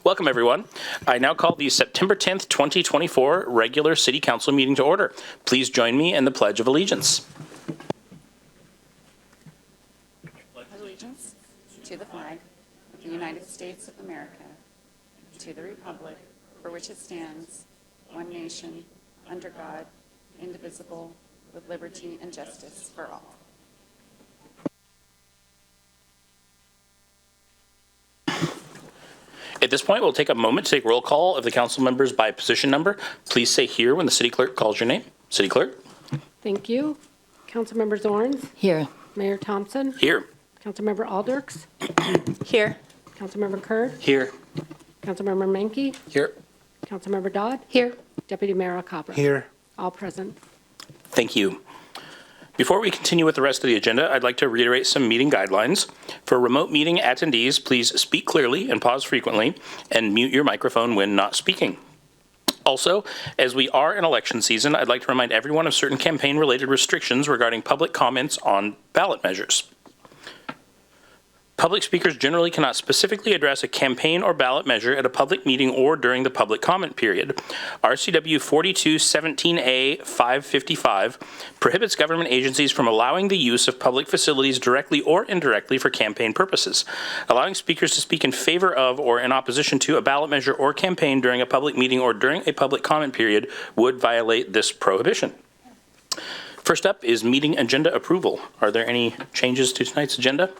Welcome, everyone. I now call the September 10th, 2024 regular City Council meeting to order. Please join me in the Pledge of Allegiance. Allegiance to the flag of the United States of America, to the republic for which it stands, one nation, under God, indivisible, with liberty and justice for all. At this point, we'll take a moment to take roll call of the council members by position number. Please say here when the city clerk calls your name. City clerk. Thank you. Councilmember Zorns. Here. Mayor Thompson. Here. Councilmember Alders. Here. Councilmember Kerr. Here. Councilmember Menke. Here. Councilmember Dodd. Here. Deputy Mayor Copper. Here. All present. Thank you. Before we continue with the rest of the agenda, I'd like to reiterate some meeting guidelines. For remote meeting attendees, please speak clearly and pause frequently, and mute your microphone when not speaking. Also, as we are in election season, I'd like to remind everyone of certain campaign-related restrictions regarding public comments on ballot measures. Public speakers generally cannot specifically address a campaign or ballot measure at a public meeting or during the public comment period. RCW 4217A 555 prohibits government agencies from allowing the use of public facilities directly or indirectly for campaign purposes. Allowing speakers to speak in favor of or in opposition to a ballot measure or campaign during a public meeting or during a public comment period would violate this prohibition. First up is meeting agenda approval. Are there any changes to tonight's agenda?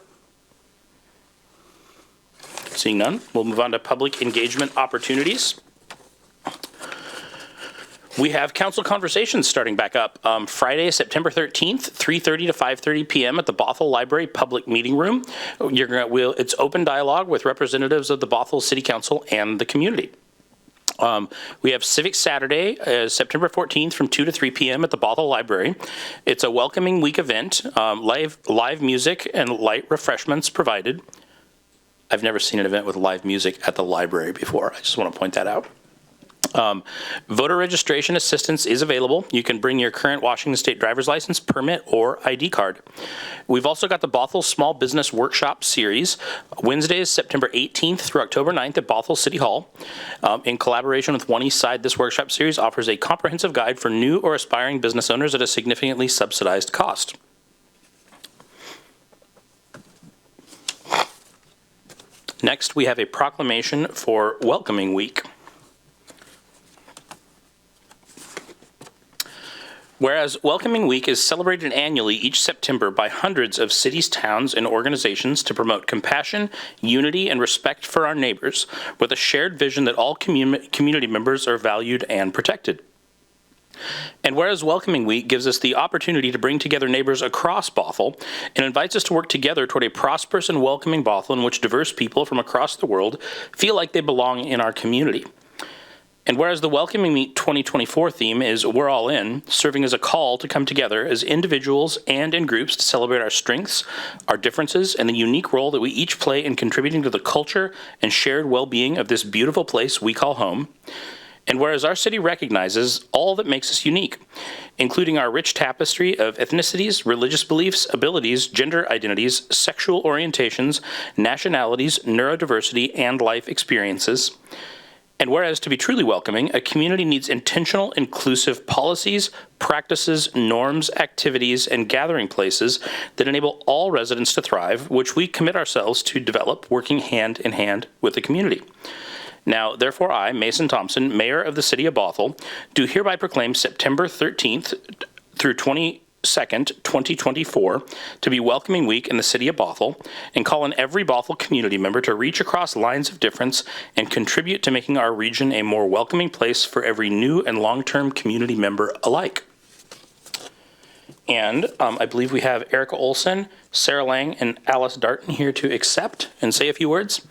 Seeing none, we'll move on to public engagement opportunities. We have council conversations starting back up Friday, September 13th, 3:30 to 5:30 p.m. at the Bothell Library Public Meeting Room. It's open dialogue with representatives of the Bothell City Council and the community. We have Civic Saturday, September 14th from 2 to 3 p.m. at the Bothell Library. It's a welcoming week event, live music and light refreshments provided. I've never seen an event with live music at the library before. I just want to point that out. Voter registration assistance is available. You can bring your current Washington State driver's license, permit, or ID card. We've also got the Bothell Small Business Workshop Series, Wednesdays, September 18th through October 9th at Bothell City Hall. In collaboration with One East Side, this workshop series offers a comprehensive guide for new or aspiring business owners at a significantly subsidized cost. Next, we have a proclamation for Welcoming Week. Whereas Welcoming Week is celebrated annually each September by hundreds of cities, towns, and organizations to promote compassion, unity, and respect for our neighbors, with a shared vision that all community members are valued and protected. And whereas Welcoming Week gives us the opportunity to bring together neighbors across Bothell and invites us to work together toward a prosperous and welcoming Bothell in which diverse people from across the world feel like they belong in our community. And whereas the Welcoming Week 2024 theme is We're All In, serving as a call to come together as individuals and in groups to celebrate our strengths, our differences, and the unique role that we each play in contributing to the culture and shared well-being of this beautiful place we call home. And whereas our city recognizes all that makes us unique, including our rich tapestry of ethnicities, religious beliefs, abilities, gender identities, sexual orientations, nationalities, neurodiversity, and life experiences. And whereas to be truly welcoming, a community needs intentional, inclusive policies, practices, norms, activities, and gathering places that enable all residents to thrive, which we commit ourselves to develop working hand in hand with the community. Now, therefore, I, Mason Thompson, Mayor of the City of Bothell, do hereby proclaim September 13th through 22nd, 2024, to be Welcoming Week in the City of Bothell, and call on every Bothell community member to reach across lines of difference and contribute to making our region a more welcoming place for every new and long-term community member alike. And I believe we have Erica Olson, Sarah Lang, and Alice Darton here to accept and say a few words.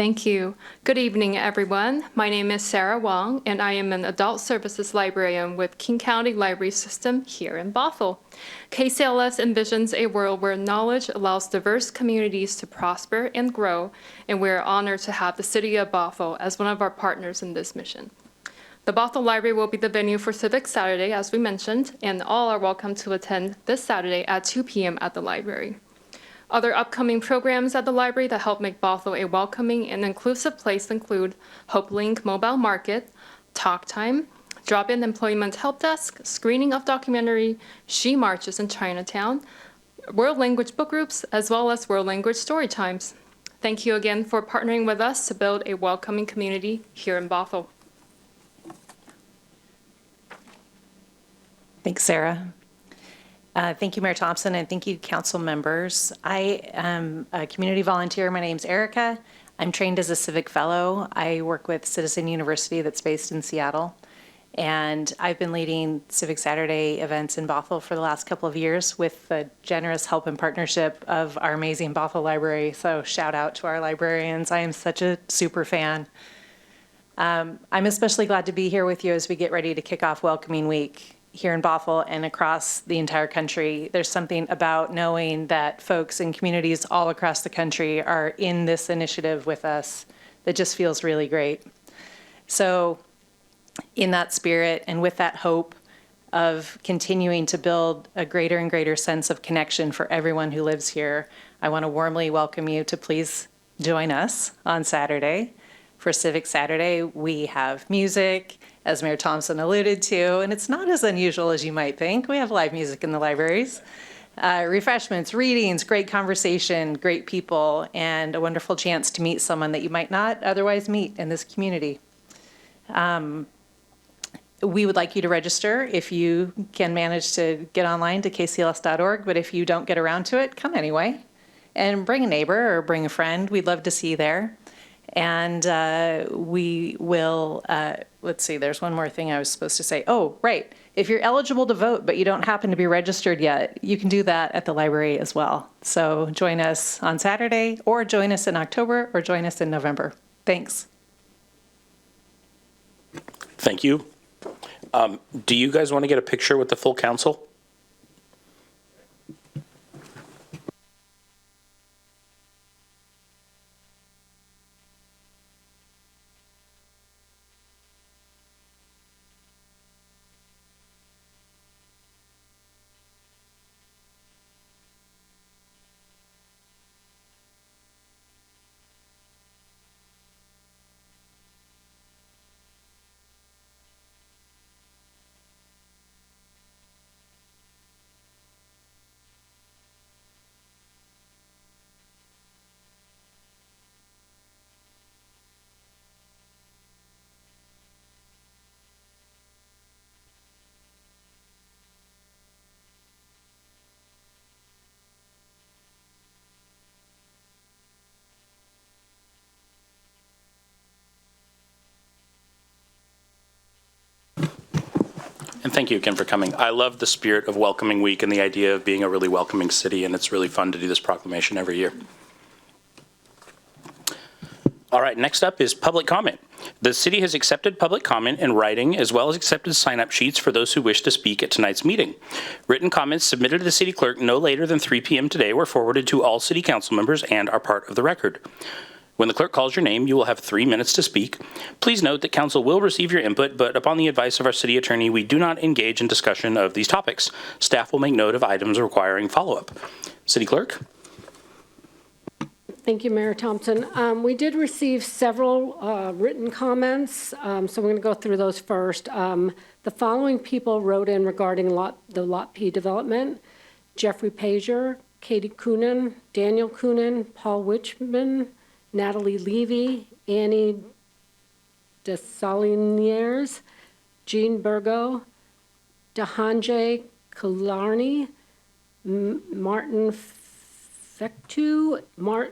Thank you. Good evening, everyone. My name is Sarah Wong, and I am an Adult Services Librarian with King County Library System here in Bothell. KCLS envisions a world where knowledge allows diverse communities to prosper and grow, and we are honored to have the City of Bothell as one of our partners in this mission. The Bothell Library will be the venue for Civic Saturday, as we mentioned, and all are welcome to attend this Saturday at 2 p.m. at the library. Other upcoming programs at the library that help make Bothell a welcoming and inclusive place include HopeLink Mobile Market, Talk Time, Drop-In Employment Help Desk, screening of documentary She Marches in Chinatown, World Language book groups, as well as World Language story times. Thank you again for partnering with us to build a welcoming community here in Bothell. Thanks, Sarah. Thank you, Mayor Thompson, and thank you, council members. I am a community volunteer. My name's Erica. I'm trained as a civic fellow. I work with Citizen University that's based in Seattle, and I've been leading Civic Saturday events in Bothell for the last couple of years with the generous help and partnership of our amazing Bothell Library, so shout out to our librarians. I am such a super fan. I'm especially glad to be here with you as we get ready to kick off Welcoming Week. Here in Bothell and across the entire country. There's something about knowing that folks in communities all across the country are in this initiative with us that just feels really great. So in that spirit and with that hope of continuing to build a greater and greater sense of connection for everyone who lives here, I want to warmly welcome you to please join us on Saturday. For Civic Saturday, we have music, as Mayor Thompson alluded to, and it's not as unusual as you might think. We have live music in the libraries. Refreshments, readings, great conversation, great people, and a wonderful chance to meet someone that you might not otherwise meet in this community. We would like you to register if you can manage to get online to kcls.org, but if you don't get around to it, come anyway. And bring a neighbor or bring a friend. We'd love to see you there. And we will, let's see, there's one more thing I was supposed to say. Oh, right. If you're eligible to vote, but you don't happen to be registered yet, you can do that at the library as well. So join us on Saturday, or join us in October, or join us in November. Thanks. Thank you. Do you guys want to get a picture with the full council? And thank you again for coming. I love the spirit of Welcoming Week and the idea of being a really welcoming city, and it's really fun to do this proclamation every year. All right, next up is public comment. The city has accepted public comment in writing, as well as accepted sign-up sheets for those who wish to speak at tonight's meeting. Written comments submitted to the city clerk no later than 3 p.m. today were forwarded to all city council members and are part of the record. When the clerk calls your name, you will have 3 minutes to speak. Please note that council will receive your input, but upon the advice of our city attorney, we do not engage in discussion of these topics. Staff will make note of items requiring follow-up. City clerk? Thank you, Mayor Thompson. We did receive several written comments, so we're going to go through those first. The following people wrote in regarding the Lot P development: Jeffrey Pager, Katie Coonan, Daniel Coonan, Paul Wichman, Natalie Levy, Annie Desaliniers, Jean Burgo, Dahanje Killarney, Martin Fectu,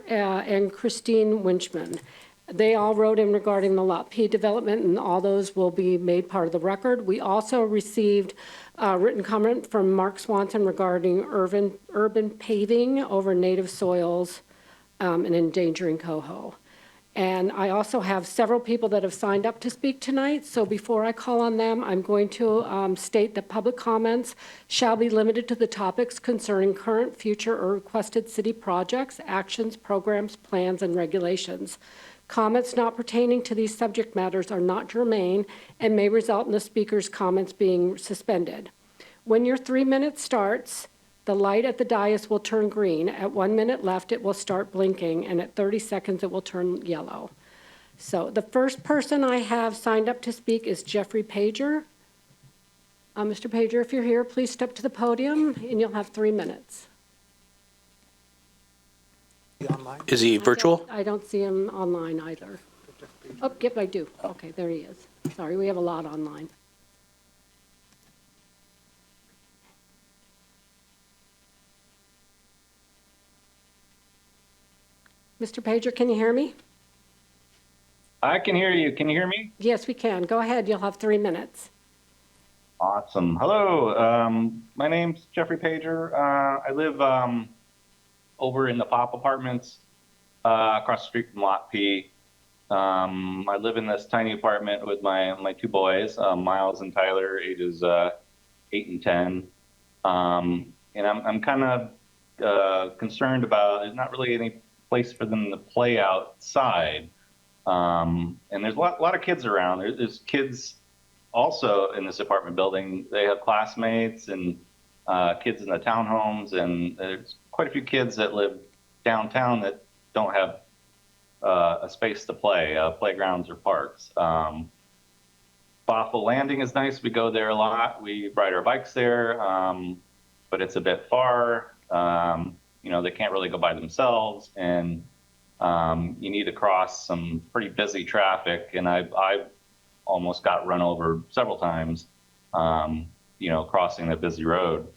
and Christine Winchman. They all wrote in regarding the Lot P development, and all those will be made part of the record. We also received a written comment from Mark Swanson regarding urban paving over native soils and endangering coho. And I also have several people that have signed up to speak tonight, so before I call on them, I'm going to state that public comments shall be limited to the topics concerning current, future, or requested city projects, actions, programs, plans, and regulations. Comments not pertaining to these subject matters are not germane and may result in the speaker's comments being suspended. When your 3 minutes starts, the light at the dais will turn green. At 1 minute left, it will start blinking, and at 30 seconds, it will turn yellow. So the first person I have signed up to speak is Jeffrey Pager. Mr. Pager, if you're here, please step to the podium, and you'll have 3 minutes. Is he virtual? I don't see him online either. Oh, yep, I do. Okay, there he is. Sorry, we have a lot online. Mr. Pager, can you hear me? I can hear you. Can you hear me? Yes, we can. Go ahead. You'll have 3 minutes. Awesome. Hello. My name's Jeffrey Pager. I live over in the Pop Apartments across the street from Lot P. I live in this tiny apartment with my two boys, Miles and Tyler, ages 8 and 10. And I'm kind of concerned about there's not really any place for them to play outside. And there's a lot of kids around. There's kids also in this apartment building. They have classmates and kids in the townhomes, and there's quite a few kids that live downtown that don't have a space to play, playgrounds or parks. Bothell Landing is nice. We go there a lot. We ride our bikes there, but it's a bit far. They can't really go by themselves, and you need to cross some pretty busy traffic. And I almost got run over several times, crossing that busy road.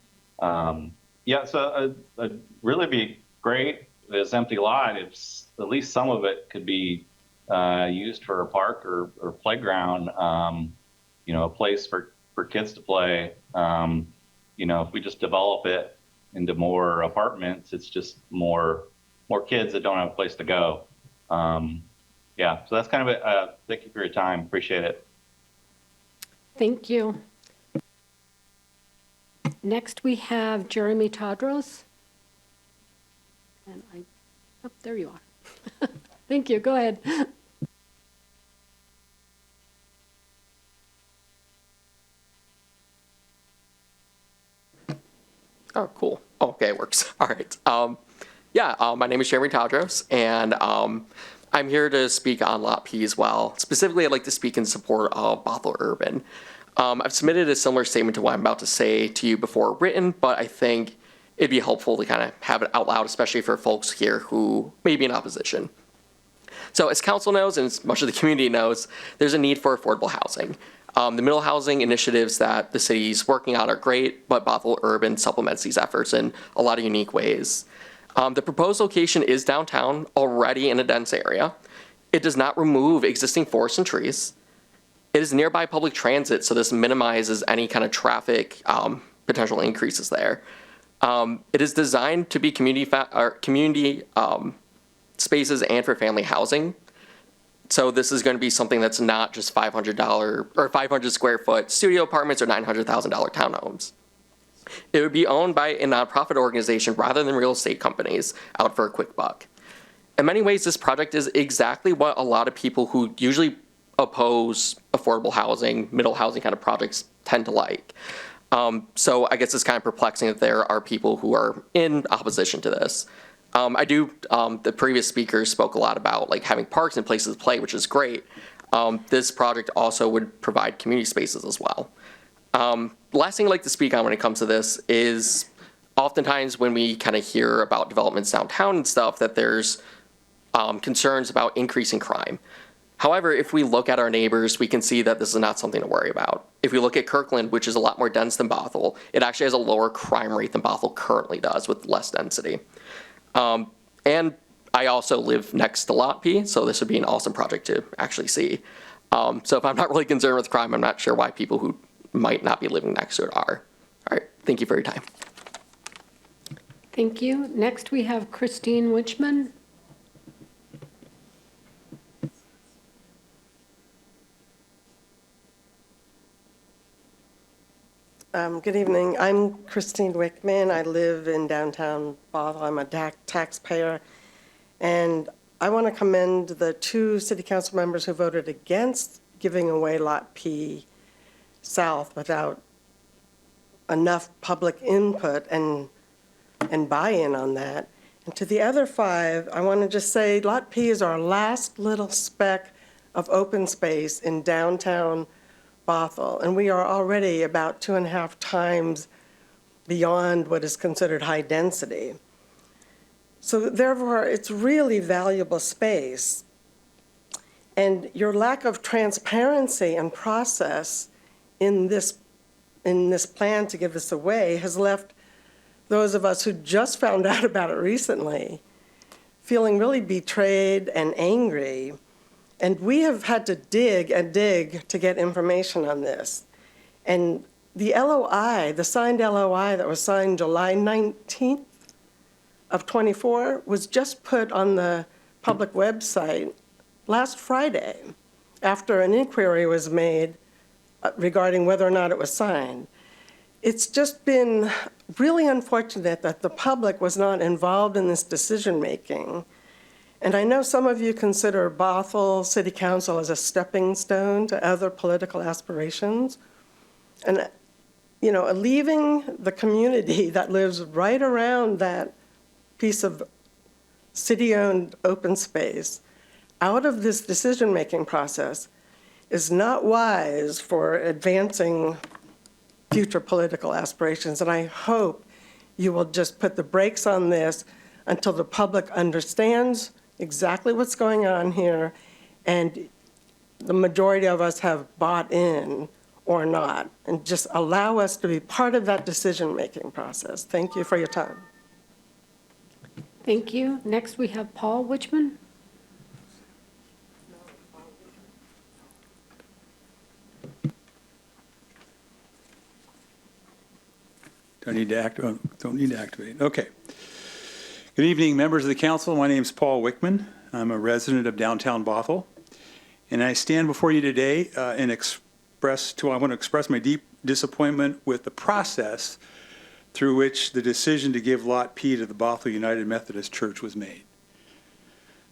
So it'd really be great. This empty lot, if at least some of it could be used for a park or playground, a place for kids to play. If we just develop it into more apartments, it's just more kids that don't have a place to go. So that's kind of it. Thank you for your time. Appreciate it. Thank you. Next, we have Jeremy Tadros. And there you are. Thank you. Go ahead. Oh, cool. Okay, it works. All right. My name is Jeremy Tadros, and I'm here to speak on Lot P as well. Specifically, I'd like to speak in support of Bothell Urban. I've submitted a similar statement to what I'm about to say to you before written, but I think it'd be helpful to kind of have it out loud, especially for folks here who may be in opposition. So as council knows, and as much of the community knows, there's a need for affordable housing. The middle housing initiatives that the city's working on are great, but Bothell Urban supplements these efforts in a lot of unique ways. The proposed location is downtown, already in a dense area. It does not remove existing forests and trees. It is nearby public transit, so this minimizes any kind of traffic potential increases there. It is designed to be community spaces and for family housing. So this is going to be something that's not just $500 or 500 square foot studio apartments or $900,000 townhomes. It would be owned by a nonprofit organization rather than real estate companies out for a quick buck. In many ways, this project is exactly what a lot of people who usually oppose affordable housing, middle housing kind of projects tend to like. So I guess it's kind of perplexing that there are people who are in opposition to this. The previous speakers spoke a lot about like having parks and places to play, which is great. This project also would provide community spaces as well. The last thing I'd like to speak on when it comes to this is oftentimes when we kind of hear about developments downtown and stuff that there's concerns about increasing crime. However, if we look at our neighbors, we can see that this is not something to worry about. If we look at Kirkland, which is a lot more dense than Bothell, it actually has a lower crime rate than Bothell currently does with less density. And I also live next to Lot P, so this would be an awesome project to actually see. So if I'm not really concerned with crime, I'm not sure why people who might not be living next to it are. All right, thank you for your time. Thank you. Next, we have Christine Wichman. Good evening. I'm Christine Wickman. I live in downtown Bothell. I'm a taxpayer. And I want to commend the 2 city council members who voted against giving away Lot P South without enough public input and buy-in on that. And to the other 5, I want to just say Lot P is our last little speck of open space in downtown Bothell, and we are already about 2.5 times beyond what is considered high density. So therefore, it's really valuable space. And your lack of transparency and process in this plan to give this away has left those of us who just found out about it recently feeling really betrayed and angry. And we have had to dig and dig to get information on this. And the LOI, the signed LOI that was signed July 19th of 24 was just put on the public website last Friday after an inquiry was made regarding whether or not it was signed. It's just been really unfortunate that the public was not involved in this decision-making. And I know some of you consider Bothell City Council as a stepping stone to other political aspirations. And, you know, leaving the community that lives right around that piece of city-owned open space out of this decision-making process is not wise for advancing future political aspirations. And I hope you will just put the brakes on this until the public understands exactly what's going on here, and the majority of us have bought in or not, and just allow us to be part of that decision-making process. Thank you for your time. Thank you. Next, we have Paul Wichman. Don't need to activate. Okay. Good evening, members of the council. My name is Paul Wickman. I'm a resident of downtown Bothell, and I stand before you today I want to express my deep disappointment with the process through which the decision to give Lot P to the Bothell United Methodist Church was made.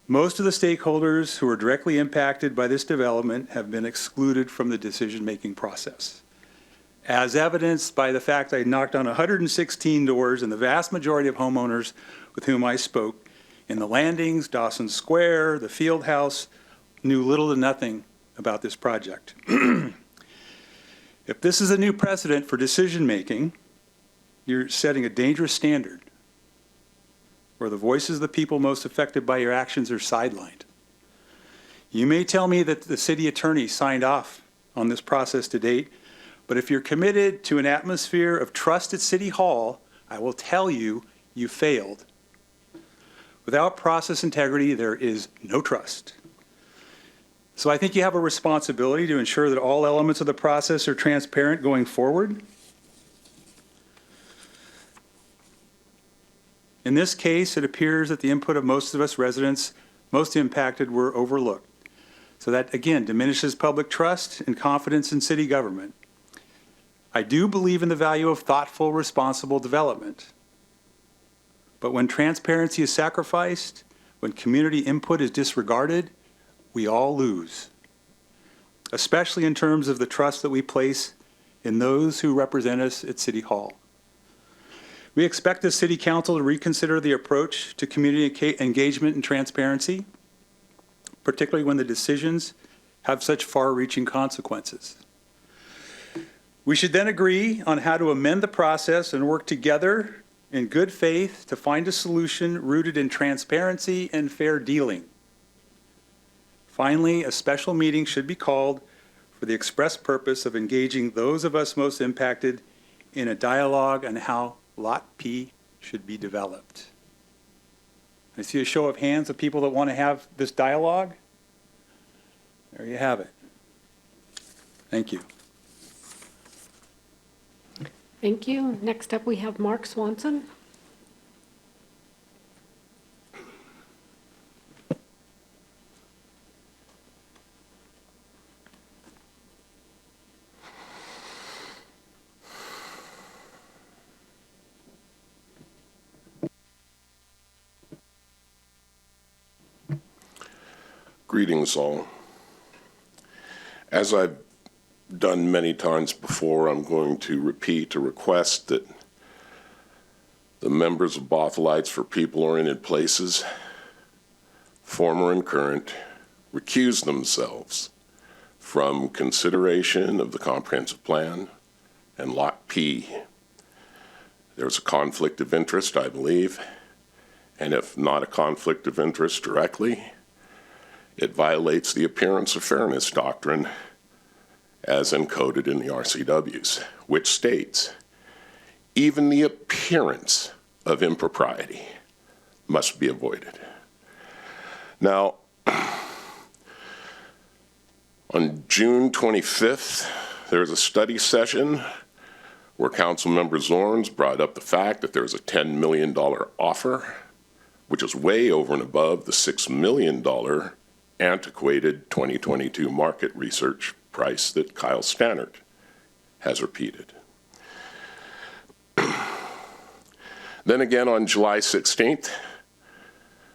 Most of the stakeholders who are directly impacted by this development have been excluded from the decision-making process, as evidenced by the fact I knocked on 116 doors, and the vast majority of homeowners with whom I spoke in the Landings, Dawson Square, the Field House, knew little to nothing about this project. If this is a new precedent for decision-making, you're setting a dangerous standard where the voices of the people most affected by your actions are sidelined. You may tell me that the city attorney signed off on this process to date, but if you're committed to an atmosphere of trust at City Hall, I will tell you, you failed. Without process integrity, there is no trust. So I think you have a responsibility to ensure that all elements of the process are transparent going forward. In this case, it appears that the input of most of us residents most impacted were overlooked. So that, again, diminishes public trust and confidence in city government. I do believe in the value of thoughtful, responsible development. But when transparency is sacrificed, when community input is disregarded, we all lose, especially in terms of the trust that we place in those who represent us at City Hall. We expect the City Council to reconsider the approach to community engagement and transparency, particularly when the decisions have such far-reaching consequences. We should then agree on how to amend the process and work together in good faith to find a solution rooted in transparency and fair dealing. Finally, a special meeting should be called for the express purpose of engaging those of us most impacted in a dialogue on how Lot P should be developed. I see a show of hands of people that want to have this dialogue. There you have it. Thank you. Thank you. Next up, we have Mark Swanson. Greetings all. As I've done many times before, I'm going to repeat a request that the members of Bothellites for People-Oriented Places, former and current, recuse themselves from consideration of the comprehensive plan and Lot P. There's a conflict of interest, I believe, and if not a conflict of interest directly, it violates the appearance of fairness doctrine as encoded in the RCWs, which states, even the appearance of impropriety must be avoided. Now, on June 25th, there was a study session where Councilmember Zorns brought up the fact that there was a $10 million offer, which is way over and above the $6 million antiquated 2022 market research price that Kyle Stannard has repeated. Then again, on July 16th,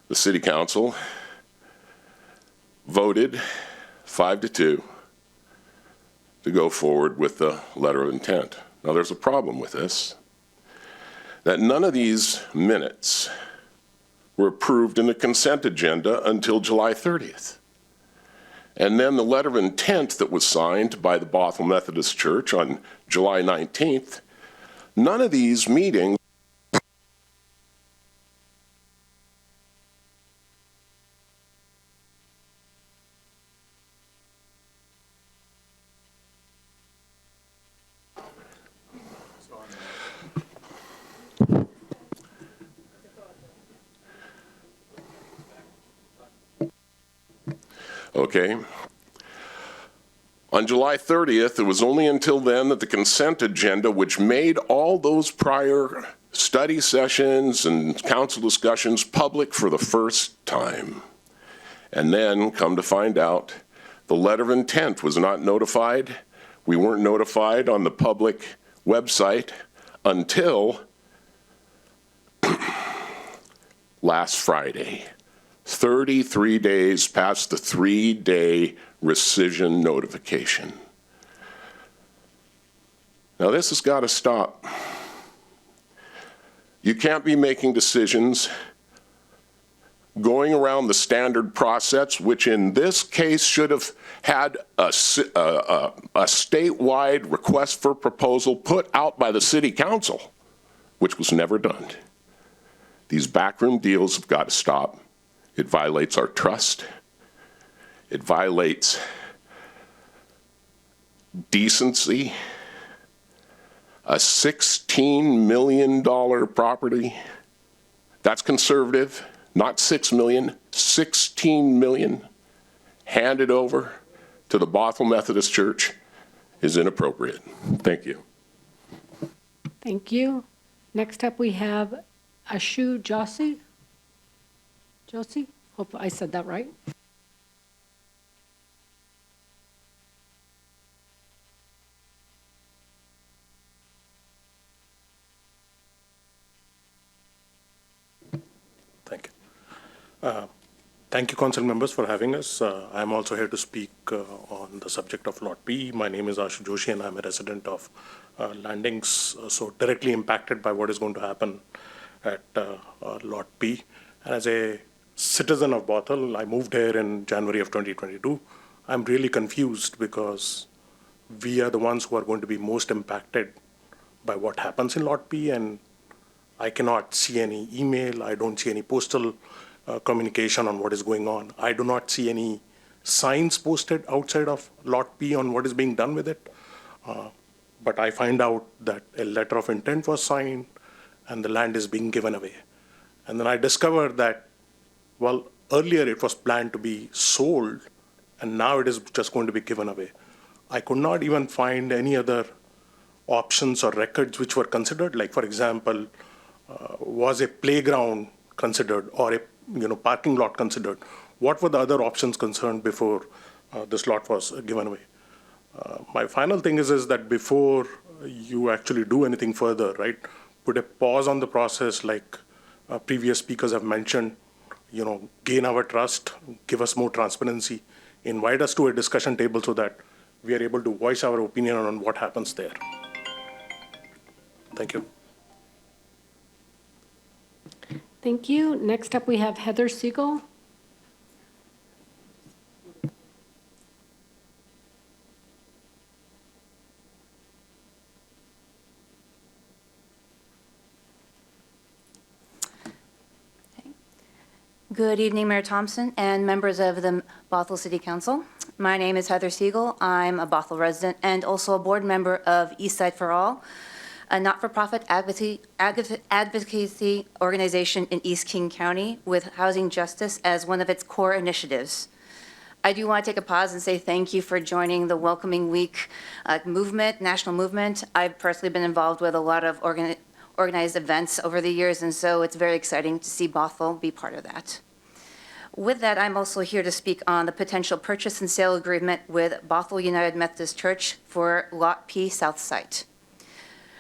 the City Council voted 5-2 to go forward with the letter of intent. Now, there's a problem with this, that none of these minutes were approved in the consent agenda until July 30th. And then the letter of intent that was signed by the Bothell Methodist Church on July 19th, none of these meetings okay. On July 30th, it was only until then that the consent agenda, which made all those prior study sessions and council discussions public for the first time. And then, come to find out, the letter of intent was not notified. We weren't notified on the public website until last Friday. 33 days past the 3-day rescission notification. Now this has got to stop. You can't be making decisions going around the standard process, which in this case should have had a statewide request for proposal put out by the City Council, which was never done. These backroom deals have got to stop. It violates our trust. It violates decency. A $16 million property, that's conservative, not $6 million, $16 million, handed over to the Bothell Methodist Church is inappropriate. Thank you. Thank you. Next up, we have Ashu Joshi. Josie, hope I said that right. Thank you. Thank you, council members, for having us. I'm also here to speak on the subject of Lot B. My name is Ashu Joshi, and I'm a resident of Landings, so directly impacted by what is going to happen at Lot B. And as a citizen of Bothell, I moved here in January of 2022. I'm really confused because we are the ones who are going to be most impacted by what happens in Lot B, and I cannot see any email, I don't see any postal communication on what is going on. I do not see any signs posted outside of Lot B on what is being done with it. But I find out that a letter of intent was signed and the land is being given away. And then I discovered that, well, earlier it was planned to be sold and now it is just going to be given away. I could not even find any other options or records which were considered, like, for example, was a playground considered or a parking lot considered? What were the other options concerned before this lot was given away? My final thing is that before you actually do anything further, right, put a pause on the process like previous speakers have mentioned. gain our trust, give us more transparency, invite us to a discussion table so that we are able to voice our opinion on what happens there. Thank you. Thank you. Next up, we have Heather Siegel. Good evening, Mayor Thompson and members of the Bothell City Council. My name is Heather Siegel. I'm a Bothell resident and also a board member of Eastside for All, a not-for-profit advocacy organization in East King County with housing justice as one of its core initiatives. I do want to take a pause and say thank you for joining the Welcoming Week movement, national movement. I've personally been involved with a lot of organized events over the years, and so it's very exciting to see Bothell be part of that. With that, I'm also here to speak on the potential purchase and sale agreement with Bothell United Methodist Church for Lot P South Site.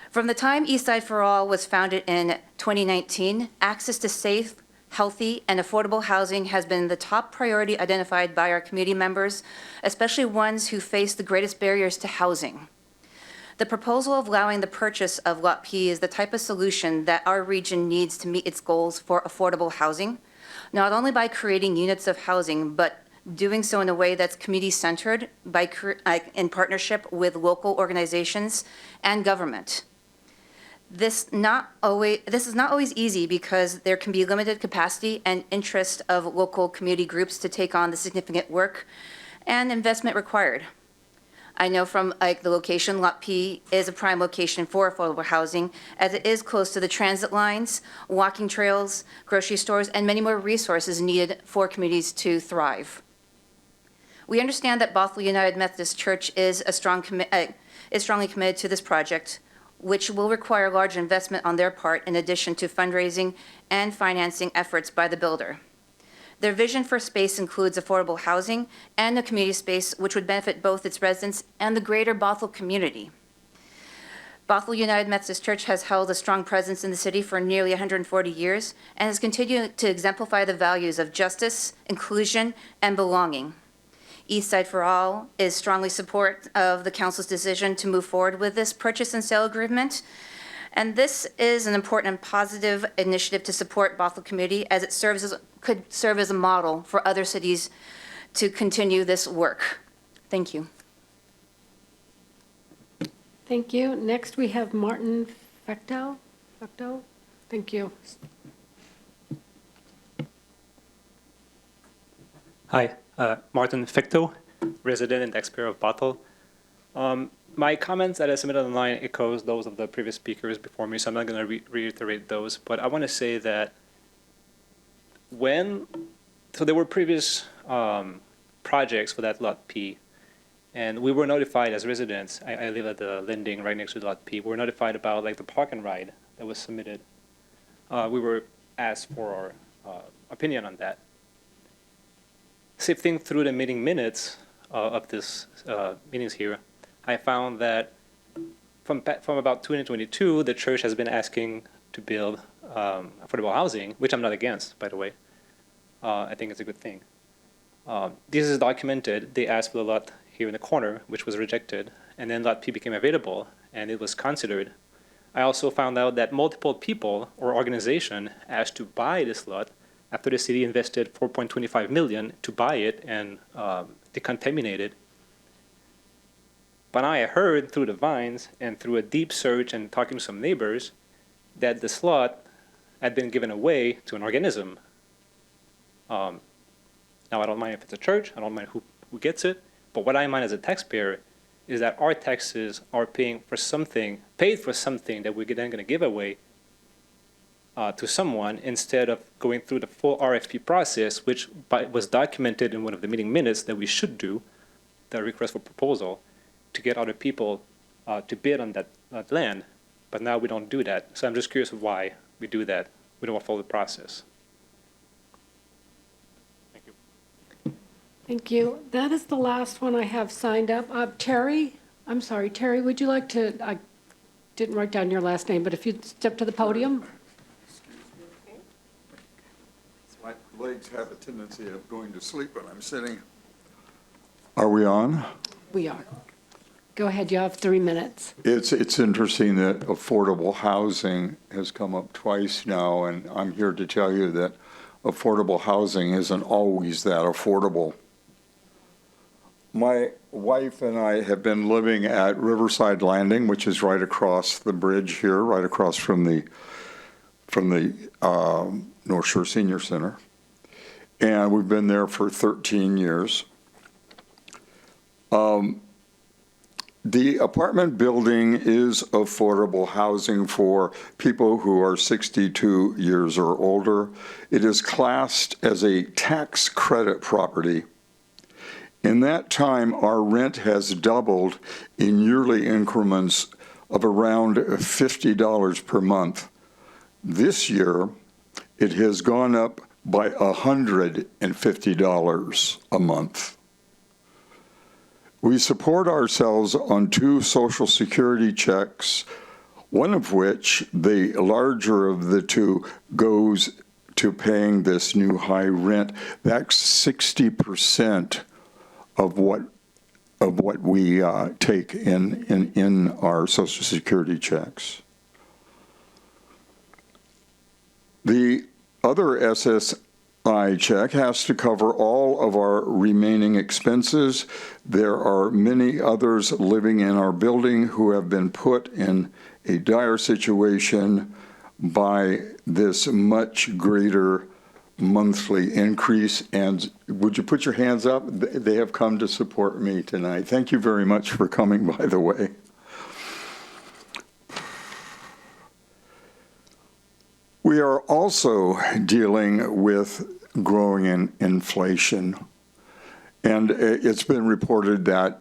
From the time Eastside for All was founded in 2019, access to safe, healthy, and affordable housing has been the top priority identified by our community members, especially ones who face the greatest barriers to housing. The proposal of allowing the purchase of Lot P is the type of solution that our region needs to meet its goals for affordable housing, not only by creating units of housing, but doing so in a way that's community-centered in partnership with local organizations and government. This is not always easy because there can be limited capacity and interest of local community groups to take on the significant work and investment required. I know from the location, Lot P is a prime location for affordable housing, as it is close to the transit lines, walking trails, grocery stores, and many more resources needed for communities to thrive. We understand that Bothell United Methodist Church is strongly committed to this project, which will require large investment on their part in addition to fundraising and financing efforts by the builder. Their vision for space includes affordable housing and a community space which would benefit both its residents and the greater Bothell community. Bothell United Methodist Church has held a strong presence in the city for nearly 140 years and has continued to exemplify the values of justice, inclusion, and belonging. Eastside for All is strongly support of the council's decision to move forward with this purchase and sale agreement. And this is an important and positive initiative to support Bothell community as it could serve as a model for other cities to continue this work. Thank you. Thank you. Next, we have Martin Fecto. Thank you. Hi, Martin Fecto, resident and taxpayer of Bothell. My comments that I submitted online echoes those of the previous speakers before me, so I'm not going to reiterate those. But I want to say that there were previous projects for that Lot P, and we were notified as residents. I live at the Lending right next to Lot P. We were notified about the park and ride that was submitted. We were asked for our opinion on that. Sifting through the meeting minutes of this meetings here, I found that from about 2022, the church has been asking to build affordable housing, which I'm not against, by the way. I think it's a good thing. This is documented. They asked for the lot here in the corner, which was rejected, and then Lot P became available, and it was considered. I also found out that multiple people or organization asked to buy this lot after the city invested $4.25 million to buy it and decontaminate it. But I heard through the vines and through a deep search and talking to some neighbors that this lot had been given away to an organism. Now, I don't mind if it's a church, I don't mind who gets it, but what I mind as a taxpayer is that our taxes are paid for something that we're then going to give away to someone instead of going through the full RFP process, which was documented in one of the meeting minutes that we should do, the request for proposal, to get other people to bid on that land. But now we don't do that. So I'm just curious of why we do that. We don't follow the process. Thank you. Thank you. That is the last one I have signed up. Terry, I'm sorry, Terry, would you like to, I didn't write down your last name, but if you'd step to the podium. What legs have a tendency of going to sleep when I'm sitting. Are we on? We are. Go ahead, you have 3 minutes. It's interesting that affordable housing has come up twice now, and I'm here to tell you that affordable housing isn't always that affordable. My wife and I have been living at Riverside Landing, which is right across the bridge here, right across from the North Shore Senior Center. And we've been there for 13 years. The apartment building is affordable housing for people who are 62 years or older. It is classed as a tax credit property. In that time, our rent has doubled in yearly increments of around $50 per month. This year, it has gone up by $150 a month. We support ourselves on 2 Social Security checks, one of which, the larger of the 2, goes to paying this new high rent. That's 60% of what we take in our Social Security checks. The other SSI check has to cover all of our remaining expenses. There are many others living in our building who have been put in a dire situation by this much greater monthly increase. And would you put your hands up? They have come to support me tonight. Thank you very much for coming, by the way. We are also dealing with growing inflation. And it's been reported that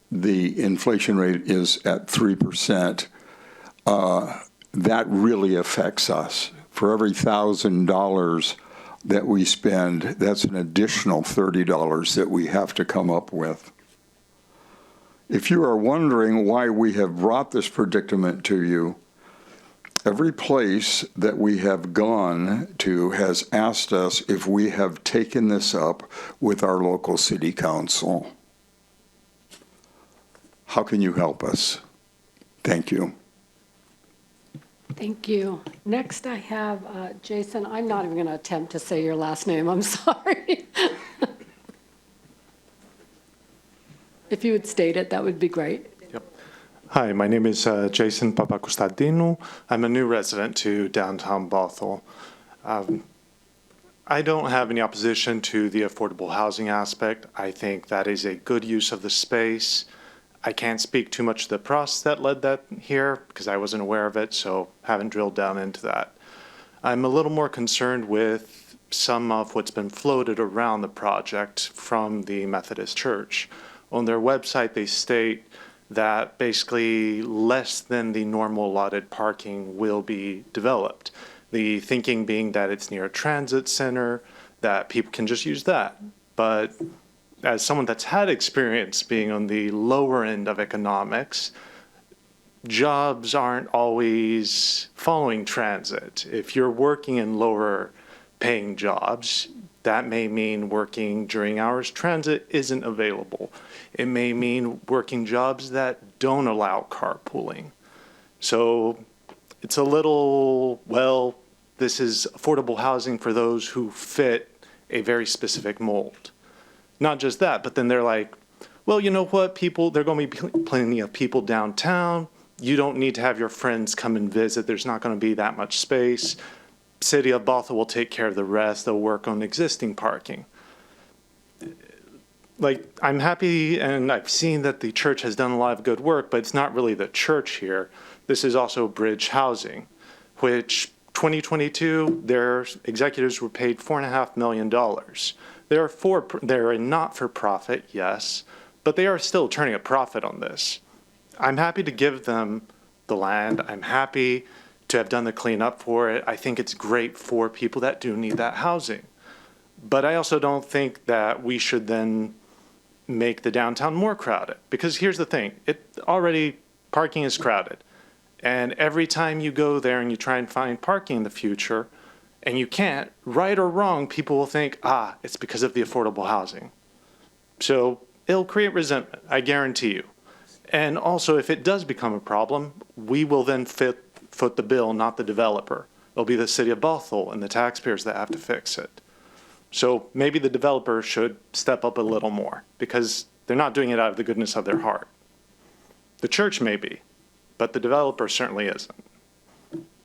the inflation rate is at 3%. That really affects us. For every $1,000 that we spend, that's an additional $30 that we have to come up with. If you are wondering why we have brought this predicament to you, every place that we have gone to has asked us if we have taken this up with our local city council. How can you help us? Thank you. Thank you. Next, I have Jason. I'm not even going to attempt to say your last name. I'm sorry. If you would state it, that would be great. Hi, my name is Jason Papakostadinu. I'm a new resident to downtown Bothell. I don't have any opposition to the affordable housing aspect. I think that is a good use of the space. I can't speak too much to the process that led that here because I wasn't aware of it, so haven't drilled down into that. I'm a little more concerned with some of what's been floated around the project from the Methodist Church. On their website, they state that basically less than the normal allotted parking will be developed. The thinking being that it's near a transit center, that people can just use that. But as someone that's had experience being on the lower end of economics, jobs aren't always following transit. If you're working in lower paying jobs, that may mean working during hours transit isn't available. It may mean working jobs that don't allow carpooling. So it's a little, well, this is affordable housing for those who fit a very specific mold. Not just that, but then they're like, well, you know what, there are going to be plenty of people downtown. You don't need to have your friends come and visit. There's not going to be that much space. City of Bothell will take care of the rest. They'll work on existing parking. Like, I'm happy, and I've seen that the church has done a lot of good work, but it's not really the church here. This is also Bridge Housing, which 2022, their executives were paid $4.5 million. They're a not-for-profit, yes, but they are still turning a profit on this. I'm happy to give them the land. I'm happy to have done the cleanup for it. I think it's great for people that do need that housing. But I also don't think that we should then make the downtown more crowded. Because here's the thing, parking is crowded. And every time you go there and you try and find parking in the future, and you can't, right or wrong, people will think, it's because of the affordable housing. So it'll create resentment, I guarantee you. And also, if it does become a problem, we will then foot the bill, not the developer. It'll be the city of Bothell and the taxpayers that have to fix it. So maybe the developer should step up a little more because they're not doing it out of the goodness of their heart. The church may be, but the developer certainly isn't.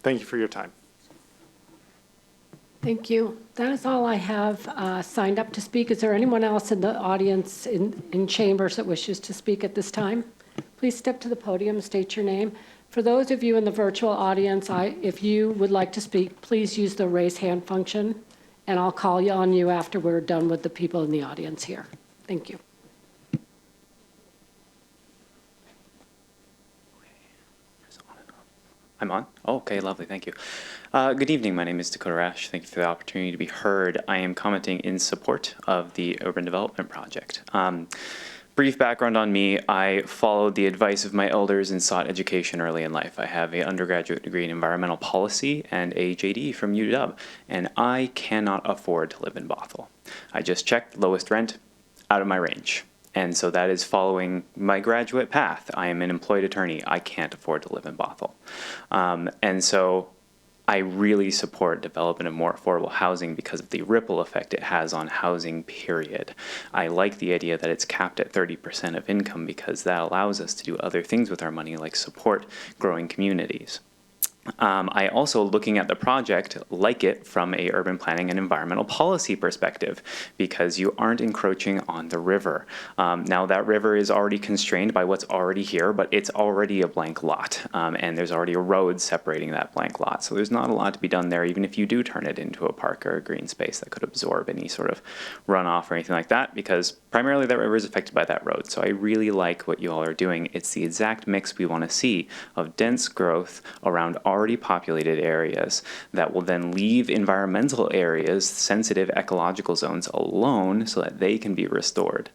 Thank you for your time. Thank you. That is all I have signed up to speak. Is there anyone else in the audience in chambers that wishes to speak at this time? Please step to the podium, state your name. For those of you in the virtual audience, if you would like to speak, please use the raise hand function, and I'll call on you after we're done with the people in the audience here. Thank you. I'm on? Oh, okay, lovely, thank you. Good evening, my name is Dakota Rash. Thank you for the opportunity to be heard. I am commenting in support of the urban development project. Brief background on me, I followed the advice of my elders and sought education early in life. I have an undergraduate degree in environmental policy and a JD from UW, and I cannot afford to live in Bothell. I just checked lowest rent, out of my range. And so that is following my graduate path. I am an employed attorney. I can't afford to live in Bothell. And so I really support development of more affordable housing because of the ripple effect it has on housing, period. I like the idea that it's capped at 30% of income because that allows us to do other things with our money, like support growing communities. I also, looking at the project, like it from a urban planning and environmental policy perspective, because you aren't encroaching on the river. Now that river is already constrained by what's already here, but it's already a blank lot, and there's already a road separating that blank lot. So there's not a lot to be done there, even if you do turn it into a park or a green space that could absorb any sort of runoff or anything like that, because primarily that river is affected by that road. So I really like what you all are doing. It's the exact mix we want to see of dense growth around already populated areas that will then leave environmental areas, sensitive ecological zones, alone so that they can be restored.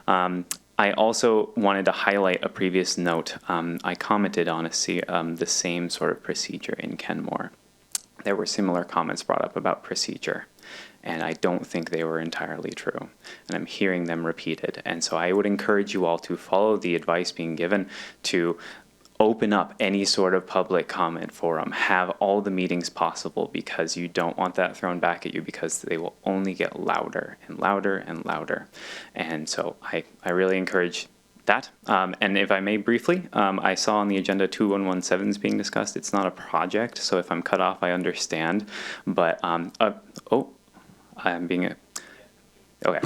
I also wanted to highlight a previous note. I commented on the same sort of procedure in Kenmore. There were similar comments brought up about procedure, and I don't think they were entirely true. And I'm hearing them repeated. And so I would encourage you all to follow the advice being given to open up any sort of public comment forum, have all the meetings possible, because you don't want that thrown back at you, because they will only get louder and louder and louder. And so I really encourage that. And if I may briefly, I saw on the agenda 2117 is being discussed. It's not a project, so if I'm cut off, I understand. But, I'm being, okay.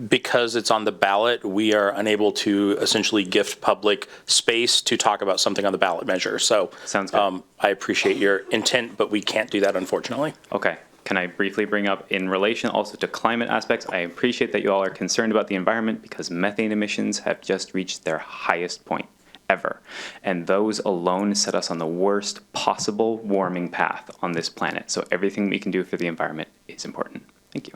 Because it's on the ballot, we are unable to essentially gift public space to talk about something on the ballot measure. So sounds good. I appreciate your intent, but we can't do that, unfortunately. Okay. Can I briefly bring up, in relation also to climate aspects, I appreciate that you all are concerned about the environment because methane emissions have just reached their highest point ever. And those alone set us on the worst possible warming path on this planet. So everything we can do for the environment is important. Thank you.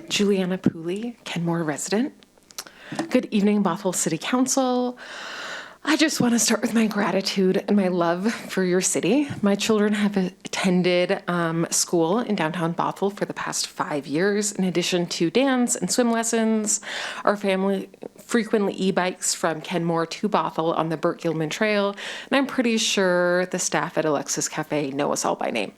Juliana Pooley, Kenmore resident. Good evening, Bothell City Council. I just want to start with my gratitude and my love for your city. My children have attended school in downtown Bothell for the past 5 years. In addition to dance and swim lessons, our family frequently e-bikes from Kenmore to Bothell on the Burt Gilman Trail, and I'm pretty sure the staff at Alexis Cafe know us all by name.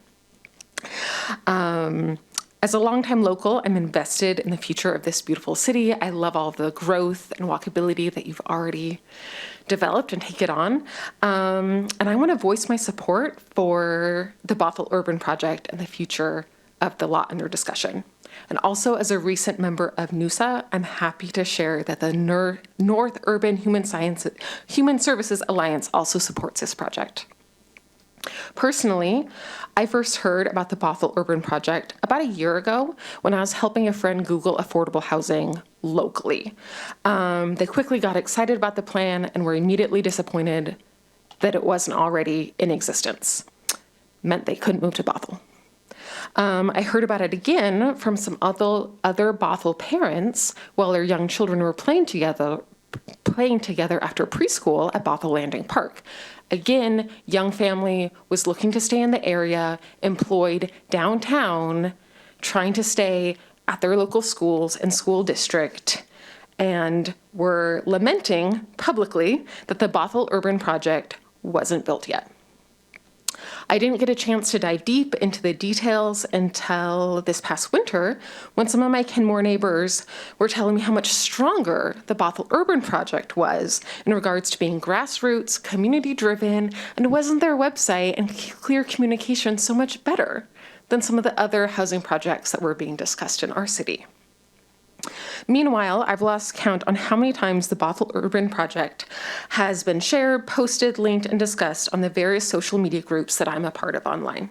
As a longtime local, I'm invested in the future of this beautiful city. I love all the growth and walkability that you've already developed and take it on. And I want to voice my support for the Bothell Urban Project and the future of the lot under discussion. And also, as a recent member of NUSA, I'm happy to share that the North Urban Human Services Alliance also supports this project. Personally, I first heard about the Bothell Urban Project about a year ago when I was helping a friend Google affordable housing locally. They quickly got excited about the plan and were immediately disappointed that it wasn't already in existence. Meant they couldn't move to Bothell. I heard about it again from some other Bothell parents while their young children were playing together after preschool at Bothell Landing Park. Again, young family was looking to stay in the area, employed downtown, trying to stay at their local schools and school district, and were lamenting publicly that the Bothell Urban Project wasn't built yet. I didn't get a chance to dive deep into the details until this past winter when some of my Kenmore neighbors were telling me how much stronger the Bothell Urban Project was in regards to being grassroots, community-driven, and wasn't their website and clear communication so much better than some of the other housing projects that were being discussed in our city. Meanwhile, I've lost count on how many times the Bothell Urban Project has been shared, posted, linked, and discussed on the various social media groups that I'm a part of online.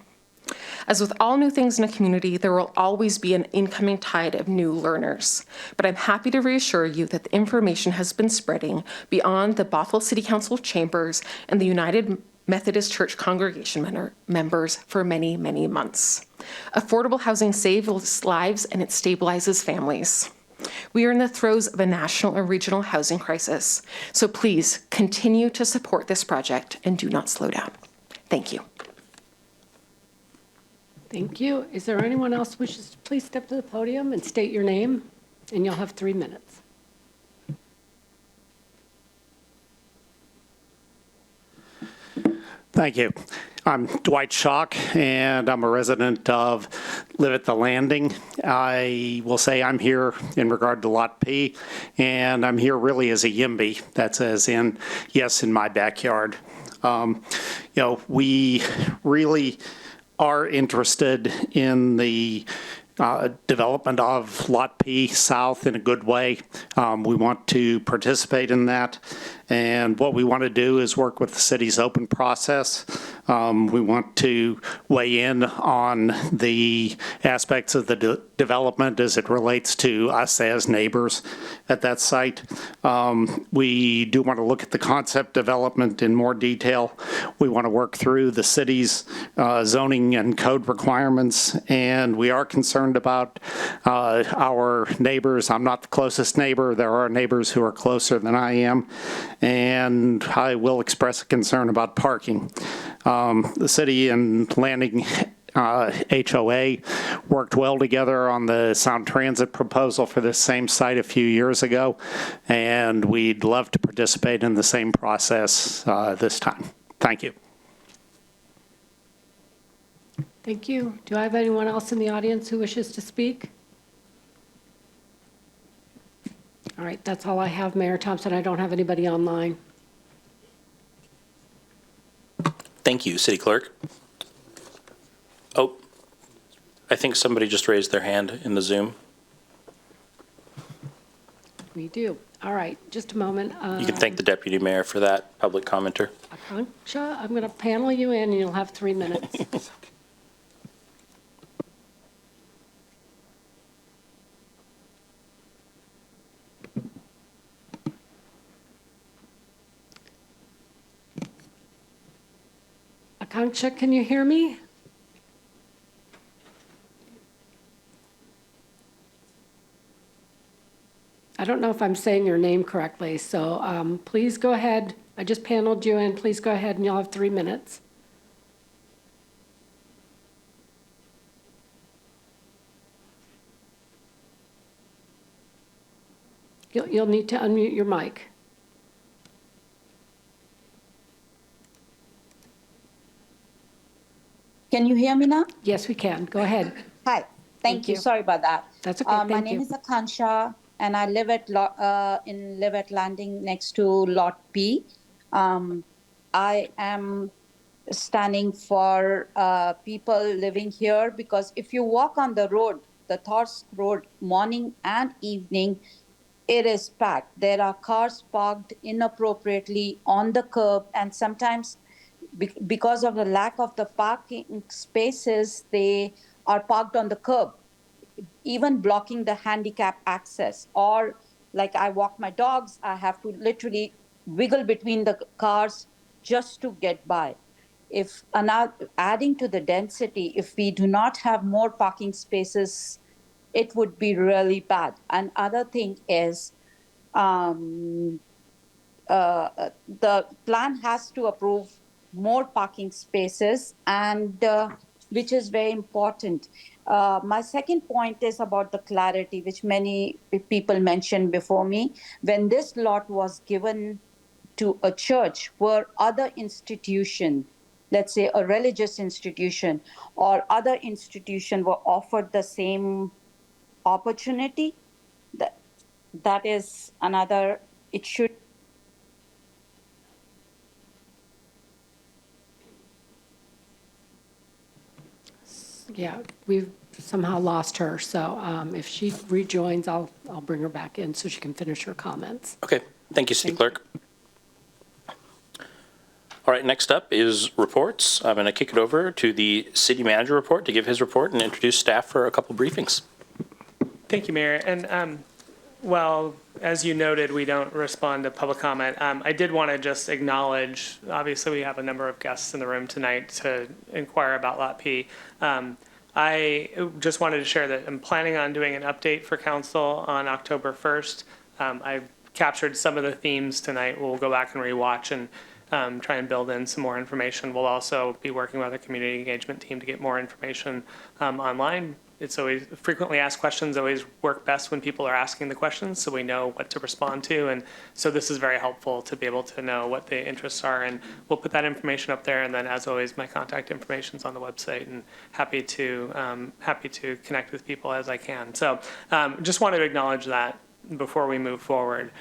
As with all new things in a community, there will always be an incoming tide of new learners. But I'm happy to reassure you that the information has been spreading beyond the Bothell City Council chambers and the United Methodist Church congregation members for many, many months. Affordable housing saves lives and it stabilizes families. We are in the throes of a national and regional housing crisis, so please continue to support this project and do not slow down. Thank you. Thank you. Is there anyone else who wishes to please step to the podium and state your name, and you'll have 3 minutes. Thank you. I'm Dwight Schock, and I'm a resident of Live at the Landing. I will say I'm here in regard to Lot P, and I'm here really as a YIMBY. That's as in, yes, in my backyard. We really are interested in the development of Lot P South in a good way. We want to participate in that. And what we want to do is work with the city's open process. We want to weigh in on the aspects of the development as it relates to us as neighbors at that site. We do want to look at the concept development in more detail. We want to work through the city's zoning and code requirements, and we are concerned about our neighbors. I'm not the closest neighbor. There are neighbors who are closer than I am. And I will express a concern about parking. The city and Landing HOA worked well together on the Sound Transit proposal for this same site a few years ago, and we'd love to participate in the same process this time. Thank you. Thank you. Do I have anyone else in the audience who wishes to speak? All right, that's all I have, Mayor Thompson. I don't have anybody online. Thank you, City Clerk. Oh, I think somebody just raised their hand in the Zoom. We do. All right, just a moment. You can thank the Deputy Mayor for that public commenter. Akanksha, I'm going to panel you in, and you'll have 3 minutes. Akanksha, can you hear me? I don't know if I'm saying your name correctly, so please go ahead. I just paneled you in. Please go ahead, and you'll have 3 minutes. You'll need to unmute your mic. Can you hear me now? Yes, we can. Go ahead. Hi. Thank you. Sorry about that. That's okay. My name is Akansha, and I live at Landing next to Lot P. I am standing for people living here because if you walk on the road, the Thorsk Road, morning and evening, it is packed. There are cars parked inappropriately on the curb, and sometimes because of the lack of the parking spaces, they are parked on the curb, even blocking the handicap access. Or like I walk my dogs, I have to literally wiggle between the cars just to get by. if adding to the density, if we do not have more parking spaces, it would be really bad. And other thing is, the plan has to approve more parking spaces, and which is very important. My second point is about the clarity, which many people mentioned before me. When this lot was given to a church, where other institution, let's say a religious institution or other institution, were offered the same opportunity, that is another, it should. Yeah, we've somehow lost her, so if she rejoins, I'll bring her back in so she can finish her comments. Okay, thank you, City Clerk. All right, next up is reports. I'm going to kick it over to the City Manager report to give his report and introduce staff for a couple briefings. Thank you, Mayor. And well, as you noted, we don't respond to public comment. I did want to just acknowledge, obviously we have a number of guests in the room tonight to inquire about Lot P. I just wanted to share that I'm planning on doing an update for council on October 1st. I captured some of the themes tonight. We'll go back and rewatch and try and build in some more information. We'll also be working with our community engagement team to get more information online. It's always frequently asked questions always work best when people are asking the questions, so we know what to respond to. And so this is very helpful to be able to know what the interests are. And we'll put that information up there. And then, as always, my contact information is on the website, and happy to connect with people as I can. So just wanted to acknowledge that before we move forward.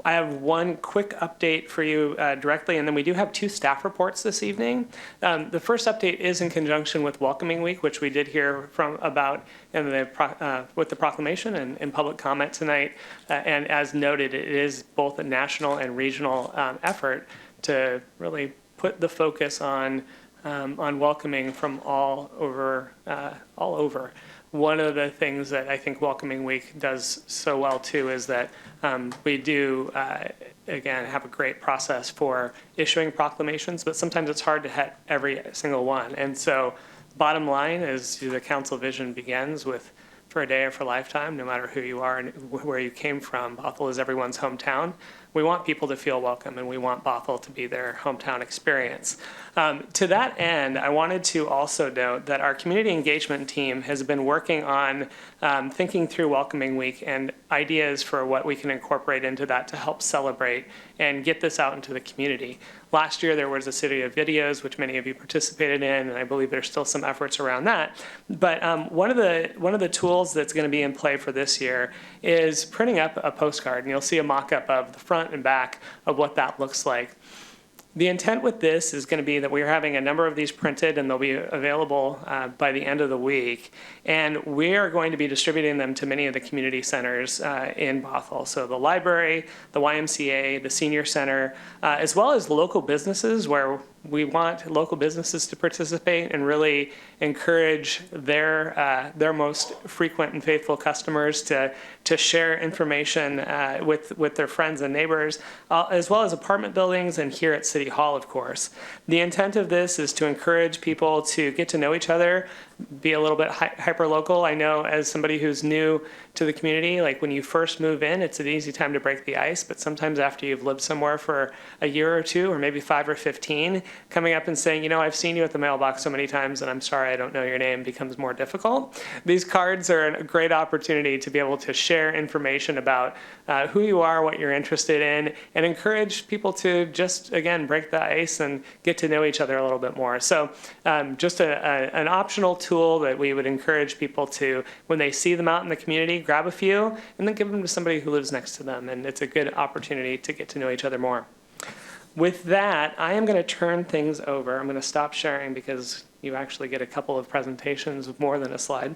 I have one quick update for you directly, and then we do have two staff reports this evening. The first update is in conjunction with Welcoming Week, which we did hear about with the proclamation and in public comment tonight. And as noted, it is both a national and regional effort to really put the focus on welcoming from all over. One of the things that I think Welcoming Week does so well too is that we do, again, have a great process for issuing proclamations, but sometimes it's hard to hit every single one. And so bottom line is the council vision begins with for a day or for a lifetime, no matter who you are and where you came from. Bothell is everyone's hometown. We want people to feel welcome, and we want Bothell to be their hometown experience. To that end, I wanted to also note that our community engagement team has been working on thinking through Welcoming Week and ideas for what we can incorporate into that to help celebrate and get this out into the community. Last year, there was a series of videos, which many of you participated in, and I believe there's still some efforts around that. But one of the tools that's going to be in play for this year is printing up a postcard, and you'll see a mock-up of the front and back of what that looks like. The intent with this is going to be that we're having a number of these printed, and they'll be available by the end of the week. And we are going to be distributing them to many of the community centers in Bothell. So the library, the YMCA, the senior center, as well as local businesses, where we want local businesses to participate and really encourage their most frequent and faithful customers to share information with their friends and neighbors, as well as apartment buildings and here at City Hall, of course. The intent of this is to encourage people to get to know each other, be a little bit hyper-local. I know as somebody who's new to the community, like when you first move in, it's an easy time to break the ice, but sometimes after you've lived somewhere for a year or two, or maybe 5 or 15, coming up and saying, you know, I've seen you at the mailbox so many times and I'm sorry I don't know your name, becomes more difficult. These cards are a great opportunity to be able to share information about who you are, what you're interested in, and encourage people to just, again, break the ice and get to know each other a little bit more. So just an optional tool that we would encourage people to, when they see them out in the community, grab a few and then give them to somebody who lives next to them. And it's a good opportunity to get to know each other more. With that, I am going to turn things over. I'm going to stop sharing because you actually get a couple of presentations with more than a slide.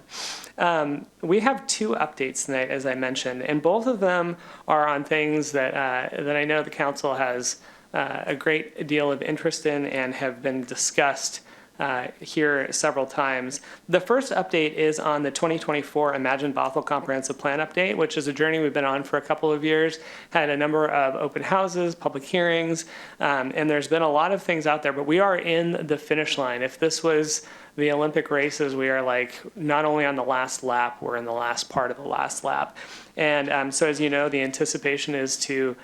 We have two updates tonight, as I mentioned, and both of them are on things that I know the council has a great deal of interest in and have been discussed here several times. The first update is on the 2024 Imagine Bothell Comprehensive Plan update, which is a journey we've been on for a couple of years. Had a number of open houses, public hearings, and there's been a lot of things out there, but we are in the finish line. If this was the Olympic races, we are like not only on the last lap, we're in the last part of the last lap. And so as you know, the anticipation is to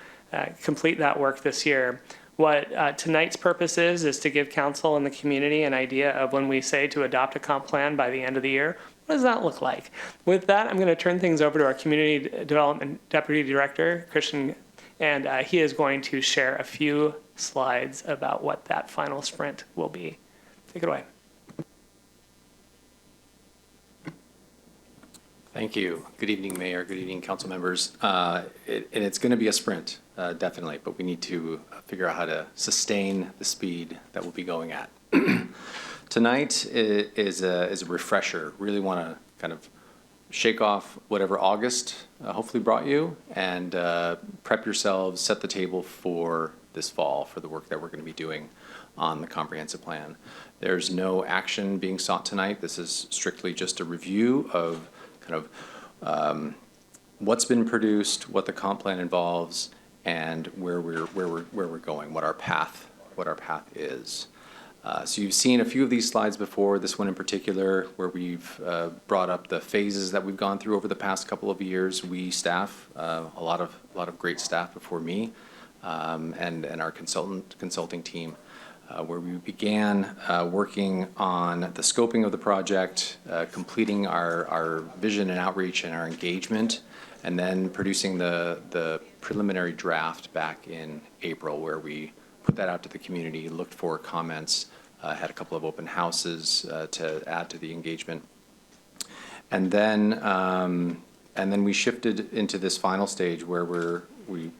complete that work this year. What tonight's purpose is to give council and the community an idea of when we say to adopt a comp plan by the end of the year, what does that look like? With that, I'm going to turn things over to our Community Development Deputy Director, Christian, and he is going to share a few slides about what that final sprint will be. Take it away. Thank you. Good evening, Mayor. Good evening, council members. And it's going to be a sprint, definitely, but we need to figure out how to sustain the speed that we'll be going at. Tonight is a refresher. Really want to kind of shake off whatever August hopefully brought you and prep yourselves, set the table for this fall for the work that we're going to be doing on the comprehensive plan. There's no action being sought tonight. This is strictly just a review of kind of what's been produced, what the comp plan involves, and where we're going, what our path is. So you've seen a few of these slides before. This one in particular, where we've brought up the phases that we've gone through over the past couple of years. We staff, a lot of great staff before me, and our consulting team. Where we began working on the scoping of the project, completing our vision and outreach and our engagement, and then producing the preliminary draft back in April, where we put that out to the community, looked for comments, had a couple of open houses to add to the engagement. And then we shifted into this final stage where we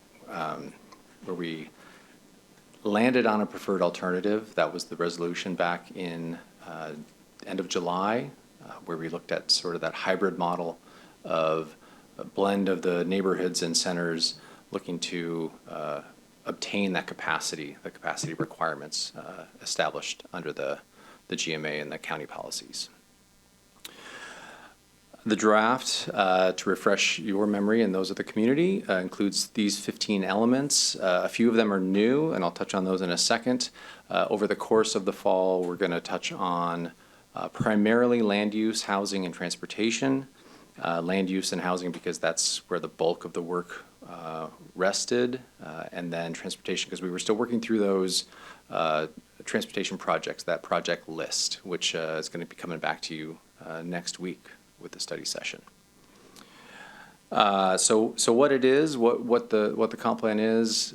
landed on a preferred alternative. That was the resolution back in end of July, where we looked at sort of that hybrid model of a blend of the neighborhoods and centers looking to obtain that capacity, the capacity requirements established under the GMA and the county policies. The draft, to refresh your memory and those of the community, includes these 15 elements. A few of them are new, and I'll touch on those in a second. Over the course of the fall, we're going to touch on primarily land use, housing, and transportation. Land use and housing because that's where the bulk of the work rested, and then transportation because we were still working through those transportation projects, that project list, which is going to be coming back to you next week with the study session. So what it is, what the comp plan is,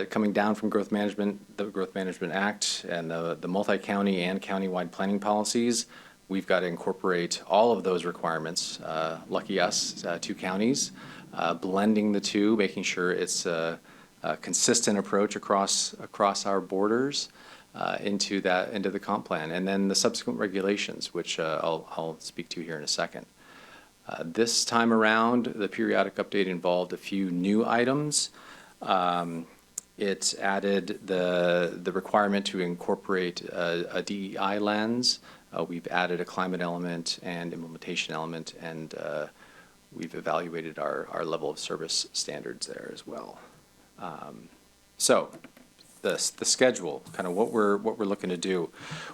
coming down from growth management, the Growth Management Act, and the multi-county and county-wide planning policies. We've got to incorporate all of those requirements. Lucky us, 2 counties, blending the two, making sure it's a consistent approach across our borders. Into the comp plan, and then the subsequent regulations, which I'll speak to here in a second. This time around, the periodic update involved a few new items. It added the requirement to incorporate a DEI lens. We've added a climate element and implementation element, and we've evaluated our level of service standards there as well. So. The schedule, kind of what we're looking to do.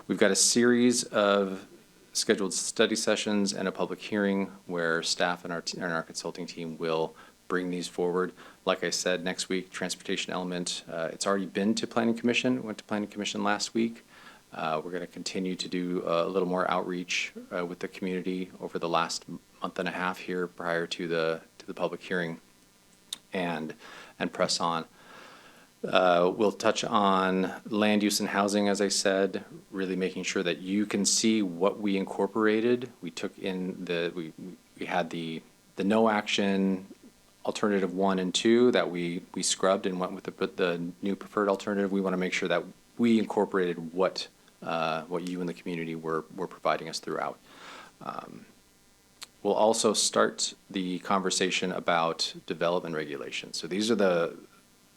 We've got a series of scheduled study sessions and a public hearing where staff and our consulting team will bring these forward. Like I said, next week, transportation element. It's already been to Planning Commission. Went to Planning Commission last week. We're going to continue to do a little more outreach with the community over the last month and a half here prior to the public hearing, and press on. We'll touch on land use and housing, as I said, really making sure that you can see what we incorporated. We took in we had the no action alternative 1 and 2 that we scrubbed and went with the new preferred alternative. We want to make sure that we incorporated what you and the community were providing us throughout. We'll also start the conversation about development regulations. So these are the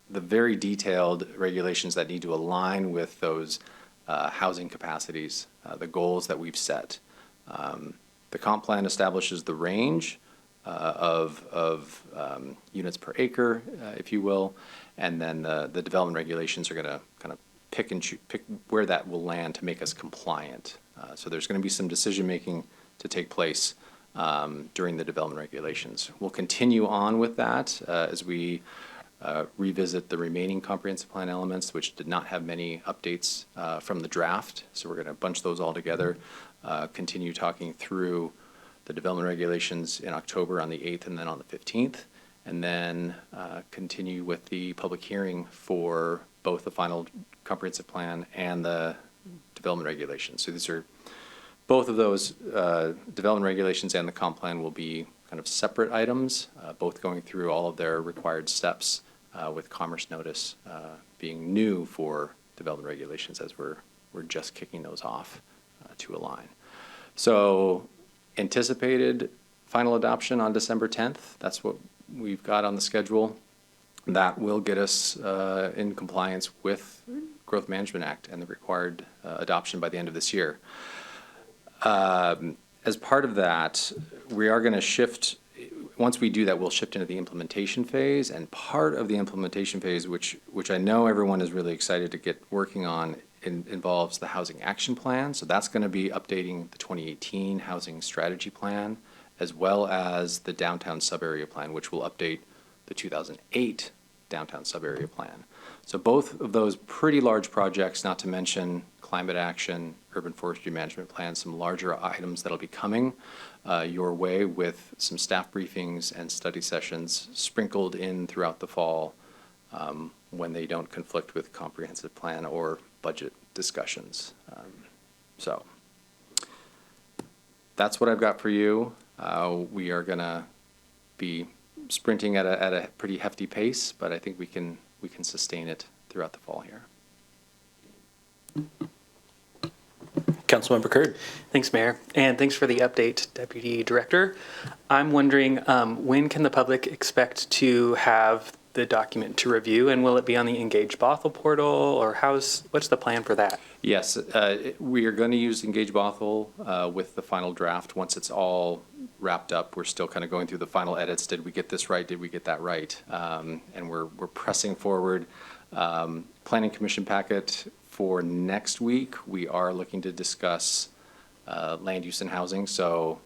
very detailed regulations that need to align with those housing capacities, the goals that we've set. The comp plan establishes the range of units per acre, if you will, and then the development regulations are going to kind of pick where that will land to make us compliant. So there's going to be some decision-making to take place during the development regulations. We'll continue on with that as we revisit the remaining comprehensive plan elements, which did not have many updates from the draft. So we're going to bunch those all together, continue talking through the development regulations in October on the 8th and then on the 15th, and then continue with the public hearing for both the final comprehensive plan and the development regulations. So these are both of those development regulations and the comp plan will be kind of separate items, both going through all of their required steps with commerce notice being new for development regulations as we're just kicking those off to align. So anticipated final adoption on December 10th. That's what we've got on the schedule. That will get us in compliance with Growth Management Act and the required adoption by the end of this year. As part of that, we are going to shift, once we do that, we'll shift into the implementation phase, and part of the implementation phase, which I know everyone is really excited to get working on, involves the Housing Action Plan. So that's going to be updating the 2018 Housing Strategy Plan, as well as the Downtown Sub-Area Plan, which will update the 2008 Downtown Sub-Area Plan. So both of those pretty large projects, not to mention climate action, urban forestry management plans, some larger items that'll be coming your way with some staff briefings and study sessions sprinkled in throughout the fall when they don't conflict with comprehensive plan or budget discussions. So that's what I've got for you. We are going to be sprinting at a pretty hefty pace, but I think we can sustain it throughout the fall here. Councilmember Curd. Thanks, Mayor, and thanks for the update, Deputy Director. I'm wondering when can the public expect to have the document to review, and will it be on the Engage Bothell portal, or what's the plan for that? Yes, we are going to use Engage Bothell with the final draft. Once it's all wrapped up, we're still kind of going through the final edits. Did we get this right? Did we get that right? And we're pressing forward. Planning Commission packet for next week, we are looking to discuss land use and housing. So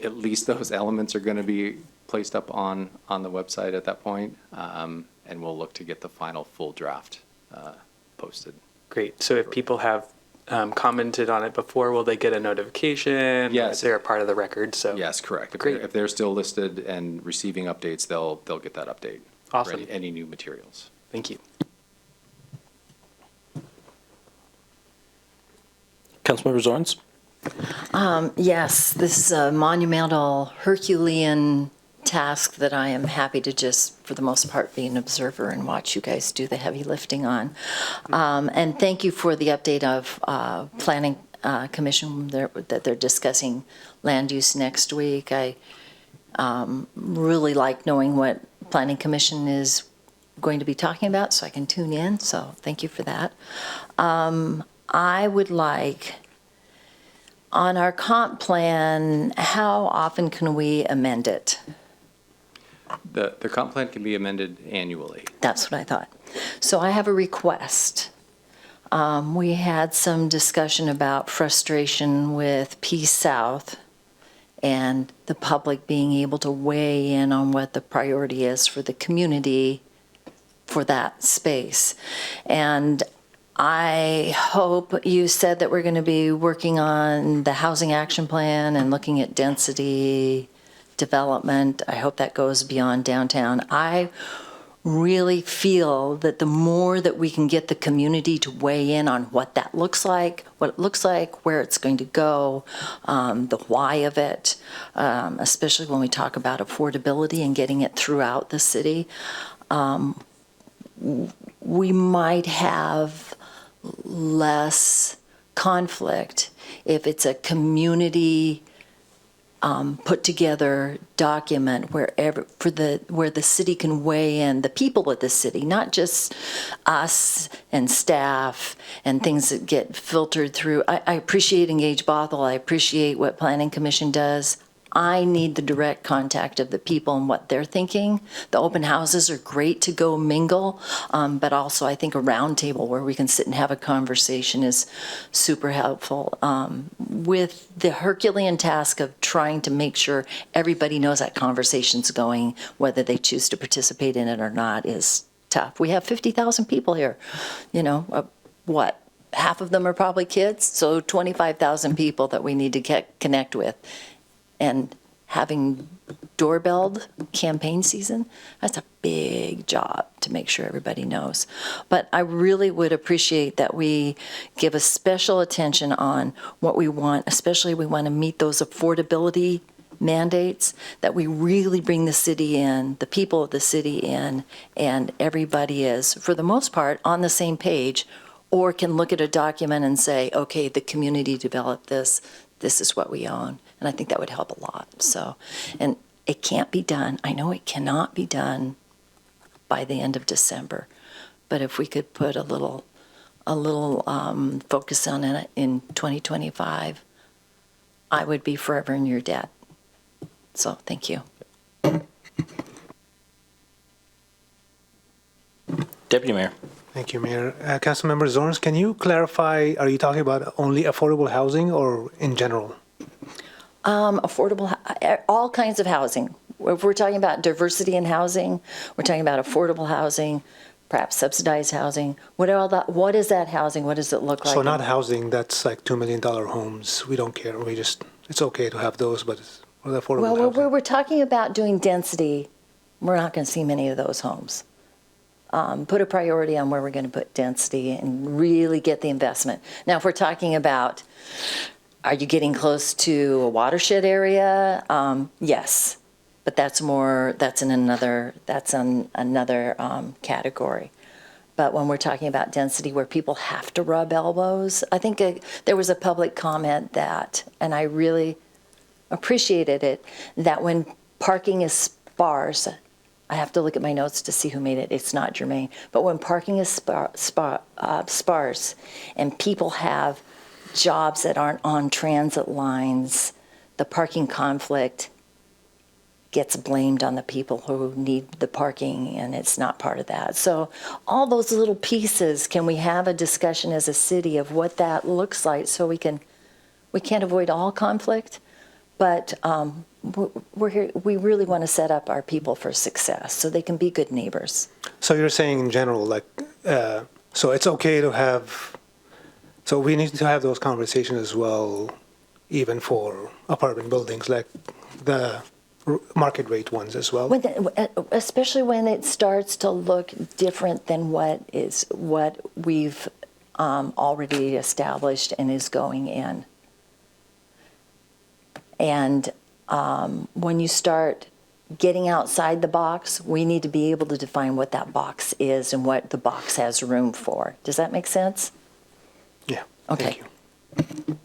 at least those elements are going to be placed up on the website at that point. And we'll look to get the final full draft posted. Great. So if people have commented on it before, will they get a notification? Yes. They're a part of the record. So yes, correct. Great. If they're still listed and receiving updates, they'll get that update. Awesome. For any new materials. Thank you. Councilmember Zorns. Yes, this is a monumental Herculean task that I am happy to just, for the most part, be an observer and watch you guys do the heavy lifting on. And thank you for the update of Planning Commission that they're discussing land use next week. I really like knowing what Planning Commission is going to be talking about, so I can tune in, so thank you for that. I would like, on our comp plan, how often can we amend it? The comp plan can be amended annually. That's what I thought. So I have a request. We had some discussion about frustration with Peace South and the public being able to weigh in on what the priority is for the community for that space. And I hope you said that we're going to be working on the housing action plan and looking at density development. I hope that goes beyond downtown. I really feel that the more that we can get the community to weigh in on what that looks like, what it looks like, where it's going to go, the why of it, especially when we talk about affordability and getting it throughout the city, we might have less conflict if it's a community put together document where the city can weigh in, the people of the city, not just us and staff and things that get filtered through. I appreciate Engage Bothell. I appreciate what Planning Commission does. I need the direct contact of the people and what they're thinking. The open houses are great to go mingle, but also I think a round table where we can sit and have a conversation is super helpful. With the Herculean task of trying to make sure everybody knows that conversation's going, whether they choose to participate in it or not, is tough. We have 50,000 people here, what? Half of them are probably kids, so 25,000 people that we need to connect with. And having doorbelled campaign season, that's a big job to make sure everybody knows. But I really would appreciate that we give a special attention on what we want, especially we want to meet those affordability mandates, that we really bring the city in, the people of the city in, and everybody is, for the most part, on the same page, or can look at a document and say, okay, the community developed this, this is what we own. And I think that would help a lot. So, and it can't be done. I know it cannot be done by the end of December, but if we could put a little focus on it in 2025, I would be forever in your debt. So, thank you. Deputy Mayor. Thank you, Mayor. Councilmember Zorns, can you clarify, are you talking about only affordable housing or in general? Affordable, all kinds of housing. If we're talking about diversity in housing, we're talking about affordable housing, perhaps subsidized housing. What is that housing? What does it look like? So not housing that's like $2 million homes. We don't care. It's okay to have those, but it's affordable well, housing. Well, we're talking about doing density. We're not going to see many of those homes. Put a priority on where we're going to put density and really get the investment. Now, if we're talking about, are you getting close to a watershed area? Yes, but that's in another category. But when we're talking about density where people have to rub elbows, I think there was a public comment that, and I really appreciated it, that when parking is sparse, I have to look at my notes to see who made it. It's not germane. But when parking is sparse and people have jobs that aren't on transit lines, the parking conflict gets blamed on the people who need the parking, and it's not part of that. So all those little pieces, can we have a discussion as a city of what that looks like so we can't avoid all conflict, but we're here, we really want to set up our people for success so they can be good neighbors. So you're saying in general, so it's okay to have, so we need to have those conversations as well, even for apartment buildings, like the market rate ones as well? Especially when it starts to look different than what we've already established and is going in. And when you start getting outside the box, we need to be able to define what that box is and what the box has room for. Does that make sense? Yeah. Okay. Thank you.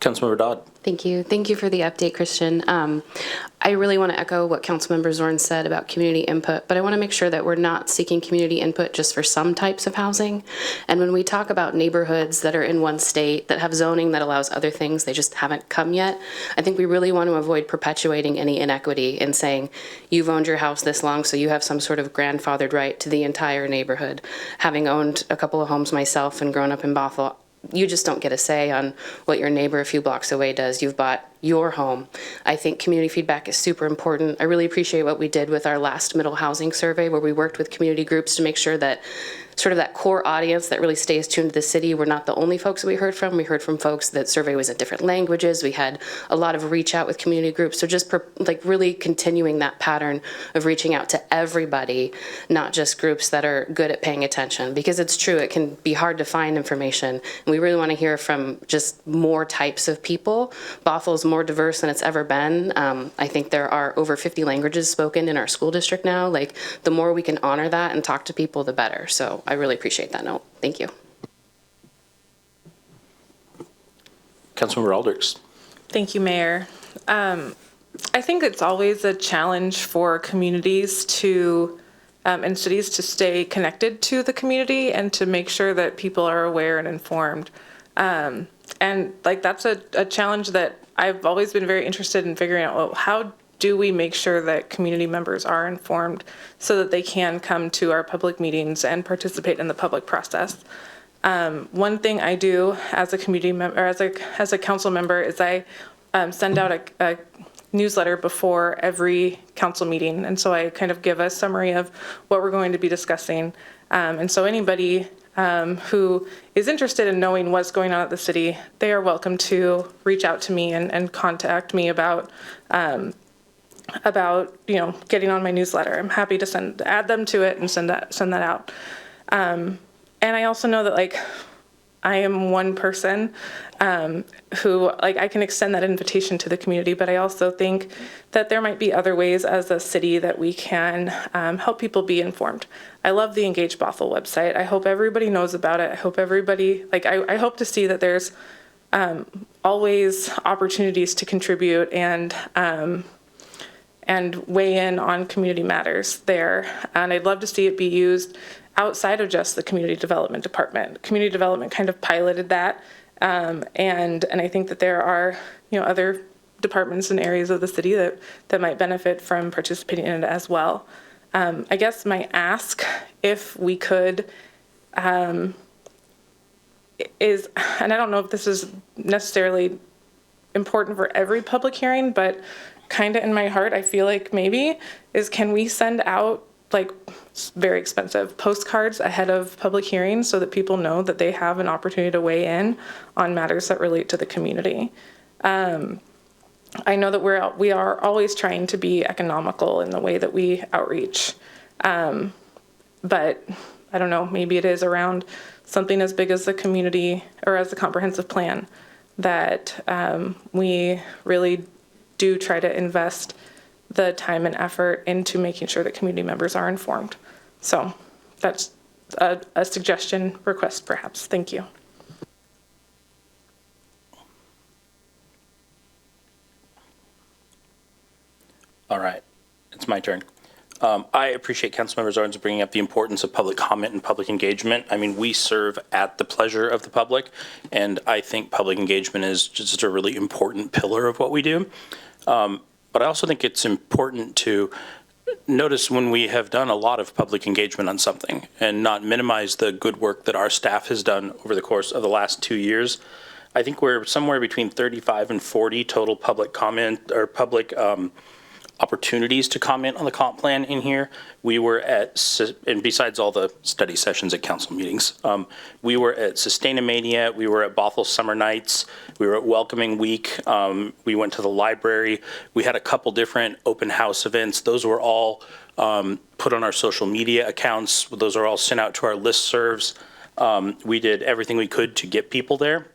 Councilmember Dodd. Thank you. Thank you for the update, Christian. I really want to echo what Councilmember Zorn said about community input, but I want to make sure that we're not seeking community input just for some types of housing. And when we talk about neighborhoods that are in one state that have zoning that allows other things, they just haven't come yet, I think we really want to avoid perpetuating any inequity and saying, you've owned your house this long, so you have some sort of grandfathered right to the entire neighborhood. Having owned a couple of homes myself and grown up in Bothell, you just don't get a say on what your neighbor a few blocks away does. You've bought your home. I think community feedback is super important. I really appreciate what we did with our last middle housing survey, where we worked with community groups to make sure that sort of that core audience that really stays tuned to the city, we're not the only folks that we heard from. We heard from folks that survey was in different languages. We had a lot of reach out with community groups. So just really continuing that pattern of reaching out to everybody, not just groups that are good at paying attention, because it's true, it can be hard to find information. And we really want to hear from just more types of people. Bothell's more diverse than it's ever been. I think there are over 50 languages spoken in our school district now. Like, the more we can honor that and talk to people, the better. So I really appreciate that note. Thank you. Councilmember Alders. Thank you, Mayor. I think it's always a challenge for communities to and cities to stay connected to the community and to make sure that people are aware and informed. And like that's a challenge that I've always been very interested in figuring out, well, how do we make sure that community members are informed so that they can come to our public meetings and participate in the public process? One thing I do as a community member, or as a council member, is I send out a newsletter before every council meeting. And so I kind of give a summary of what we're going to be discussing. And so anybody who is interested in knowing what's going on at the city, they are welcome to reach out to me and contact me about getting on my newsletter. I'm happy to add them to it and send that out. And I also know that I am one person who I can extend that invitation to the community, but I also think that there might be other ways as a city that we can help people be informed. I love the Engage Bothell website. I hope everybody knows about it. I hope everybody, I hope to see that there's always opportunities to contribute and weigh in on community matters there. And I'd love to see it be used outside of just the community development department. Community development kind of piloted that, and I think that there are other departments and areas of the city that might benefit from participating in it as well. I guess my ask, if we could, is, and I don't know if this is necessarily important for every public hearing, but kind of in my heart, I feel like maybe, is can we send out very expensive postcards ahead of public hearings so that people know that they have an opportunity to weigh in on matters that relate to the community. I know that we are always trying to be economical in the way that we outreach, but I don't know, maybe it is around something as big as the community or as the comprehensive plan that we really do try to invest the time and effort into making sure that community members are informed. So that's a suggestion, request perhaps. Thank you. All right, it's my turn. I appreciate Councilmember Zorns bringing up the importance of public comment and public engagement. I mean, we serve at the pleasure of the public, and I think public engagement is just a really important pillar of what we do. But I also think it's important to notice when we have done a lot of public engagement on something and not minimize the good work that our staff has done over the course of the last 2 years. I think we're somewhere between 35 and 40 total public comment or public opportunities to comment on the comp plan in here. We were at, and besides all the study sessions at council meetings, we were at Sustainamania, we were at Bothell Summer Nights, we were at Welcoming Week, we went to the library, we had a couple different open house events. Those were all put on our social media accounts. Those are all sent out to our listservs. We did everything we could to get people there.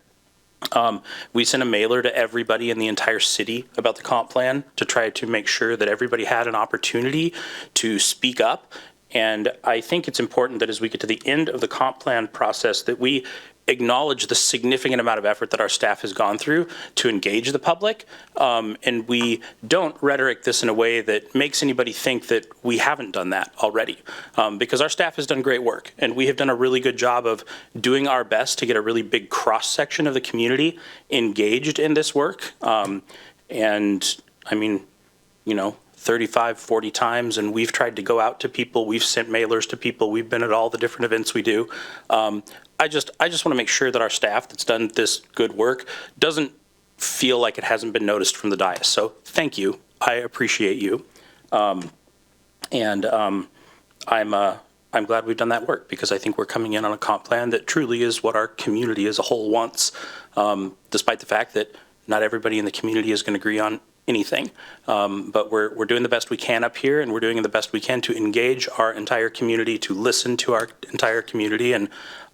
We sent a mailer to everybody in the entire city about the comp plan to try to make sure that everybody had an opportunity to speak up. And I think it's important that as we get to the end of the comp plan process that we acknowledge the significant amount of effort that our staff has gone through to engage the public. And we don't rhetoric this in a way that makes anybody think that we haven't done that already. Because our staff has done great work and we have done a really good job of doing our best to get a really big cross section of the community engaged in this work. And I mean, 35, 40 times, and we've tried to go out to people, we've sent mailers to people, we've been at all the different events we do. I just want to make sure that our staff that's done this good work doesn't feel like it hasn't been noticed from the dais. So thank you. I appreciate you. I'm glad we've done that work because I think we're coming in on a comp plan that truly is what our community as a whole wants, despite the fact that not everybody in the community is going to agree on anything. But we're doing the best we can up here, and we're doing the best we can to engage our entire community, to listen to our entire community, and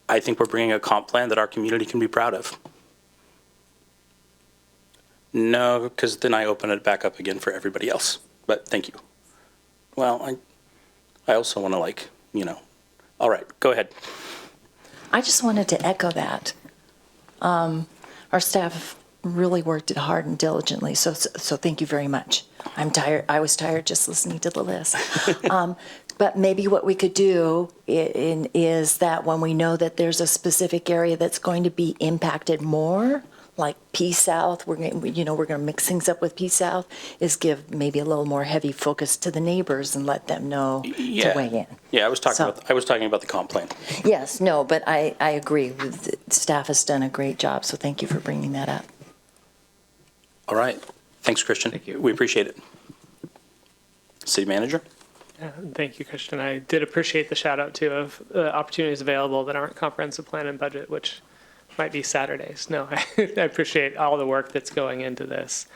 I think we're bringing a comp plan that our community can be proud of. No, because then I open it back up again for everybody else. But thank you. Well, I also want to all right, go ahead. I just wanted to echo that. Our staff really worked it hard and diligently, so thank you very much. I'm tired. I was tired just listening to the list. But maybe what we could do is that when we know that there's a specific area that's going to be impacted more, like P South, we're going to mix things up with P South, is give maybe a little more heavy focus to the neighbors and let them know to weigh in. Yeah, I was talking about the comp plan. Yes, no, but I agree. Staff has done a great job, so thank you for bringing that up. All right. Thanks, Christian. Thank you. We appreciate it. City Manager? Thank you, Christian. I did appreciate the shout out too of opportunities available that aren't comprehensive plan and budget, which might be Saturdays. No, I appreciate all the work that's going into this.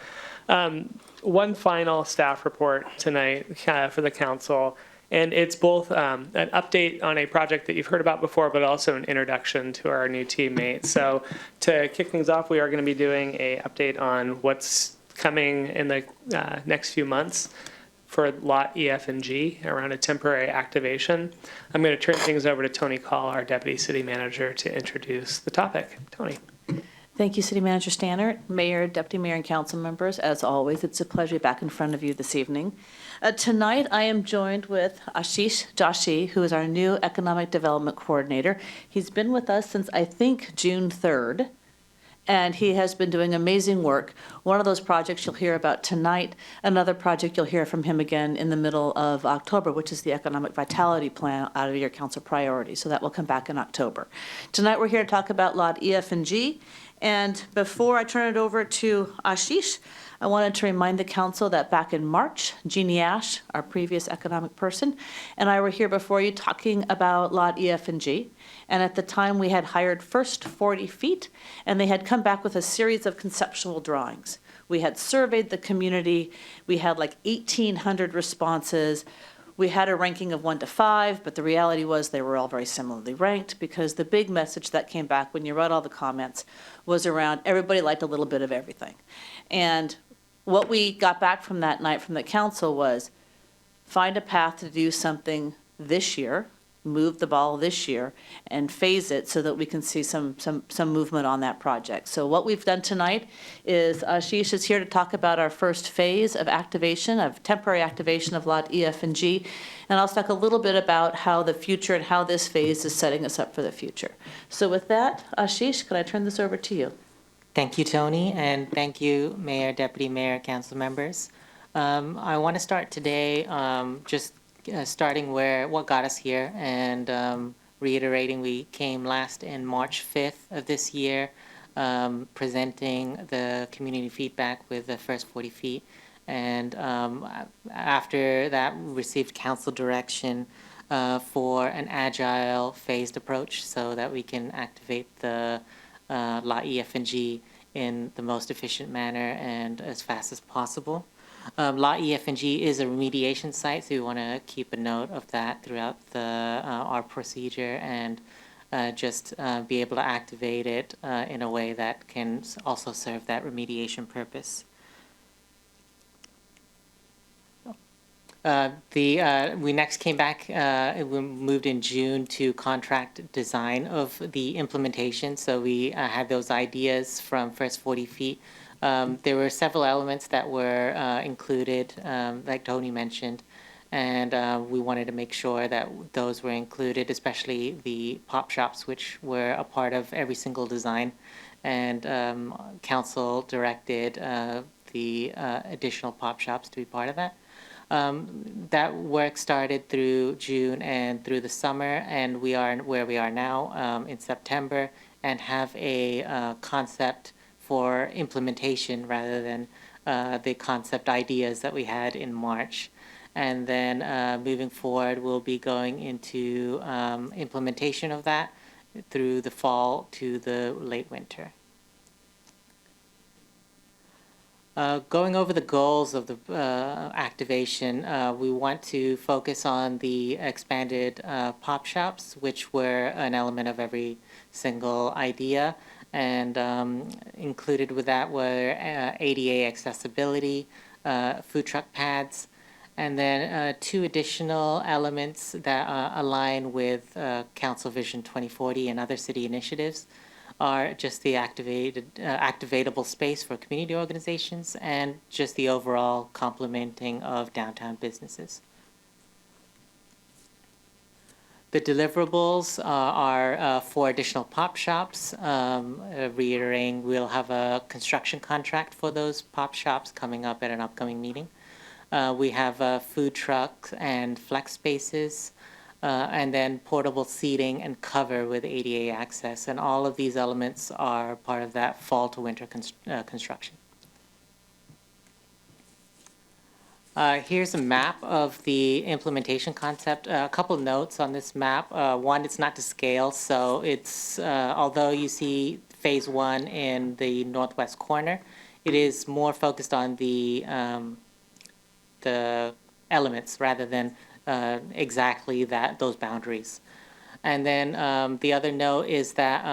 One final staff report tonight for the council, and it's both an update on a project that you've heard about before, but also an introduction to our new teammates. So to kick things off, we are going to be doing an update on what's coming in the next few months for Lot E, F, and G around a temporary activation. I'm going to turn things over to Tony Call, our Deputy City Manager, to introduce the topic. Tony. Thank you, City Manager Stannard, Mayor, Deputy Mayor, and Council members. As always, it's a pleasure to be back in front of you this evening. Tonight, I am joined with Ashish Joshi, who is our new Economic Development Coordinator. He's been with us since, I think, June 3rd. And he has been doing amazing work. One of those projects you'll hear about tonight, another project you'll hear from him again in the middle of October, which is the Economic Vitality Plan out of your council priority. So that will come back in October. Tonight we're here to talk about Lot E, F, and G. And before I turn it over to Ashish, I wanted to remind the council that back in March, Jeannie Ash, our previous economic person, and I were here before you talking about Lot E, F, and G. And at the time, we had hired first 40 feet, and they had come back with a series of conceptual drawings. We had surveyed the community. We had like 1,800 responses. We had a ranking of 1 to 5, but the reality was they were all very similarly ranked because the big message that came back when you read all the comments was around everybody liked a little bit of everything. And what we got back from that night from the council was find a path to do something this year, move the ball this year, and phase it so that we can see some movement on that project. So what we've done tonight is Ashish is here to talk about our first phase of activation, of temporary activation of Lot E, F, and G. And I'll talk a little bit about how the future and how this phase is setting us up for the future. So with that, Ashish, could I turn this over to you? Thank you, Tony, and thank you, Mayor, Deputy Mayor, Council members. I want to start today starting what got us here and reiterating we came last in March 5th of this year, presenting the community feedback with the first 40 feet. And after that, we received council direction for an agile phased approach so that we can activate the Lot E, F, and G in the most efficient manner and as fast as possible. Lot E, F, and G is a remediation site, so we want to keep a note of that throughout our procedure and just be able to activate it in a way that can also serve that remediation purpose. We next came back, we moved in June to contract design of the implementation. So we had those ideas from first 40 feet. There were several elements that were included, like Tony mentioned, and we wanted to make sure that those were included, especially the pop shops, which were a part of every single design. And council directed the additional pop shops to be part of that. That work started through June and through the summer, and we are where we are now in September and have a concept for implementation rather than the concept ideas that we had in March. And then moving forward, we'll be going into implementation of that through the fall to the late winter. Going over the goals of the activation, we want to focus on the expanded pop shops, which were an element of every single idea. And included with that were ADA accessibility, food truck pads, and then 2 additional elements that align with Council Vision 2040 and other city initiatives. are just the activatable space for community organizations and just the overall complementing of downtown businesses. The deliverables are 4 additional pop shops. Reiterating, we'll have a construction contract for those pop shops coming up at an upcoming meeting. We have food trucks and flex spaces, and then portable seating and cover with ADA access. And all of these elements are part of that fall to winter construction. Here's a map of the implementation concept. A couple notes on this map. One, it's not to scale, so it's although you see phase 1 in the northwest corner, it is more focused on the elements rather than exactly those boundaries. And then the other note is that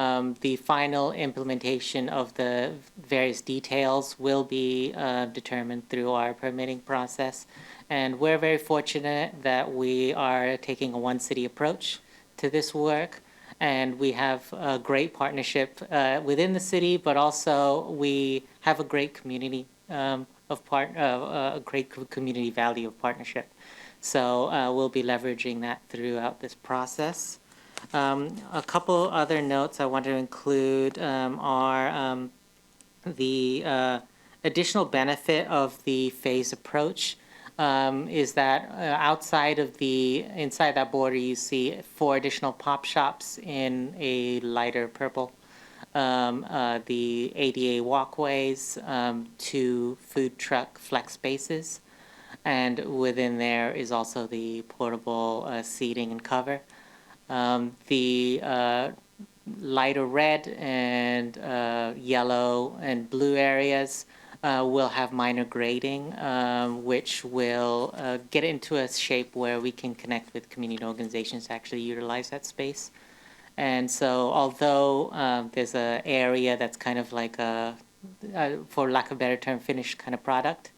the final implementation of the various details will be determined through our permitting process. And we're very fortunate that we are taking a one city approach to this work. And we have a great partnership within the city, but also we have a great community a great community value of partnership. So we'll be leveraging that throughout this process. A couple other notes I want to include are the additional benefit of the phased approach is that inside that border you see 4 additional pop shops in a lighter purple. The ADA walkways, 2 food truck flex spaces, and within there is also the portable seating and cover. The lighter red and yellow and blue areas will have minor grading, which will get into a shape where we can connect with community organizations to actually utilize that space. And so although there's an area that's kind of like for lack of a better term, finished kind of product,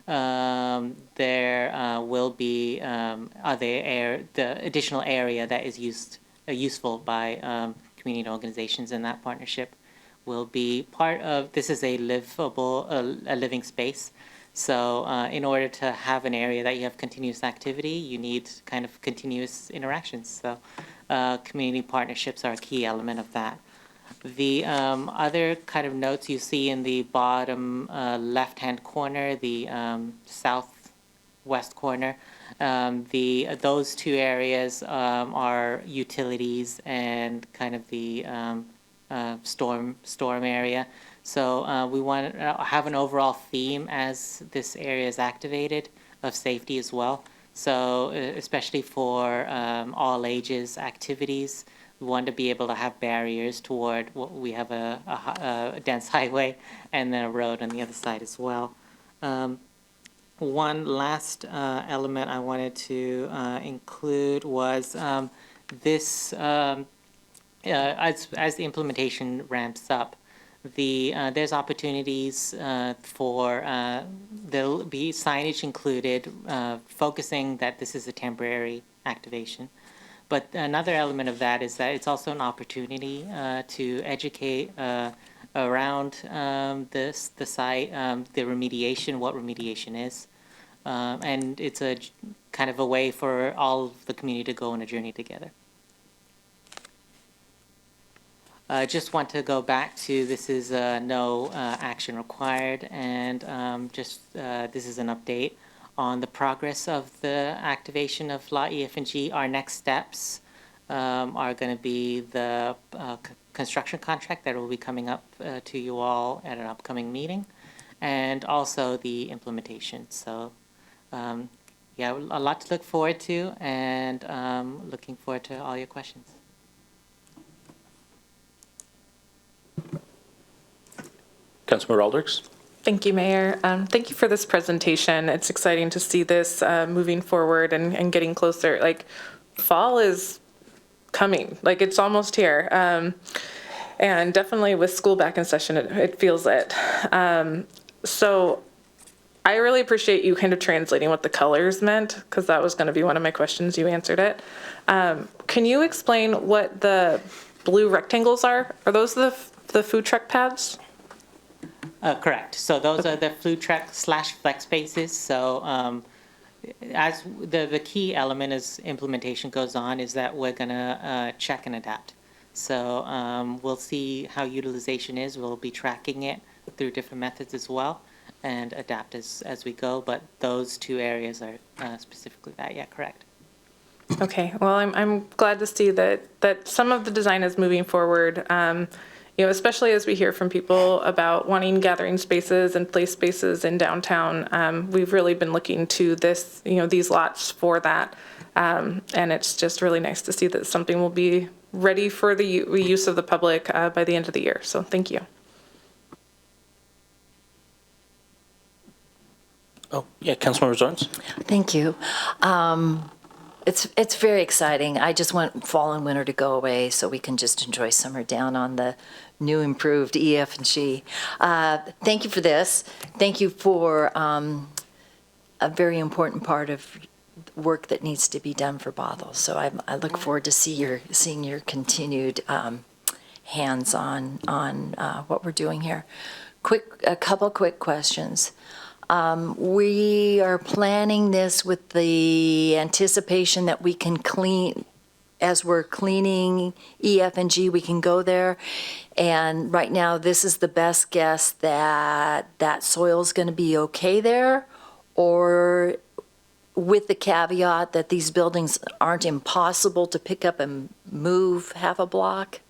there will be the additional area that is useful by community organizations, and that partnership will be part of. This is a living space. So in order to have an area that you have continuous activity, you need kind of continuous interactions. So community partnerships are a key element of that. The other kind of notes you see in the bottom left-hand corner, the southwest corner, those 2 areas are utilities and kind of the storm area. So we want to have an overall theme as this area is activated of safety as well. So especially for all ages activities, we want to be able to have barriers toward what we have a dense highway and then a road on the other side as well. One last element I wanted to include was this, as the implementation ramps up, there's opportunities for, there'll be signage included focusing that this is a temporary activation. But another element of that is that it's also an opportunity to educate around the site, the remediation, what remediation is. And it's a kind of a way for all of the community to go on a journey together. I just want to go back to this is no action required, and this is an update on the progress of the activation of Lot E, F, and G. Our next steps are going to be the construction contract that will be coming up to you all at an upcoming meeting, and also the implementation. So yeah, a lot to look forward to, and looking forward to all your questions. Councilmember Alders. Thank you, Mayor. Thank you for this presentation. It's exciting to see this moving forward and getting closer. Like, fall is coming. Like, it's almost here. And definitely with school back in session, it feels it. So I really appreciate you kind of translating what the colors meant, because that was going to be one of my questions. You answered it. Can you explain what the blue rectangles are? Are those the the food truck paths? Correct. So those are the food truck / flex spaces. So as the key element as implementation goes on is that we're gonna check and adapt. So we'll see how utilization is. We'll be tracking it through different methods as well, and adapt as we go. But those two areas are specifically that. Yeah, correct. Okay. Well, I'm glad to see that some of the design is moving forward. Especially as we hear from people about wanting gathering spaces and play spaces in downtown. We've really been looking to these lots for that. And it's just really nice to see that something will be ready for the use of the public by the end of the year. So thank you. Oh, yeah, Councilmember Zorns? Thank you. It's very exciting. I just want fall and winter to go away so we can just enjoy summer down on the new improved EF and G. Thank you for this. Thank you for a very important part of work that needs to be done for Bothell. So I look forward to seeing your continued hands-on on what we're doing here. A couple quick questions. We are planning this with the anticipation that we can clean, as we're cleaning EF and G, we can go there. And right now, this is the best guess that that soil is going to be okay there, or with the caveat that these buildings aren't impossible to pick up and move half a block?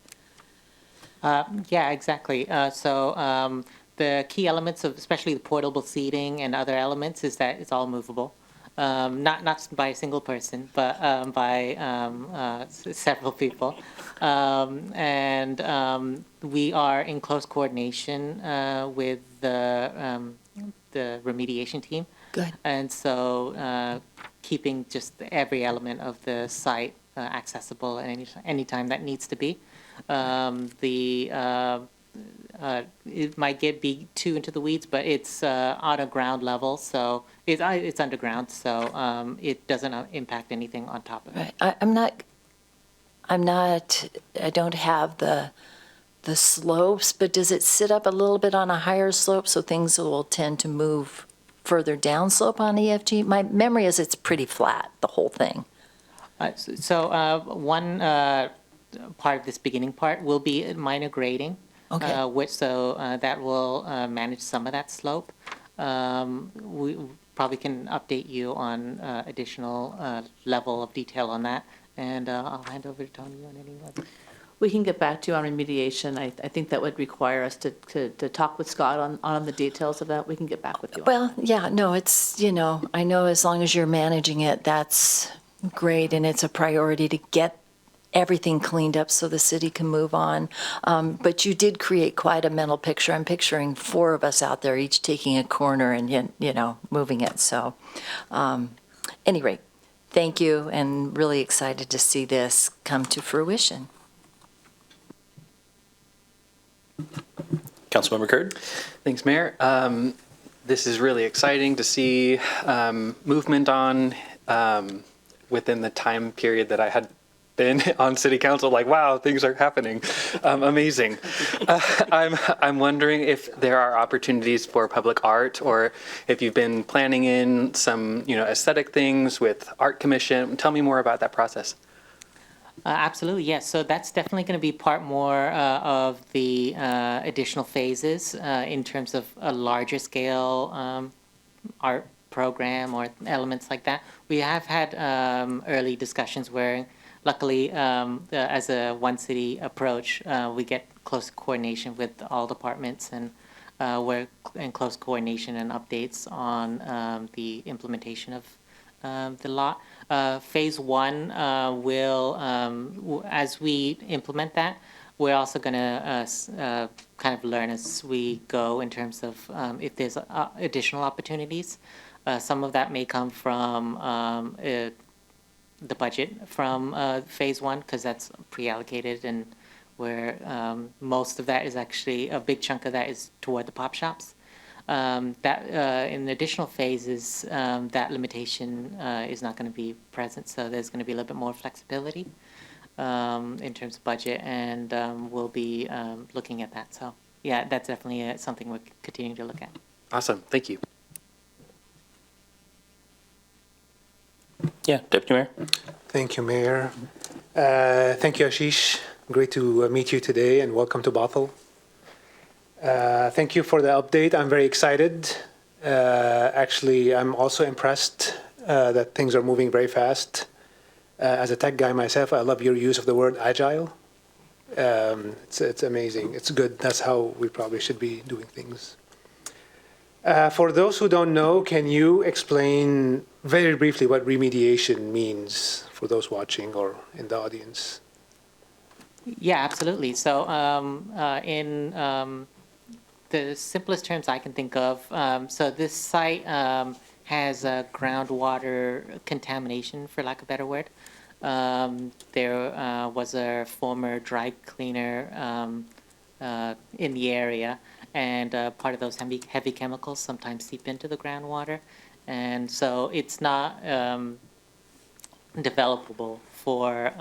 Yeah, exactly. So the key elements of especially the portable seating and other elements is that it's all movable. Not by a single person, but by several people. And we are in close coordination with the remediation team. Good. And so keeping just every element of the site accessible at any time that needs to be. It might be too into the weeds, but it's on a ground level, so it's underground, so it doesn't impact anything on top of it. Right. I don't have the slopes, but does it sit up a little bit on a higher slope so things will tend to move further down slope on EFG? My memory is it's pretty flat, the whole thing. One part of this beginning part will be minor grading. Okay. That will manage some of that slope. We probably can update you on additional level of detail on that, and I'll hand over to Tony on any other. We can get back to you on remediation. I think that would require us to talk with Scott on the details of that. We can get back with you. Well, yeah, no, it's, I know as long as you're managing it, that's great, and it's a priority to get everything cleaned up so the city can move on. But you did create quite a mental picture. I'm picturing 4 of us out there, each taking a corner and, moving it. So, anyway, thank you, and really excited to see this come to fruition. Councilmember Curd? Thanks, Mayor. This is really exciting to see movement on within the time period that I had been on city council. Like, wow, things are happening. Amazing. I'm wondering if there are opportunities for public art, or if you've been planning in some, aesthetic things with Art Commission. Tell me more about that process. Absolutely, yes. So that's definitely going to be part more of the additional phases in terms of a larger scale art program or elements like that. We have had early discussions where, luckily, as a one city approach, we get close coordination with all departments, and we're in close coordination and updates on the implementation of the lot. Phase 1 will, as we implement that, we're also going to kind of learn as we go in terms of if there's additional opportunities. Some of that may come from the budget from Phase 1, because that's pre-allocated, and where most of that is actually, a big chunk of that is toward the pop shops. That in additional phases, that limitation is not going to be present, so there's going to be a little bit more flexibility. in terms of budget, and we'll be looking at that. So yeah, that's definitely something we're continuing to look at. Awesome. Thank you. Yeah, Deputy Mayor. Thank you, Mayor. Thank you, Ashish. Great to meet you today, and welcome to Bothell. Thank you for the update. I'm very excited. Actually, I'm also impressed that things are moving very fast. As a tech guy myself, I love your use of the word agile. It's amazing. It's good. That's how we probably should be doing things. For those who don't know, can you explain very briefly what remediation means for those watching or in the audience? Yeah, absolutely. So in the simplest terms I can think of, so this site has groundwater contamination, for lack of a better word. There was a former dry cleaner in the area, and part of those heavy chemicals sometimes seep into the groundwater. And so it's not developable for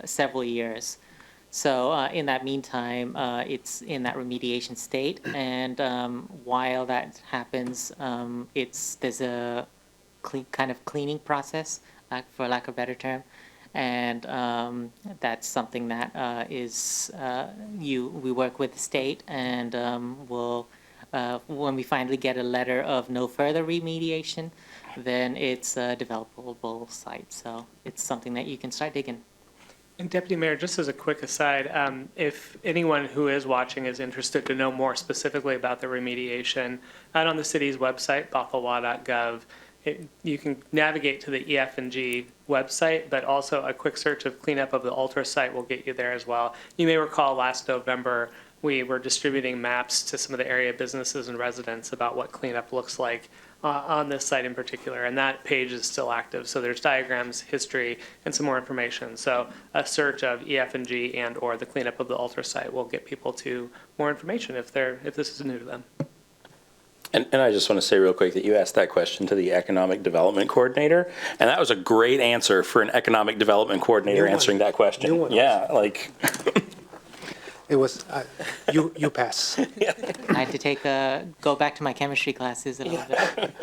several years. So in that meantime, it's in that remediation state. And while that happens, there's a kind of cleaning process, for lack of a better term. And that's something that we work with the state, and when we finally get a letter of no further remediation, then it's a developable site. So it's something that you can start digging. And Deputy Mayor, just as a quick aside, if anyone who is watching is interested to know more specifically about the remediation, out on the city's website, bothell.gov, you can navigate to the EF&G website, but also a quick search of cleanup of the Ultra site will get you there as well. You may recall last November, we were distributing maps to some of the area businesses and residents about what cleanup looks like on this site in particular, and that page is still active. So there's diagrams, history, and some more information. So a search of EF&G and or the cleanup of the Ultra site will get people to more information if this is new to them. And I just want to say real quick that you asked that question to the Economic Development Coordinator, and that was a great answer for an Economic Development Coordinator answering that question. Yeah, like... It was, you pass. I had to go back to my chemistry classes a little bit.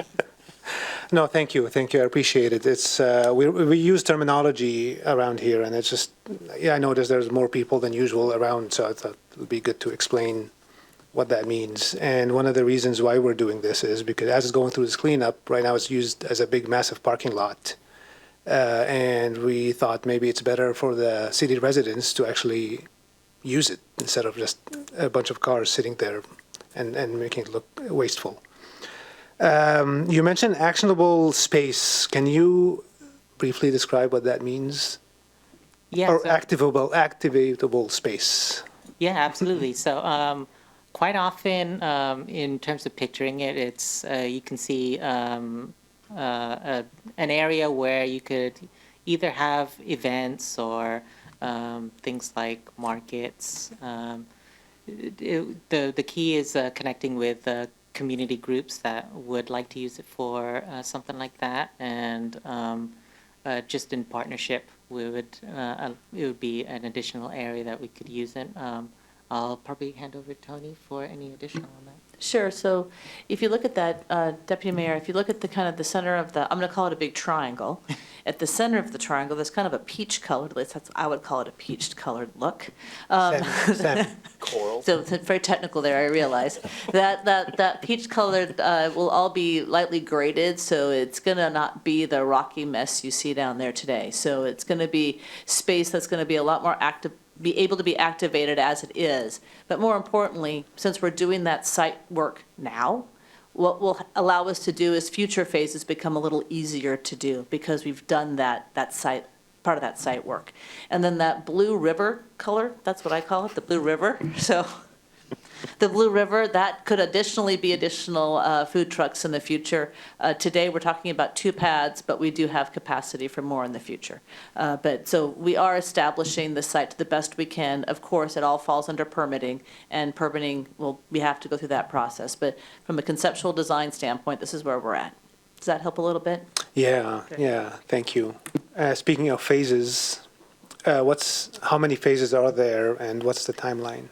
No, thank you. Thank you. I appreciate it. It's we use terminology around here, and it's just, I noticed there's more people than usual around, so I thought it would be good to explain what that means. And one of the reasons why we're doing this is because as it's going through this cleanup, right now it's used as a big, massive parking lot. And we thought maybe it's better for the city residents to actually use it instead of just a bunch of cars sitting there and making it look wasteful. You mentioned actionable space. Can you briefly describe what that means? Yeah. Or activatable space. Yeah, absolutely. So quite often, in terms of picturing it, it's you can see an area where you could either have events or things like markets. The key is connecting with community groups that would like to use it for something like that, and just in partnership, it would be an additional area that we could use it. I'll probably hand over to Tony for any additional on that. Sure. So if you look at that, Deputy Mayor, if you look at the kind of the center of the, I'm going to call it a big triangle. At the center of the triangle, there's kind of a peach colored, at least I would call it a peach colored look. Coral. So it's very technical there, I realize. That peach colored will all be lightly graded, so it's going to not be the rocky mess you see down there today. So it's going to be space that's going to be a lot more active, be able to be activated as it is. But more importantly, since we're doing that site work now, what will allow us to do is future phases become a little easier to do because we've done that site, part of that site work. And then that blue river color, that's what I call it, the blue river. So the Blue River, that could additionally be additional food trucks in the future. Today, we're talking about 2 pads, but we do have capacity for more in the future. But so we are establishing the site to the best we can. Of course, it all falls under permitting, and permitting, we have to go through that process. But from a conceptual design standpoint, this is where we're at. Does that help a little bit? Yeah, yeah, thank you. Speaking of phases, how many phases are there and what's the timeline?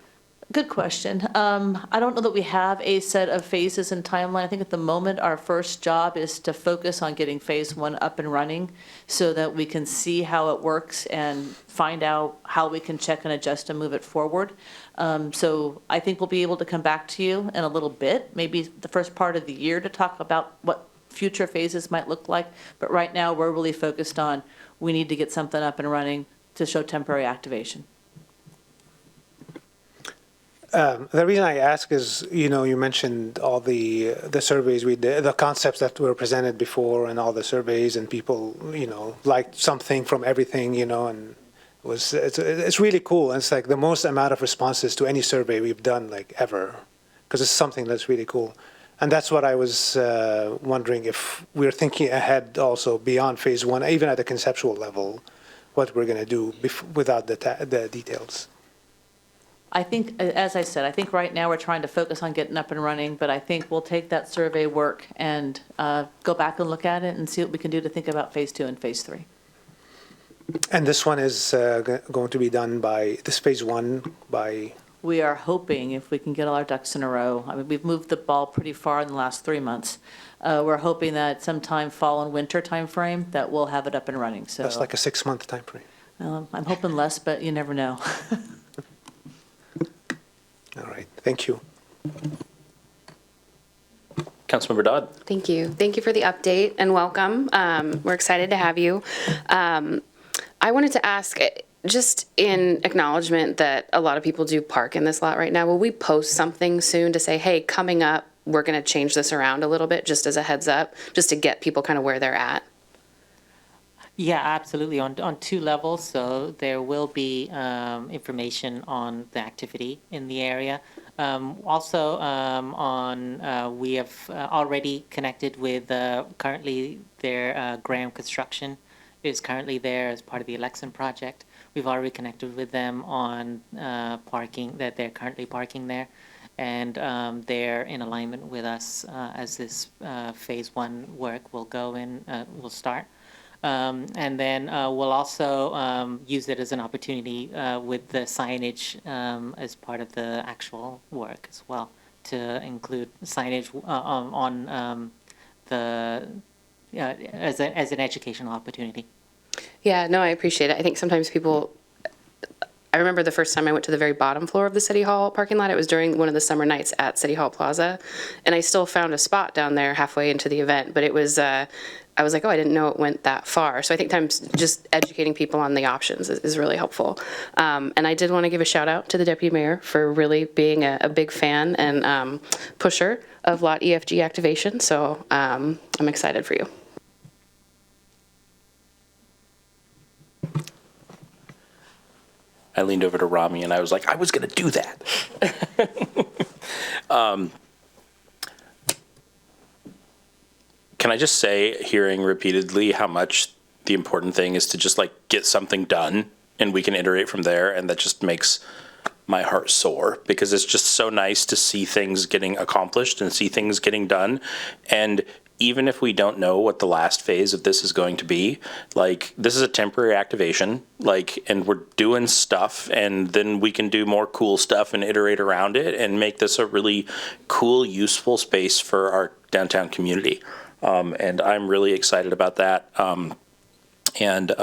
Good question. I don't know that we have a set of phases and timeline. I think at the moment, our first job is to focus on getting phase one up and running so that we can see how it works and find out how we can check and adjust and move it forward. So I think we'll be able to come back to you in a little bit, maybe the first part of the year, to talk about what future phases might look like. But right now, we're really focused on, we need to get something up and running to show temporary activation. The reason I ask is, you mentioned all the surveys we did, the concepts that were presented before, and all the surveys, and people, liked something from everything, and it's really cool. And it's like the most amount of responses to any survey we've done, like, ever, because it's something that's really cool. And that's what I was wondering, if we're thinking ahead also beyond phase one, even at the conceptual level, what we're going to do without the details. I think, as I said, I think right now we're trying to focus on getting up and running, but I think we'll take that survey work and go back and look at it and see what we can do to think about phase two and phase three. And this one is going to be done this phase one by? We are hoping, if we can get all our ducks in a row, I mean, we've moved the ball pretty far in the last 3 months. We're hoping that sometime fall and winter timeframe that we'll have it up and running. So that's like a 6-month timeframe. I'm hoping less, but you never know. All right, thank you. Councilmember Dodd. Thank you. Thank you for the update and welcome. We're excited to have you. I wanted to ask, just in acknowledgement that a lot of people do park in this lot right now, will we post something soon to say, hey, coming up, we're going to change this around a little bit, just as a heads up, just to get people kind of where they're at? Yeah, absolutely, on 2 levels. So there will be information on the activity in the area. Also, we have already connected with currently their Graham Construction is currently there as part of the election project. We've already connected with them on parking, that they're currently parking there. And they're in alignment with us as this phase one work will start. And then we'll also use it as an opportunity with the signage as part of the actual work as well, to include signage on as an educational opportunity. Yeah, no, I appreciate it. I think sometimes people, I remember the first time I went to the very bottom floor of the City Hall parking lot. It was during one of the summer nights at City Hall Plaza, and I still found a spot down there halfway into the event, but it was, I was like, oh, I didn't know it went that far. So I think times just educating people on the options is really helpful. And I did want to give a shout out to the Deputy Mayor for really being a big fan and pusher of Lot EFG activation. So I'm excited for you. I leaned over to Rami and I was like, I was going to do that. Can I just say, hearing repeatedly how much the important thing is to just like get something done and we can iterate from there, and that just makes my heart soar, because it's just so nice to see things getting accomplished and see things getting done. And even if we don't know what the last phase of this is going to be, like, this is a temporary activation, like, and we're doing stuff, and then we can do more cool stuff and iterate around it and make this a really cool, useful space for our downtown community. And I'm really excited about that. And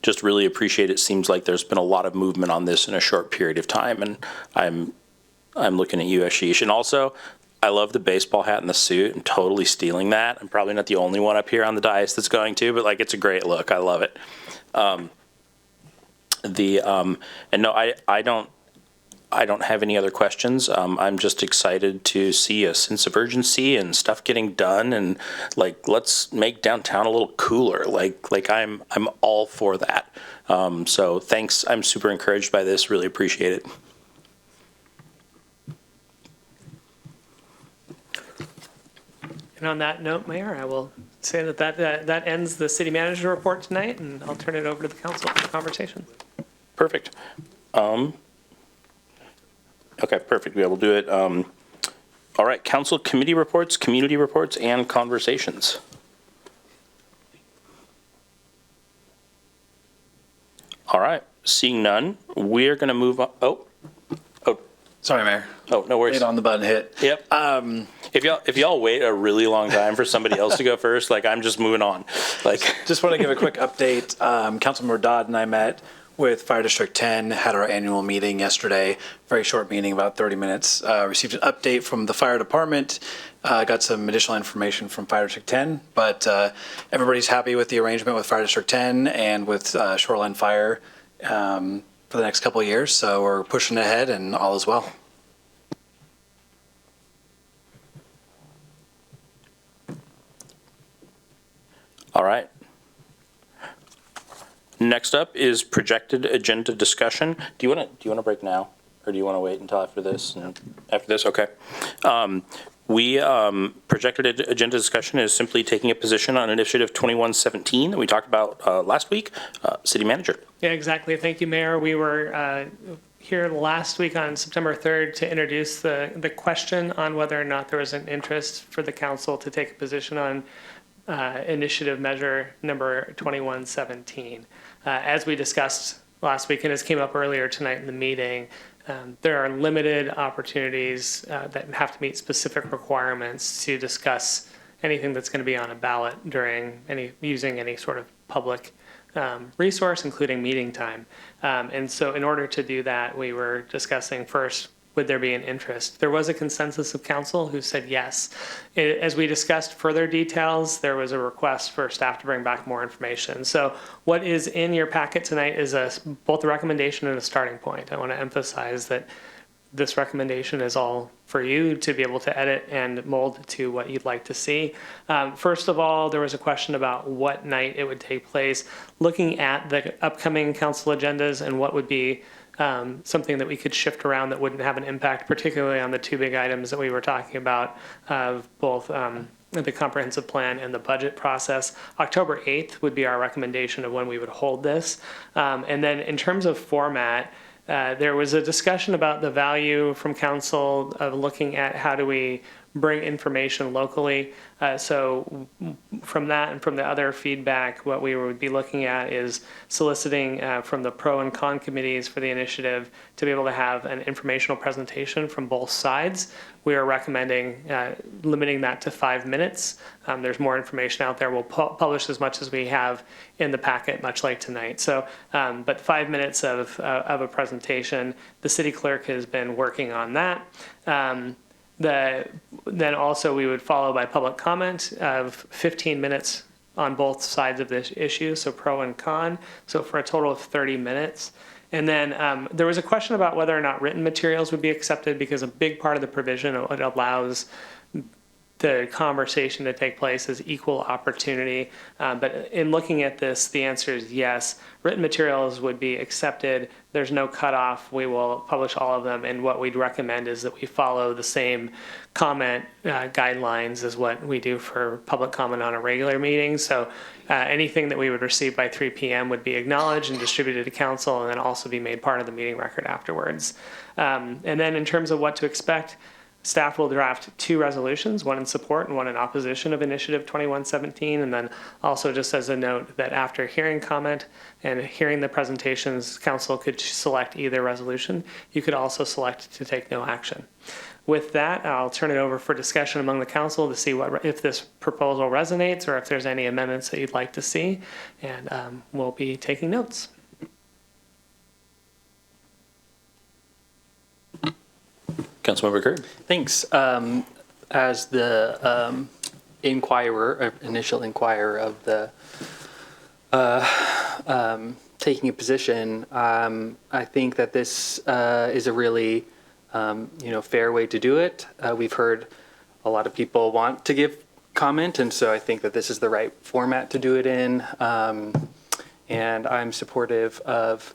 just really appreciate it. Seems like there's been a lot of movement on this in a short period of time, and I'm looking at you, Ashish. And also, I love the baseball hat and the suit, and totally stealing that. I'm probably not the only one up here on the dais that's going to, but like, it's a great look. I love it. And no, I don't have any other questions. I'm just excited to see a sense of urgency and stuff getting done, and like, let's make downtown a little cooler. Like I'm all for that. So thanks. I'm super encouraged by this. Really appreciate it. And on that note, Mayor, I will say that ends the city manager report tonight, and I'll turn it over to the council for the conversation. Perfect. Okay, perfect. We will do it. All right, council committee reports, community reports, and conversations. All right. Seeing none, we're going to move on. Oh. Sorry, Mayor. Oh, no worries. Wait on the button hit. Yep. If y'all wait a really long time for somebody else to go first, like I'm just moving on. Like, just want to give a quick update. Councilmember Dodd and I met with Fire District 10, had our annual meeting yesterday. Very short meeting, about 30 minutes. Received an update from the fire department. Got some additional information from Fire District 10, but everybody's happy with the arrangement with Fire District 10 and with Shoreline Fire for the next couple of years. So we're pushing ahead and all is well. all right. Next up is projected agenda discussion. Do you want to break now, or do you want to wait until after this? And after this, okay. Projected agenda discussion is simply taking a position on Initiative 2117 that we talked about last week. City Manager. Yeah, exactly. Thank you, Mayor. We were here last week on September 3rd to introduce the question on whether or not there was an interest for the council to take a position on initiative measure number 2117. As we discussed last week, and as came up earlier tonight in the meeting, there are limited opportunities that have to meet specific requirements to discuss anything that's going to be on a ballot during using any sort of public resource, including meeting time. And so in order to do that, we were discussing first, would there be an interest? There was a consensus of council who said yes. As we discussed further details, there was a request for staff to bring back more information. So what is in your packet tonight is both a recommendation and a starting point. I want to emphasize that this recommendation is all for you to be able to edit and mold to what you'd like to see. First of all, there was a question about what night it would take place. Looking at the upcoming council agendas and what would be something that we could shift around that wouldn't have an impact, particularly on the two big items that we were talking about of both the comprehensive plan and the budget process. October 8th would be our recommendation of when we would hold this. And then in terms of format, there was a discussion about the value from council of looking at how do we bring information locally. So from that and from the other feedback, what we would be looking at is soliciting from the pro and con committees for the initiative to be able to have an informational presentation from both sides. We are recommending limiting that to 5 minutes. There's more information out there. We'll publish as much as we have in the packet, much like tonight. So, but 5 minutes of a presentation. The city clerk has been working on that. Then also we would follow by public comment of 15 minutes on both sides of this issue, so pro and con, so for a total of 30 minutes. And then there was a question about whether or not written materials would be accepted, because a big part of the provision, it allows the conversation to take place as equal opportunity. But in looking at this, the answer is yes. Written materials would be accepted. There's no cutoff. We will publish all of them. And what we'd recommend is that we follow the same comment guidelines as what we do for public comment on a regular meeting. So anything that we would receive by 3 p.m. would be acknowledged and distributed to council, and then also be made part of the meeting record afterwards. And then in terms of what to expect, staff will draft 2 resolutions, one in support and one in opposition of Initiative 2117. And then also, just as a note, that after hearing comment and hearing the presentations, council could select either resolution. You could also select to take no action. With that, I'll turn it over for discussion among the council to see if this proposal resonates or if there's any amendments that you'd like to see. And we'll be taking notes. Councilmember Curd. Thanks. As the initial inquirer of the taking a position, I think that this is a really fair way to do it. We've heard a lot of people want to give comment, and so I think that this is the right format to do it in. And I'm supportive of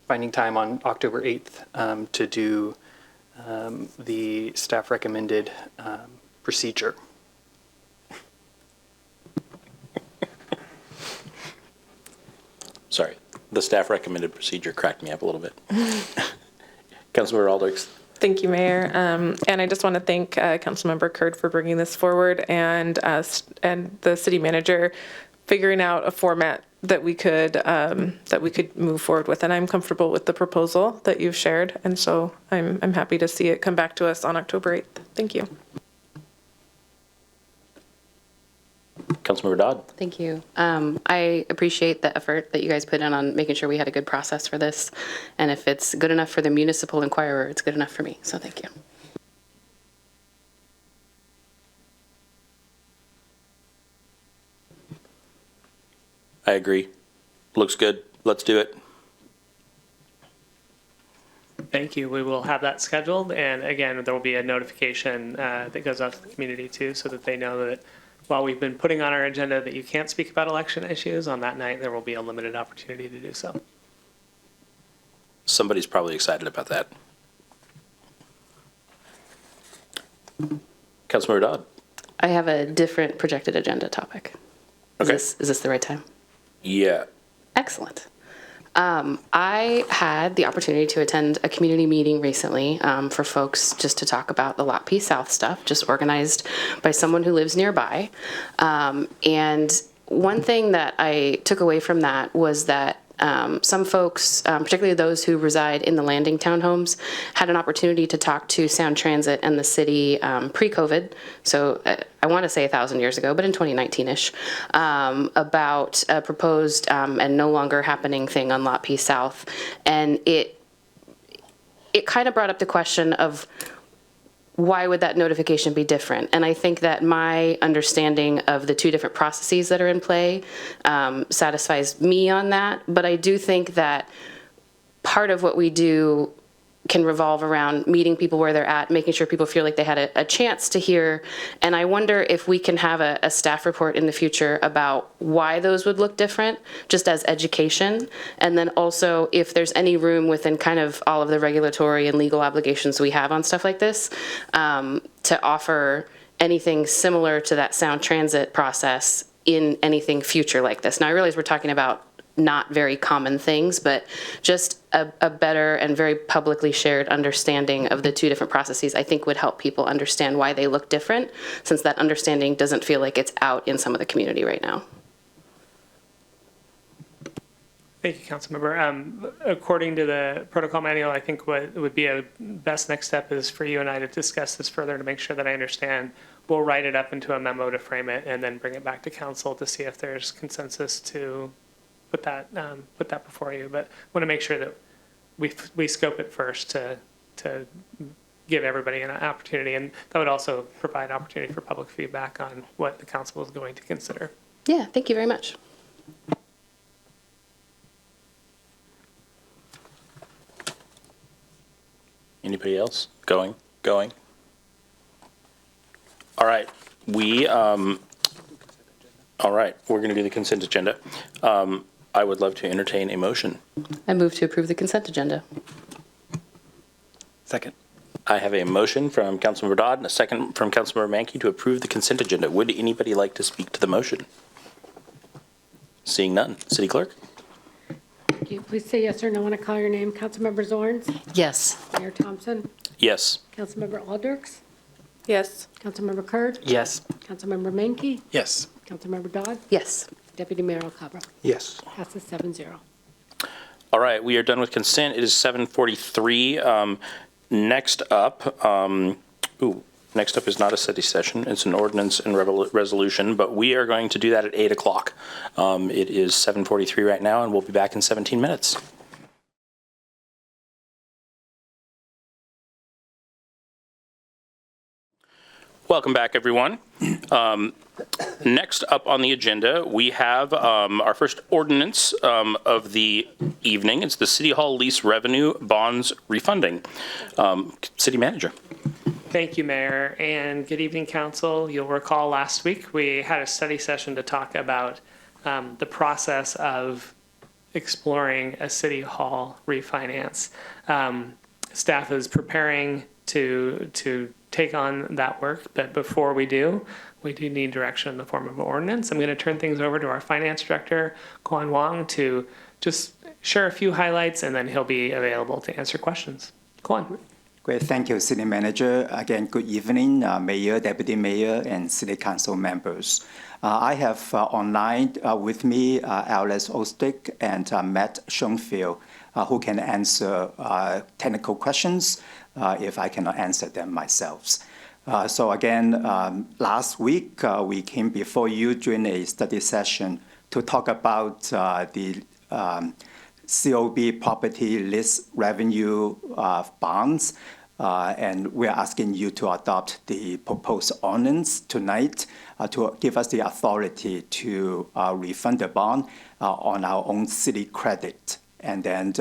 finding time on October 8th to do the staff recommended procedure. Sorry, the staff recommended procedure cracked me up a little bit. Councilmember Aldrich. Thank you, Mayor. And I just want to thank Councilmember Curd for bringing this forward, and the city manager figuring out a format that we could move forward with. And I'm comfortable with the proposal that you've shared. And so I'm happy to see it come back to us on October 8th. Thank you. Councilmember Dodd. Thank you. I appreciate the effort that you guys put in on making sure we had a good process for this. And if it's good enough for the Municipal Inquirer, it's good enough for me. So thank you. I agree. Looks good. Let's do it. Thank you. We will have that scheduled. And again, there will be a notification that goes out to the community too, so that they know that while we've been putting on our agenda that you can't speak about election issues, on that night there will be a limited opportunity to do so. Somebody's probably excited about that. Councilmember Dodd. I have a different projected agenda topic. Okay. Is this the right time? Yeah. Excellent. I had the opportunity to attend a community meeting recently for folks just to talk about the Lot P South stuff, just organized by someone who lives nearby. And one thing that I took away from that was that some folks, particularly those who reside in the Landing townhomes, had an opportunity to talk to Sound Transit and the city pre-COVID, so I want to say 1,000 years ago, but in 2019-ish, about a proposed and no longer happening thing on Lot P South. And it kind of brought up the question of why would that notification be different? And I think that my understanding of the two different processes that are in play satisfies me on that. But I do think that part of what we do can revolve around meeting people where they're at, making sure people feel like they had a chance to hear. And I wonder if we can have a staff report in the future about why those would look different, just as education. And then also if there's any room within kind of all of the regulatory and legal obligations we have on stuff like this, to offer anything similar to that Sound Transit process in anything future like this. Now I realize we're talking about not very common things, but just a better and very publicly shared understanding of the two different processes, I think would help people understand why they look different, since that understanding doesn't feel like it's out in some of the community right now. Thank you, Councilmember. According to the protocol manual, I think what would be a best next step is for you and I to discuss this further to make sure that I understand. We'll write it up into a memo to frame it and then bring it back to council to see if there's consensus to put that before you. But want to make sure that we scope it first to give everybody an opportunity, and that would also provide opportunity for public feedback on what the council is going to consider. Yeah, thank you very much. Anybody else? Going. All right. All right. We're going to do the consent agenda. I would love to entertain a motion. I move to approve the consent agenda. Second. I have a motion from Councilmember Dodd and a second from Councilmember Mankey to approve the consent agenda. Would anybody like to speak to the motion? Seeing none. City Clerk? Thank you. Please say yes or no when I call your name. Councilmember Zorns? Yes. Mayor Thompson? Yes. Councilmember Alders? Yes. Councilmember Kurd? Yes. Councilmember Mankey? Yes. Councilmember Dodd? Yes. Deputy Mayor Alcabra? Yes. Passes 7-0. All right. We are done with consent. It is 7:43. Next up is not a study session. It's an ordinance and resolution, but we are going to do that at 8 o'clock. It is 7:43 right now, and we'll be back in 17 minutes. Welcome back, everyone. Next up on the agenda, we have our first ordinance of the evening. It's the City Hall Lease Revenue Bonds Refunding. City Manager. Thank you, Mayor, and good evening, Council. You'll recall last week we had a study session to talk about the process of exploring a City Hall refinance. Staff is preparing to take on that work, but before we do need direction in the form of an ordinance. I'm going to turn things over to our Finance Director, Quan Wong, to just share a few highlights, and then he'll be available to answer questions. Quan. Great, thank you, City Manager. Again, good evening, Mayor, Deputy Mayor, and City Council members. I have online with me Alice Ostick and Matt Schoenfield, who can answer technical questions if I cannot answer them myself. So again, last week we came before you during a study session to talk about the COB property lease revenue bonds, and we're asking you to adopt the proposed ordinance tonight to give us the authority to refund the bond on our own city credit, and then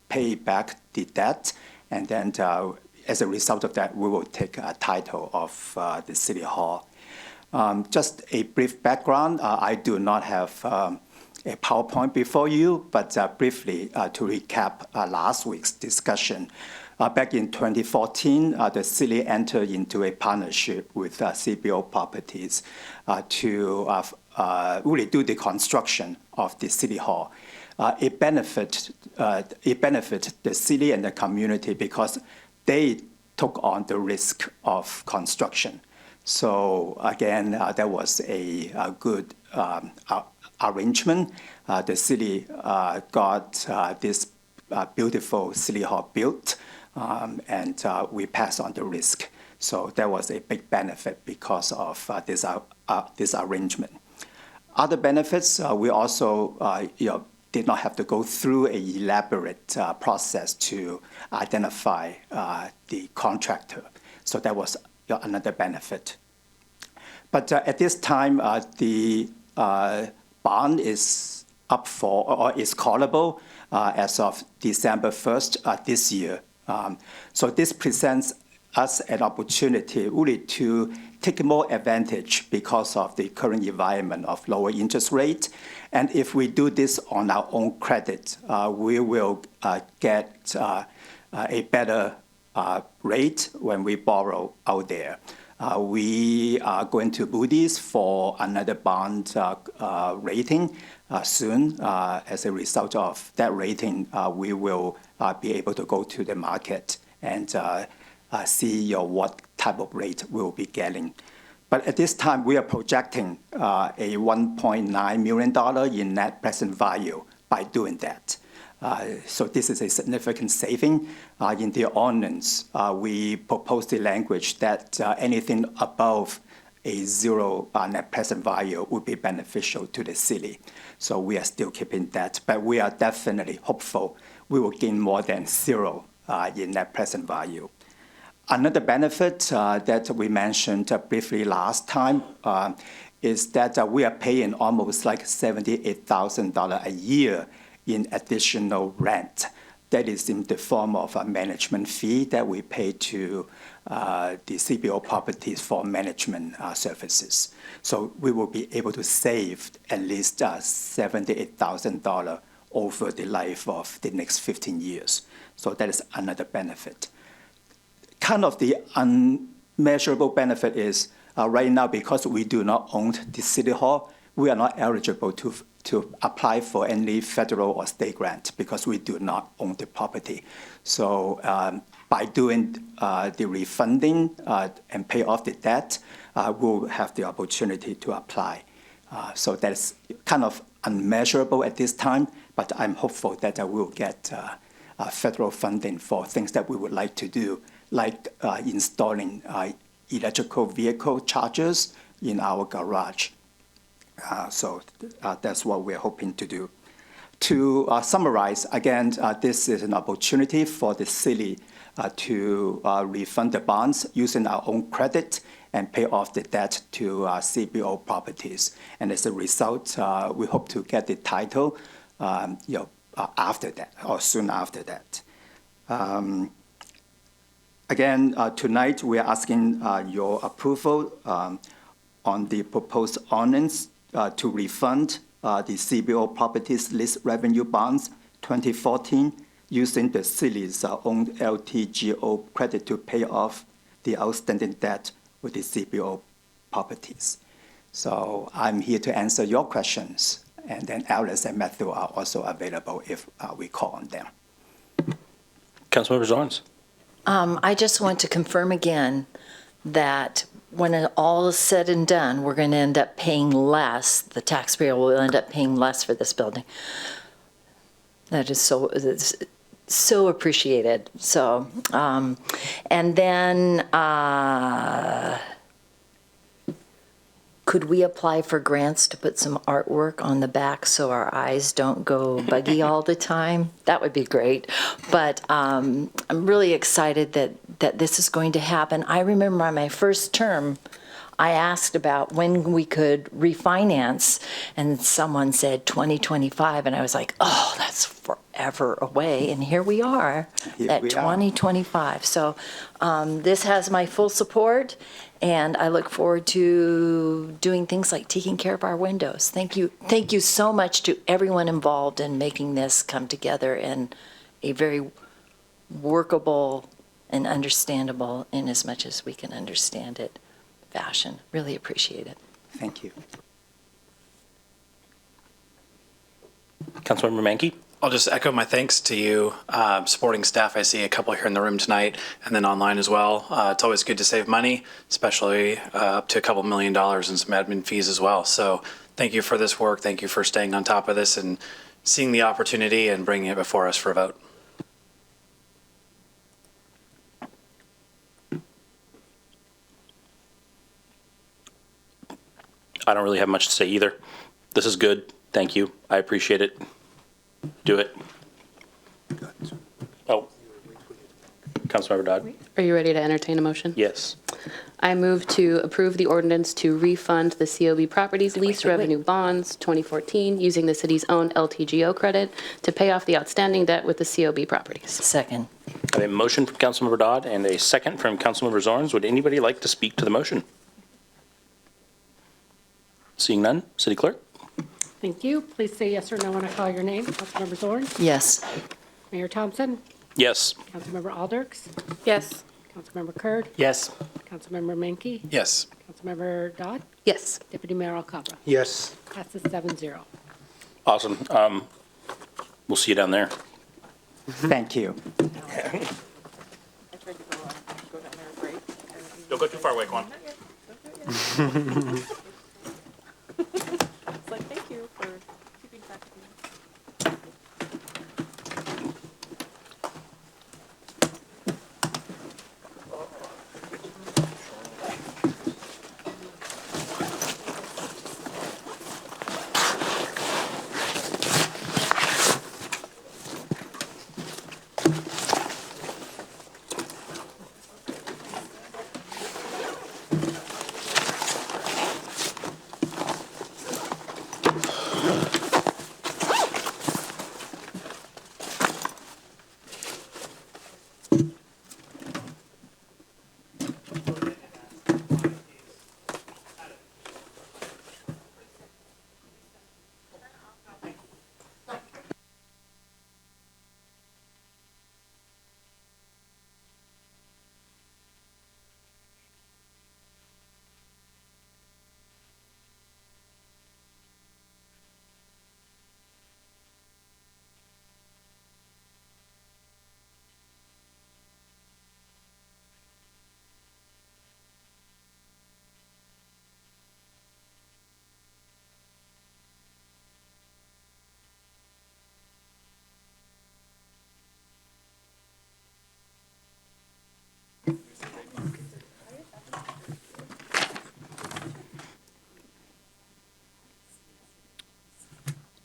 pay back the debt, and then as a result of that, we will take a title of the City Hall. Just a brief background, I do not have a PowerPoint before you, but briefly to recap last week's discussion. Back in 2014, the city entered into a partnership with CBO Properties to really do the construction of the City Hall. It benefits the city and the community because they took on the risk of construction. So again, that was a good arrangement. The city got this beautiful City Hall built, and we passed on the risk. So that was a big benefit because of this arrangement. Other benefits, we also did not have to go through an elaborate process to identify the contractor. So that was another benefit. But at this time, the bond is up for, or is callable as of December 1st this year. So this presents us an opportunity really to take more advantage because of the current environment of lower interest rate. And if we do this on our own credit, we will get a better rate when we borrow out there. We are going to Moody's for another bond rating soon. As a result of that rating, we will be able to go to the market and see what type of rate we'll be getting. But at this time, we are projecting a $1.9 million in net present value by doing that. So this is a significant saving. In the ordinance, we proposed the language that anything above a zero net present value would be beneficial to the city. So we are still keeping that, but we are definitely hopeful we will gain more than zero in net present value. Another benefit that we mentioned briefly last time is that we are paying almost like $78,000 a year in additional rent. That is in the form of a management fee that we pay to the CBO Properties for management services. So we will be able to save at least $78,000 over the life of the next 15 years. So that is another benefit. Kind of the unmeasurable benefit is right now, because we do not own the City Hall, we are not eligible to apply for any federal or state grant because we do not own the property. So by doing the refunding and pay off the debt, we'll have the opportunity to apply. So that's kind of unmeasurable at this time, but I'm hopeful that we'll get federal funding for things that we would like to do, like installing electrical vehicle chargers in our garage. So that's what we're hoping to do. To summarize, again, this is an opportunity for the city to refund the bonds using our own credit and pay off the debt to CBO Properties. And as a result, we hope to get the title after that or soon after that. Again, tonight we are asking your approval on the proposed ordinance to refund the CBO Properties lease revenue bonds 2014 using the city's own LTGO credit to pay off the outstanding debt with the CBO Properties. So I'm here to answer your questions, and then Alice and Matthew are also available if we call on them. Councilmember Zorns. I just want to confirm again that when it all is said and done, we're going to end up paying less. The taxpayer will end up paying less for this building. That is so appreciated. So, and then could we apply for grants to put some artwork on the back so our eyes don't go buggy all the time? That would be great. But I'm really excited that this is going to happen. I remember on my first term, I asked about when we could refinance, and someone said 2025, and I was like, oh, that's forever away, and here we are at 2025. So this has my full support, and I look forward to doing things like taking care of our windows. Thank you so much to everyone involved in making this come together in a very workable and understandable, in as much as we can understand it, fashion. Really appreciate it. Thank you. Councilmember Mankey? I'll just echo my thanks to you, supporting staff. I see a couple here in the room tonight and then online as well. It's always good to save money, especially up to a couple $1 million in some admin fees as well. So thank you for this work. Thank you for staying on top of this and seeing the opportunity and bringing it before us for a vote. I don't really have much to say either. This is good. Thank you. I appreciate it. Do it. Oh. Councilmember Dodd? Are you ready to entertain a motion? Yes. I move to approve the ordinance to refund the COB Properties Lease Revenue Bonds 2014 using the city's own LTGO credit to pay off the outstanding debt with the COB properties. Second. I have a motion from Councilmember Dodd and a second from Councilmember Zorns. Would anybody like to speak to the motion? Seeing none, City Clerk? Thank you. Please say yes or no when I call your name. Councilmember Zorn? Yes. Mayor Thompson? Yes. Councilmember Alders? Yes. Councilmember Kurd? Yes. Councilmember Menke? Yes. Councilmember Dodd? Yes. Deputy Mayor Alcabra? Yes. Passes 7-0. Awesome. We'll see you down there. Thank you. Don't go too far away, Quan. It's like, thank you for keeping track of me.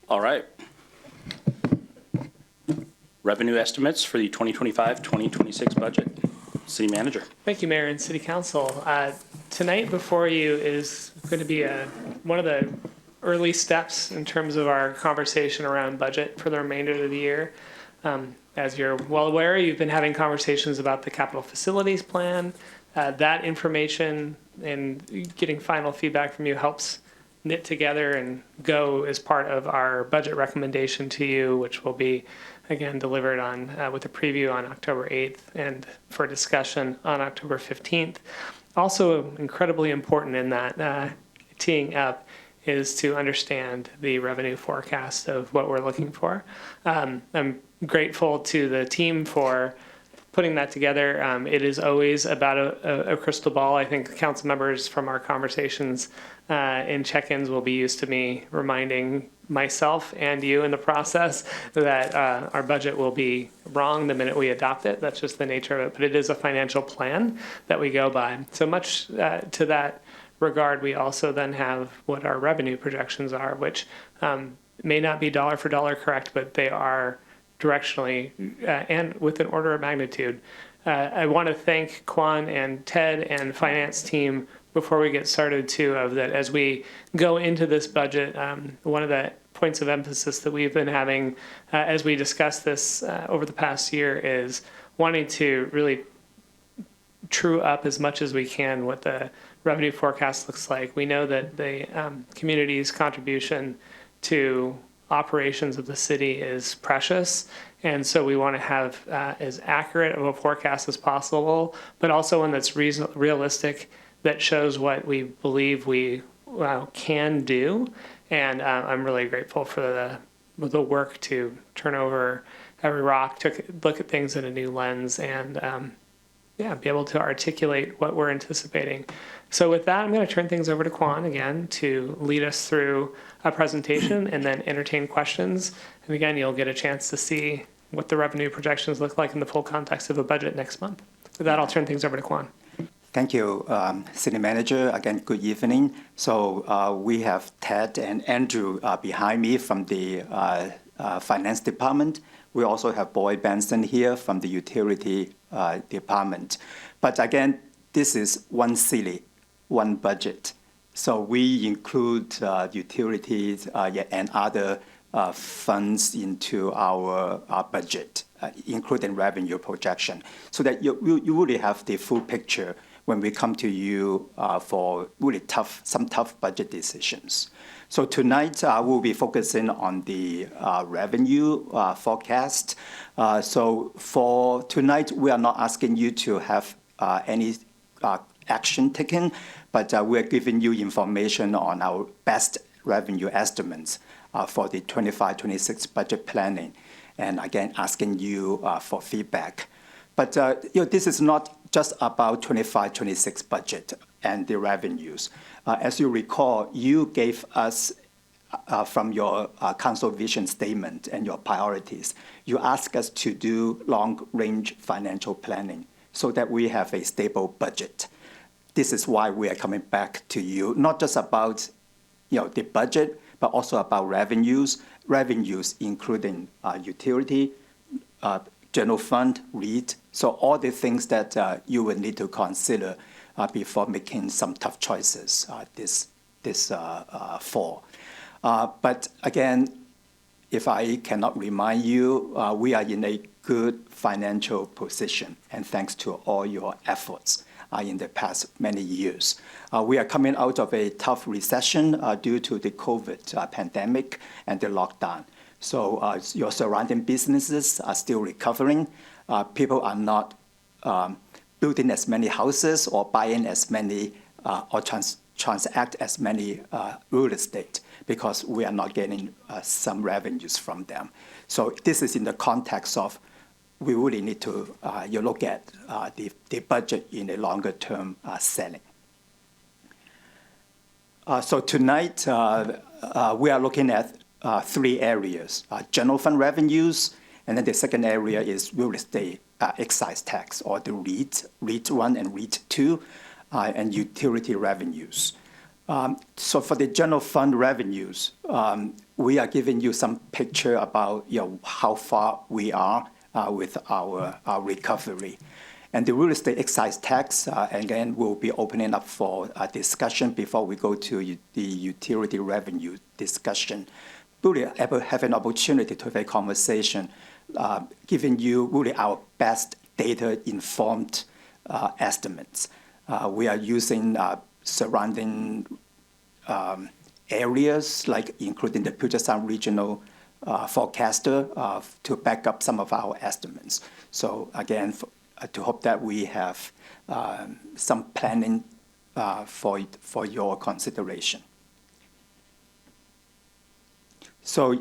All right. Revenue estimates for the 2025-2026 budget. City Manager. Thank you, Mayor and City Council. Tonight before you is going to be one of the early steps in terms of our conversation around budget for the remainder of the year. As you're well aware, you've been having conversations about the capital facilities plan. That information and getting final feedback from you helps knit together and go as part of our budget recommendation to you, which will be, again, delivered on with a preview on October 8th and for discussion on October 15th. Also incredibly important in that teeing up is to understand the revenue forecast of what we're looking for. I'm grateful to the team for putting that together. It is always about a crystal ball. I think council members from our conversations in check-ins will be used to me reminding myself and you in the process that our budget will be wrong the minute we adopt it. That's just the nature of it. But it is a financial plan that we go by. So much to that regard, we also then have what our revenue projections are, which may not be dollar for dollar correct, but they are directionally and with an order of magnitude. I want to thank Kwan and Ted and finance team before we get started too, of that as we go into this budget. One of the points of emphasis that we've been having as we discuss this over the past year is wanting to really true up as much as we can what the revenue forecast looks like. We know that the community's contribution to operations of the city is precious, and so we want to have as accurate of a forecast as possible, but also one that's realistic, that shows what we believe we can do. And I'm really grateful for the work to turn over every rock, to look at things in a new lens, and be able to articulate what we're anticipating. So with that, I'm going to turn things over to Kwan again to lead us through a presentation and then entertain questions. And again, you'll get a chance to see what the revenue projections look like in the full context of a budget next month. With that, I'll turn things over to Kwan. Thank you, City Manager. Again, good evening. So we have Ted and Andrew behind me from the Finance Department. We also have Boyd Benson here from the Utility Department. But again, this is one city, one budget. So we include utilities and other funds into our budget, including revenue projection, so that you really have the full picture when we come to you for really some tough budget decisions. So tonight we'll be focusing on the revenue forecast. So for tonight, we are not asking you to have any action taken, but we're giving you information on our best revenue estimates for the 25-26 budget planning, and again, asking you for feedback. But this is not just about 25-26 budget and the revenues. As you recall, you gave us from your council vision statement and your priorities, you asked us to do long-range financial planning so that we have a stable budget. This is why we are coming back to you, not just about the budget, but also about revenues including utility, general fund, REIT. So all the things that you will need to consider before making some tough choices this fall. But again, if I cannot remind you, we are in a good financial position, and thanks to all your efforts in the past many years. We are coming out of a tough recession due to the COVID pandemic and the lockdown. So your surrounding businesses are still recovering. People are not building as many houses or buying as many or transact as many real estate because we are not getting some revenues from them. So this is in the context of we really need to look at the budget in a longer term setting. So tonight we are looking at three areas: general fund revenues, and then the second area is real estate excise tax, or the REIT 1 and REIT 2, and utility revenues. So for the general fund revenues, we are giving you some picture about how far we are with our recovery. And the real estate excise tax, again, will be opening up for a discussion before we go to the utility revenue discussion. Really have an opportunity to have a conversation, giving you really our best data-informed estimates. We are using surrounding areas, like including the Puget Sound Regional Forecaster, to back up some of our estimates. So again, to hope that we have some planning for your consideration. So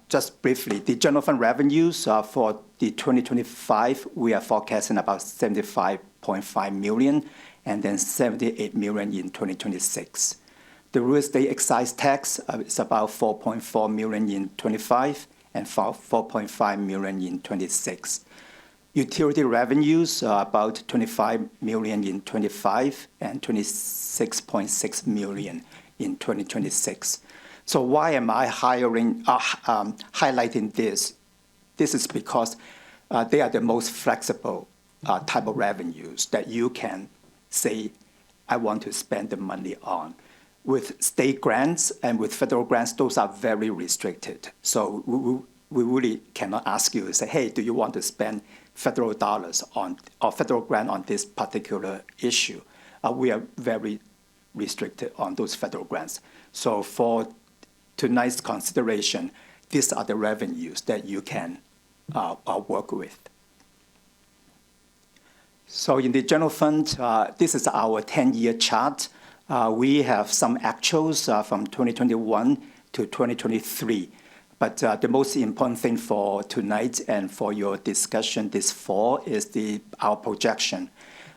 just briefly, the general fund revenues for the 2025, we are forecasting about 75.5 million and then 78 million in 2026. The real estate excise tax is about 4.4 million in 25 and 4.5 million in 26. Utility revenues are about 25 million in 25 and 26.6 million in 2026. So why am I highlighting this? This is because they are the most flexible type of revenues that you can say, I want to spend the money on. With state grants and with federal grants, those are very restricted. So we really cannot ask you to say, hey, do you want to spend federal dollars on or federal grant on this particular issue? We are very restricted on those federal grants. So for tonight's consideration, these are the revenues that you can work with. So in the general fund, this is our 10-year chart. We have some actuals from 2021 to 2023. But the most important thing for tonight and for your discussion this fall is our projection,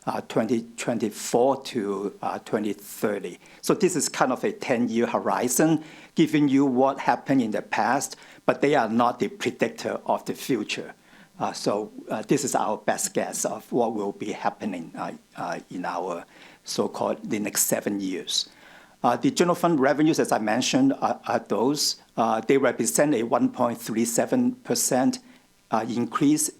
2024 to 2030. So this is kind of a 10-year horizon, giving you what happened in the past, but they are not the predictor of the future. So this is our best guess of what will be happening in our so-called the next 7 years. The general fund revenues, as I mentioned, are those. They represent a 1.37% increase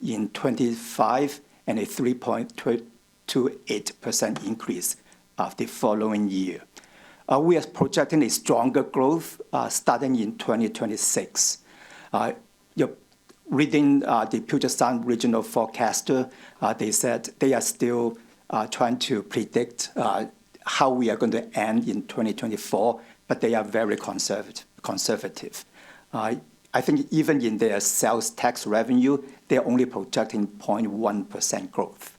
in 25 and a 3.28% increase of the following year. We are projecting a stronger growth starting in 2026. Reading the Puget Sound Regional Forecaster, they said they are still trying to predict how we are going to end in 2024, but they are very conservative. I think even in their sales tax revenue, they're only projecting 0.1% growth.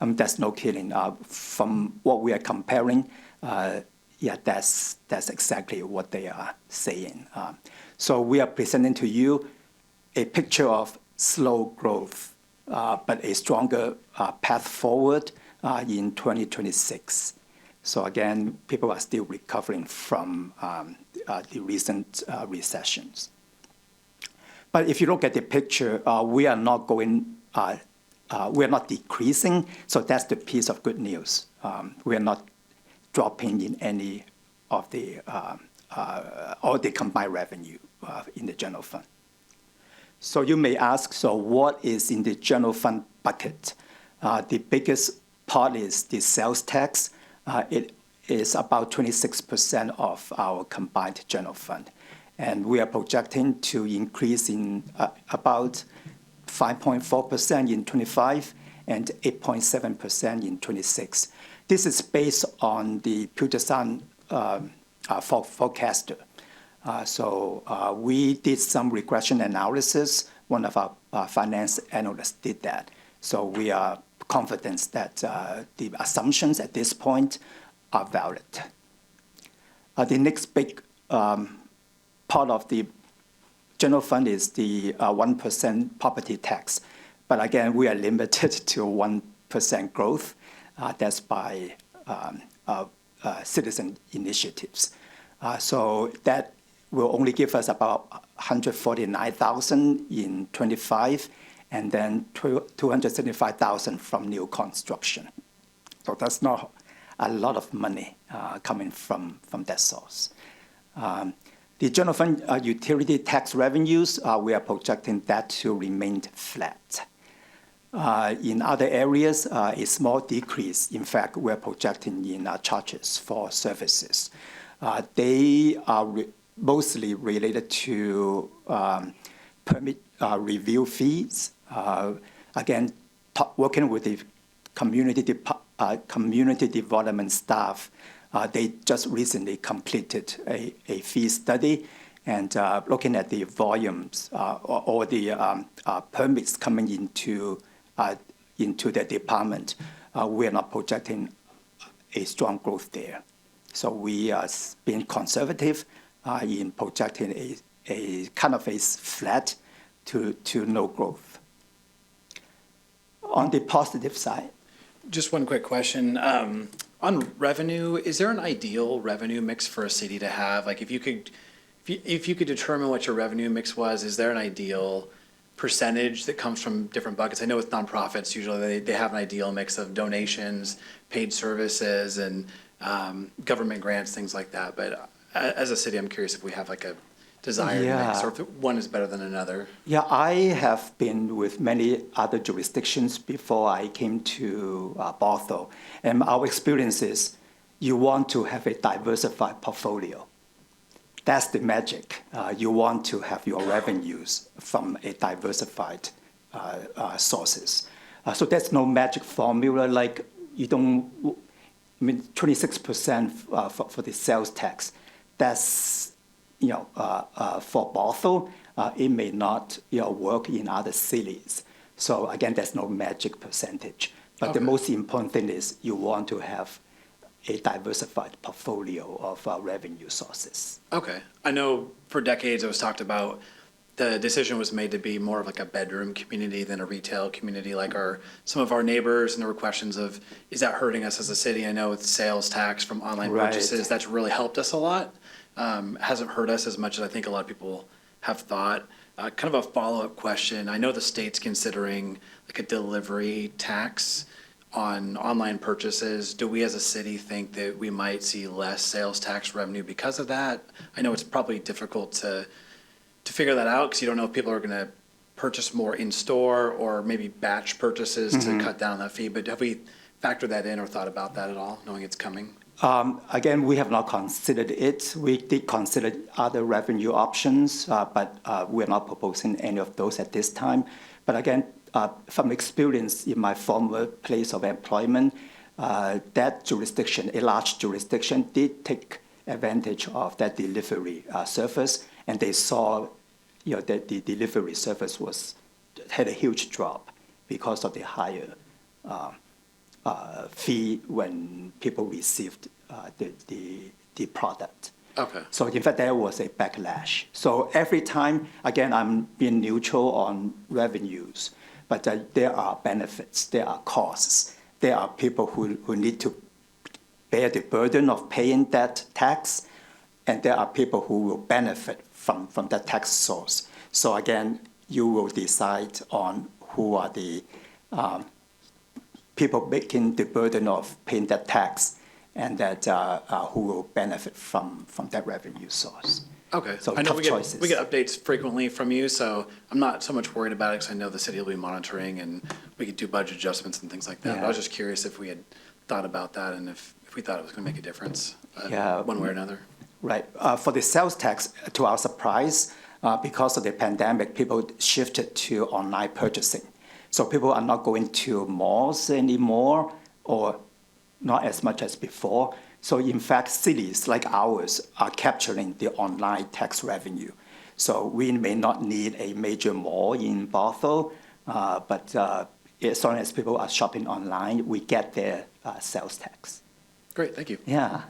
That's no kidding. From what we are comparing, that's exactly what they are saying. So we are presenting to you a picture of slow growth, but a stronger path forward in 2026. So again, people are still recovering from the recent recessions. But if you look at the picture, we are not decreasing. So that's the piece of good news. We are not dropping in any of the all the combined revenue in the general fund. So you may ask, so what is in the general fund bucket? The biggest part is the sales tax. It is about 26% of our combined general fund. And we are projecting to increase in about 5.4% in 25 and 8.7% in 26. This is based on the Puget Sound forecaster. So we did some regression analysis. One of our finance analysts did that. So we are confident that the assumptions at this point are valid. The next big part of the general fund is the 1% property tax. But again, we are limited to 1% growth. That's by citizen initiatives. So that will only give us about 149,000 in 25, and then 275,000 from new construction. So that's not a lot of money coming from that source. The general fund utility tax revenues, we are projecting that to remain flat. In other areas, a small decrease. In fact, we're projecting in charges for services. They are mostly related to permit review fees. Again, working with the community development staff, they just recently completed a fee study, and looking at the volumes or the permits coming into the department, we are not projecting a strong growth there. So we are being conservative, in projecting a kind of a flat to no growth. On the positive side. Just one quick question. On revenue, is there an ideal revenue mix for a city to have? Like if you could determine what your revenue mix was, is there an ideal percentage that comes from different buckets? I know with nonprofits, usually they have an ideal mix of donations, paid services, and government grants, things like that. But as a city, I'm curious if we have like a desired mix, or if one is better than another. Yeah, I have been with many other jurisdictions before I came to Bothell. And our experience is you want to have a diversified portfolio. That's the magic. You want to have your revenues from a diversified sources. So there's no magic formula. Like you don't, I mean, 26% for the sales tax. That's, for Bothell, it may not work in other cities. So again, there's no magic percentage. But the most important thing is you want to have a diversified portfolio of revenue sources. Okay. I know for decades it was talked about, the decision was made to be more of like a bedroom community than a retail community, like some of our neighbors, and there were questions of, is that hurting us as a city? I know with sales tax from online purchases, that's really helped us a lot. Hasn't hurt us as much as I think a lot of people have thought. Kind of a follow-up question. I know the state's considering like a delivery tax on online purchases. Do we as a city think that we might see less sales tax revenue because of that? I know it's probably difficult to figure that out because you don't know if people are going to purchase more in store or maybe batch purchases to cut down that fee. But have we factored that in or thought about that at all, knowing it's coming? Again, we have not considered it. We did consider other revenue options, but we're not proposing any of those at this time. But again, from experience in my former place of employment, that jurisdiction, a large jurisdiction, did take advantage of that delivery service, and they saw that the delivery service had a huge drop because of the higher fee when people received the product. Okay. So in fact, there was a backlash. So every time, again, I'm being neutral on revenues, but there are benefits, there are costs, there are people who need to bear the burden of paying that tax, and there are people who will benefit from that tax source. So again, you will decide on who are the people making the burden of paying that tax, and that who will benefit from that revenue source. Okay. So I know tough we get updates frequently from you, so I'm not so much worried about it because I know the city will be monitoring and we could do budget adjustments and things like that. Yeah. But I was just curious if we had thought about that and if we thought it was going to make a difference one way or another. Right. For the sales tax, to our surprise, because of the pandemic, people shifted to online purchasing. So people are not going to malls anymore, or not as much as before. So in fact, cities like ours are capturing the online tax revenue. So we may not need a major mall in Bothell, but as long as people are shopping online, we get their sales tax. Great, thank you. Yeah.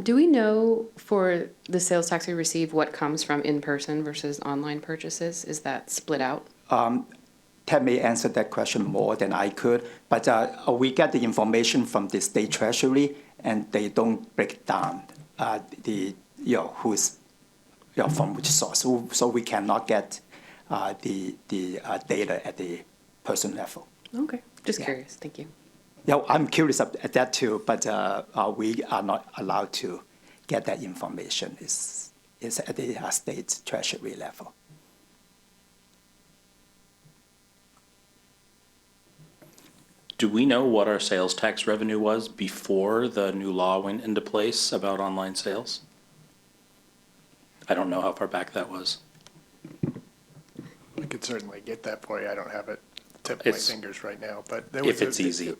Do we know for the sales tax we receive what comes from in-person versus online purchases? Is that split out? Ted may answer that question more than I could, but we get the information from the state treasury, and they don't break down who's from which source. So we cannot get the data at the person level. Okay, just curious. Thank you. Yeah, I'm curious at that too, but we are not allowed to get that information. It's at the state treasury level. Do we know what our sales tax revenue was before the new law went into place about online sales? I don't know how far back that was. I could certainly get that for you. I don't have it tip of my fingers right now, but there was if it's easy.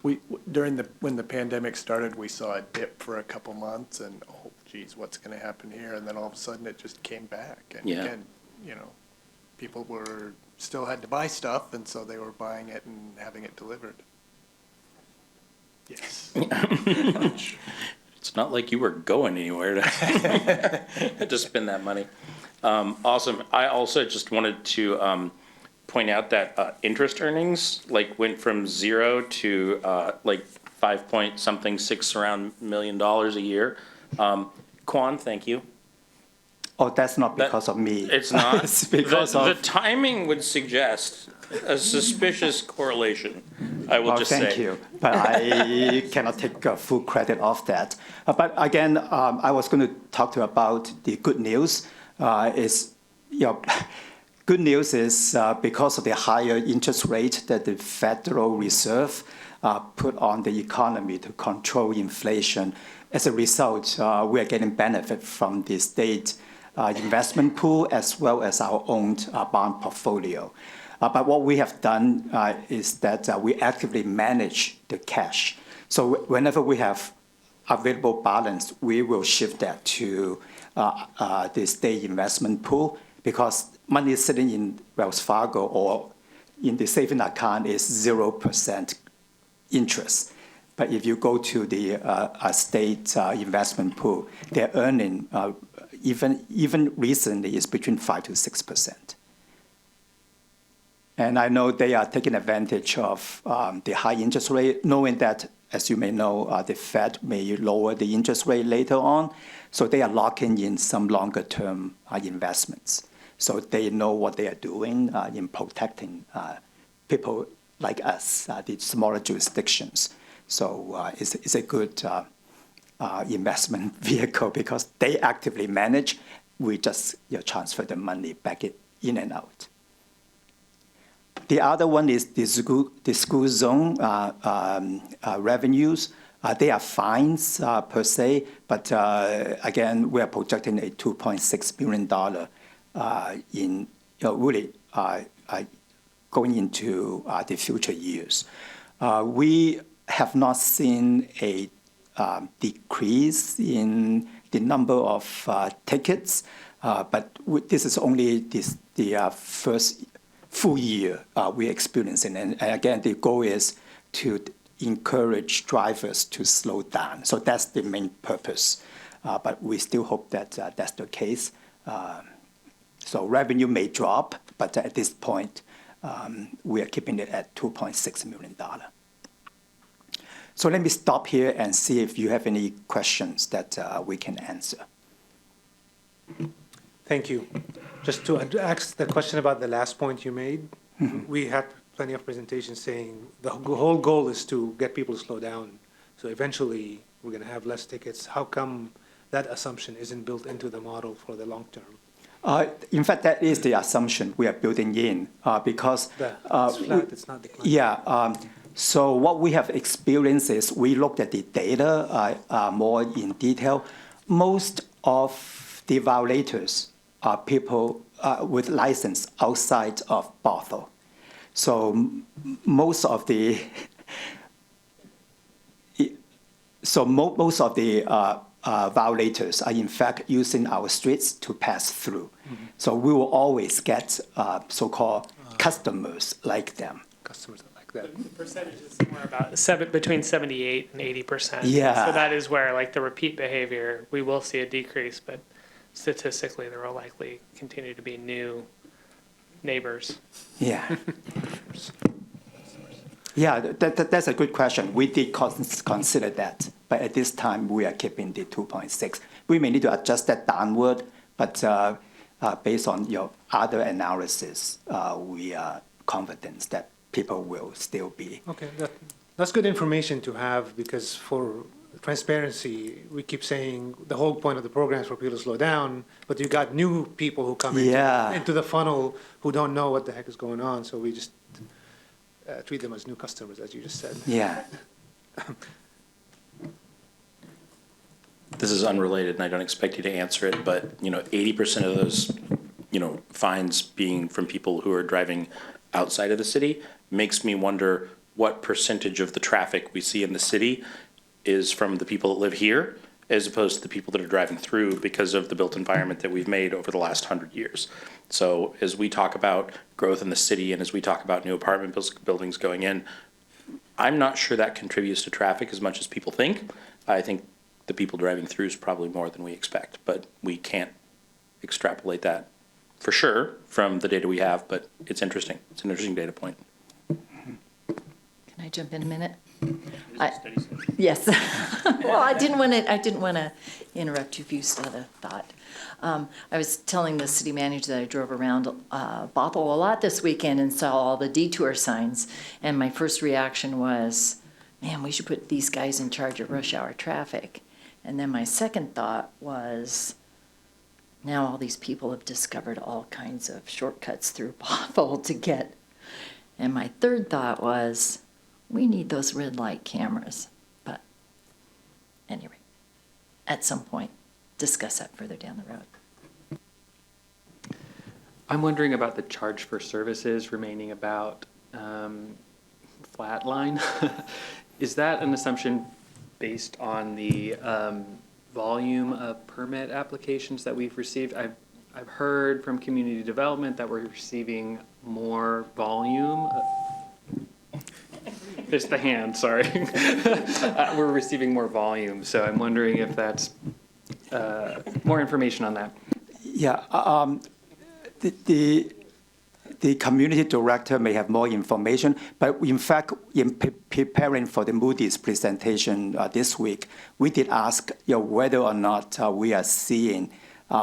When the pandemic started, we saw a dip for a couple months, and oh, geez, what's going to happen here? And then all of a sudden, it just came back. And again, people still had to buy stuff, and so they were buying it and having it delivered. Yes. It's not like you were going anywhere to spend that money. Awesome. I also just wanted to point out that interest earnings went from 0 to 5-point-something-6 around $1 million a year. Kwan, thank you. Oh, that's not because of me. It's not. It's because the of... timing would suggest a suspicious correlation, I will just say. Thank you, but I cannot take full credit of that. But again, I was going to talk to you about the good news. Good news is because of the higher interest rate that the Federal Reserve put on the economy to control inflation. As a result, we are getting benefit from the state investment pool as well as our own bond portfolio. But what we have done is that we actively manage the cash. So whenever we have available balance, we will shift that to the state investment pool, because money sitting in Wells Fargo or in the saving account is 0% interest. But if you go to the state investment pool, their earning, even recently, is between 5 to 6%. And I know they are taking advantage of the high interest rate, knowing that, as you may know, the Fed may lower the interest rate later on. So they are locking in some longer-term investments. So they know what they are doing in protecting people like us, the smaller jurisdictions. So it's a good investment vehicle because they actively manage. We just transfer the money back in and out. The other one is the school zone revenues. They are fines per se, but again, we are projecting a $2.6 billion in really going into the future years. We have not seen a decrease in the number of tickets, but this is only the first full year we're experiencing. And again, the goal is to encourage drivers to slow down. So that's the main purpose. But we still hope that that's the case. So revenue may drop, but at this point, we are keeping it at $2.6 million. So let me stop here and see if you have any questions that we can answer. Thank you. Just to ask the question about the last point you made, we had plenty of presentations saying the whole goal is to get people to slow down. So eventually, we're going to have less tickets. How come that assumption isn't built into the model for the long term? In fact, that is the assumption we are building in because it's flat, it's not declining. Yeah. So what we have experienced is we looked at the data more in detail. Most of the violators are people with license outside of Bothell. So most of the violators are in fact using our streets to pass through. Mm-hmm. So we will always get so-called customers like them. Customers like that. The percentage is somewhere about between 78 and 80%. Yeah. So that is where the repeat behavior, we will see a decrease, but statistically there will likely continue to be new neighbors. Yeah. Yeah, that's a good question. We did consider that, but at this time we are keeping the 2.6. We may need to adjust that downward, but based on your other analysis, we are confident that people will still be. Okay, that's good information to have, because for transparency, we keep saying the whole point of the program is for people to slow down, but you got new people who come into the funnel who don't know what the heck is going on, so we just treat them as new customers, as you just said. Yeah. This is unrelated, and I don't expect you to answer it, but 80% of those fines being from people who are driving outside of the city makes me wonder what percentage of the traffic we see in the city is from the people that live here as opposed to the people that are driving through because of the built environment that we've made over the last 100 years. So as we talk about growth in the city and as we talk about new apartment buildings going in, I'm not sure that contributes to traffic as much as people think. I think the people driving through is probably more than we expect, but we can't extrapolate that for sure from the data we have, but it's interesting. It's an interesting data point. Can I jump in a minute? Yes. Well, I didn't want to interrupt you if you still had a thought. I was telling the city manager that I drove around Bothell a lot this weekend and saw all the detour signs, and my first reaction was, man, we should put these guys in charge of rush hour traffic. And then my second thought was, now all these people have discovered all kinds of shortcuts through Bothell to get. And my third thought was, we need those red light cameras. But anyway, at some point, discuss that further down the road. I'm wondering about the charge for services remaining about flat line. Is that an assumption based on the volume of permit applications that we've received? I've heard from community development that we're receiving more volume. It's the hand, sorry. We're receiving more volume, so I'm wondering if that's more information on that. Yeah, the community director may have more information, but in fact, in preparing for the Moody's presentation this week, we did ask whether or not we are seeing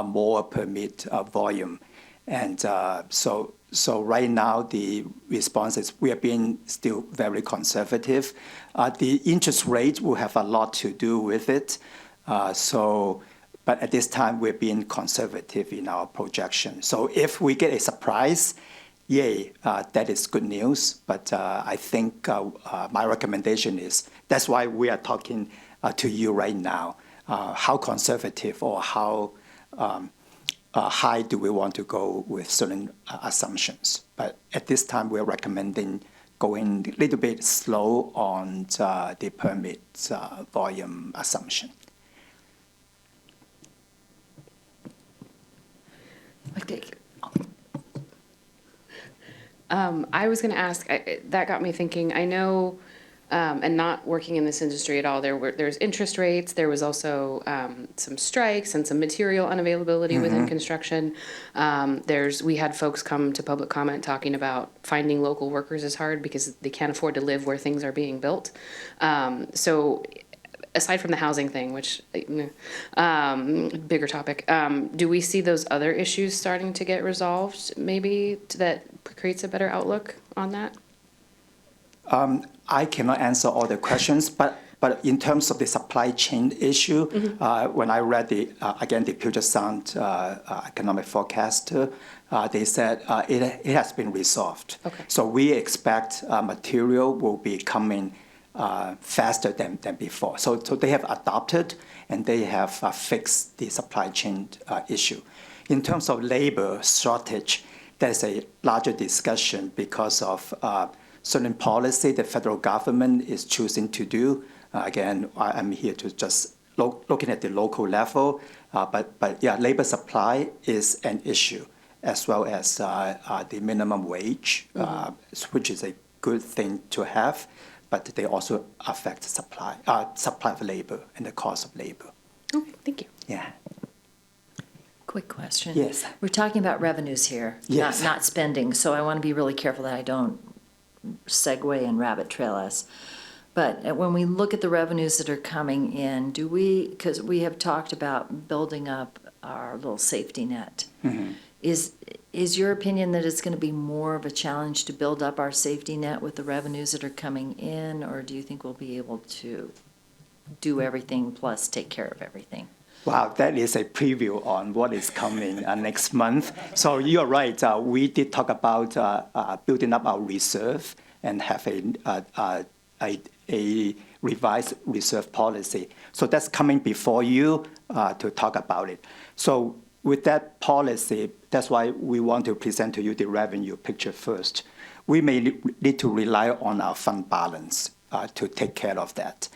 more permit volume. And so right now, the response is we are being still very conservative. The interest rate will have a lot to do with it. But at this time, we're being conservative in our projection. So if we get a surprise, yay, that is good news. But I think my recommendation is, that's why we are talking to you right now. How conservative or how high do we want to go with certain assumptions? But at this time, we're recommending going a little bit slow on the permit volume assumption. I was going to ask, that got me thinking, I know, and not working in this industry at all, there's interest rates, there was also some strikes and some material unavailability within construction. We had folks come to public comment talking about finding local workers is hard because they can't afford to live where things are being built. So aside from the housing thing, which, bigger topic, do we see those other issues starting to get resolved, maybe, that creates a better outlook on that? I cannot answer all the questions, but in terms of the supply chain issue, when I read the Puget Sound economic forecast, they said it has been resolved. Okay. So we expect material will be coming faster than before. So they have adopted and they have fixed the supply chain issue. In terms of labor shortage, there's a larger discussion because of certain policy the federal government is choosing to do. Again, I'm here to just looking at the local level, but yeah, labor supply is an issue, as well as the minimum wage, which is a good thing to have, but they also affect supply of labor and the cost of labor. Okay, thank you. Yeah. Quick question. Yes. We're talking about revenues here, Yes. not spending, so I want to be really careful that I don't segue and rabbit trail us. But when we look at the revenues that are coming in, because we have talked about building up our little safety net, is your opinion that it's going to be more of a challenge to build up our safety net with the revenues that are coming in, or do you think we'll be able to do everything plus take care of everything? Wow, that is a preview on what is coming next month. So you're right. We did talk about building up our reserve and have a revised reserve policy. So that's coming before you to talk about it. So with that policy, that's why we want to present to you the revenue picture first. We may need to rely on our fund balance to take care of that.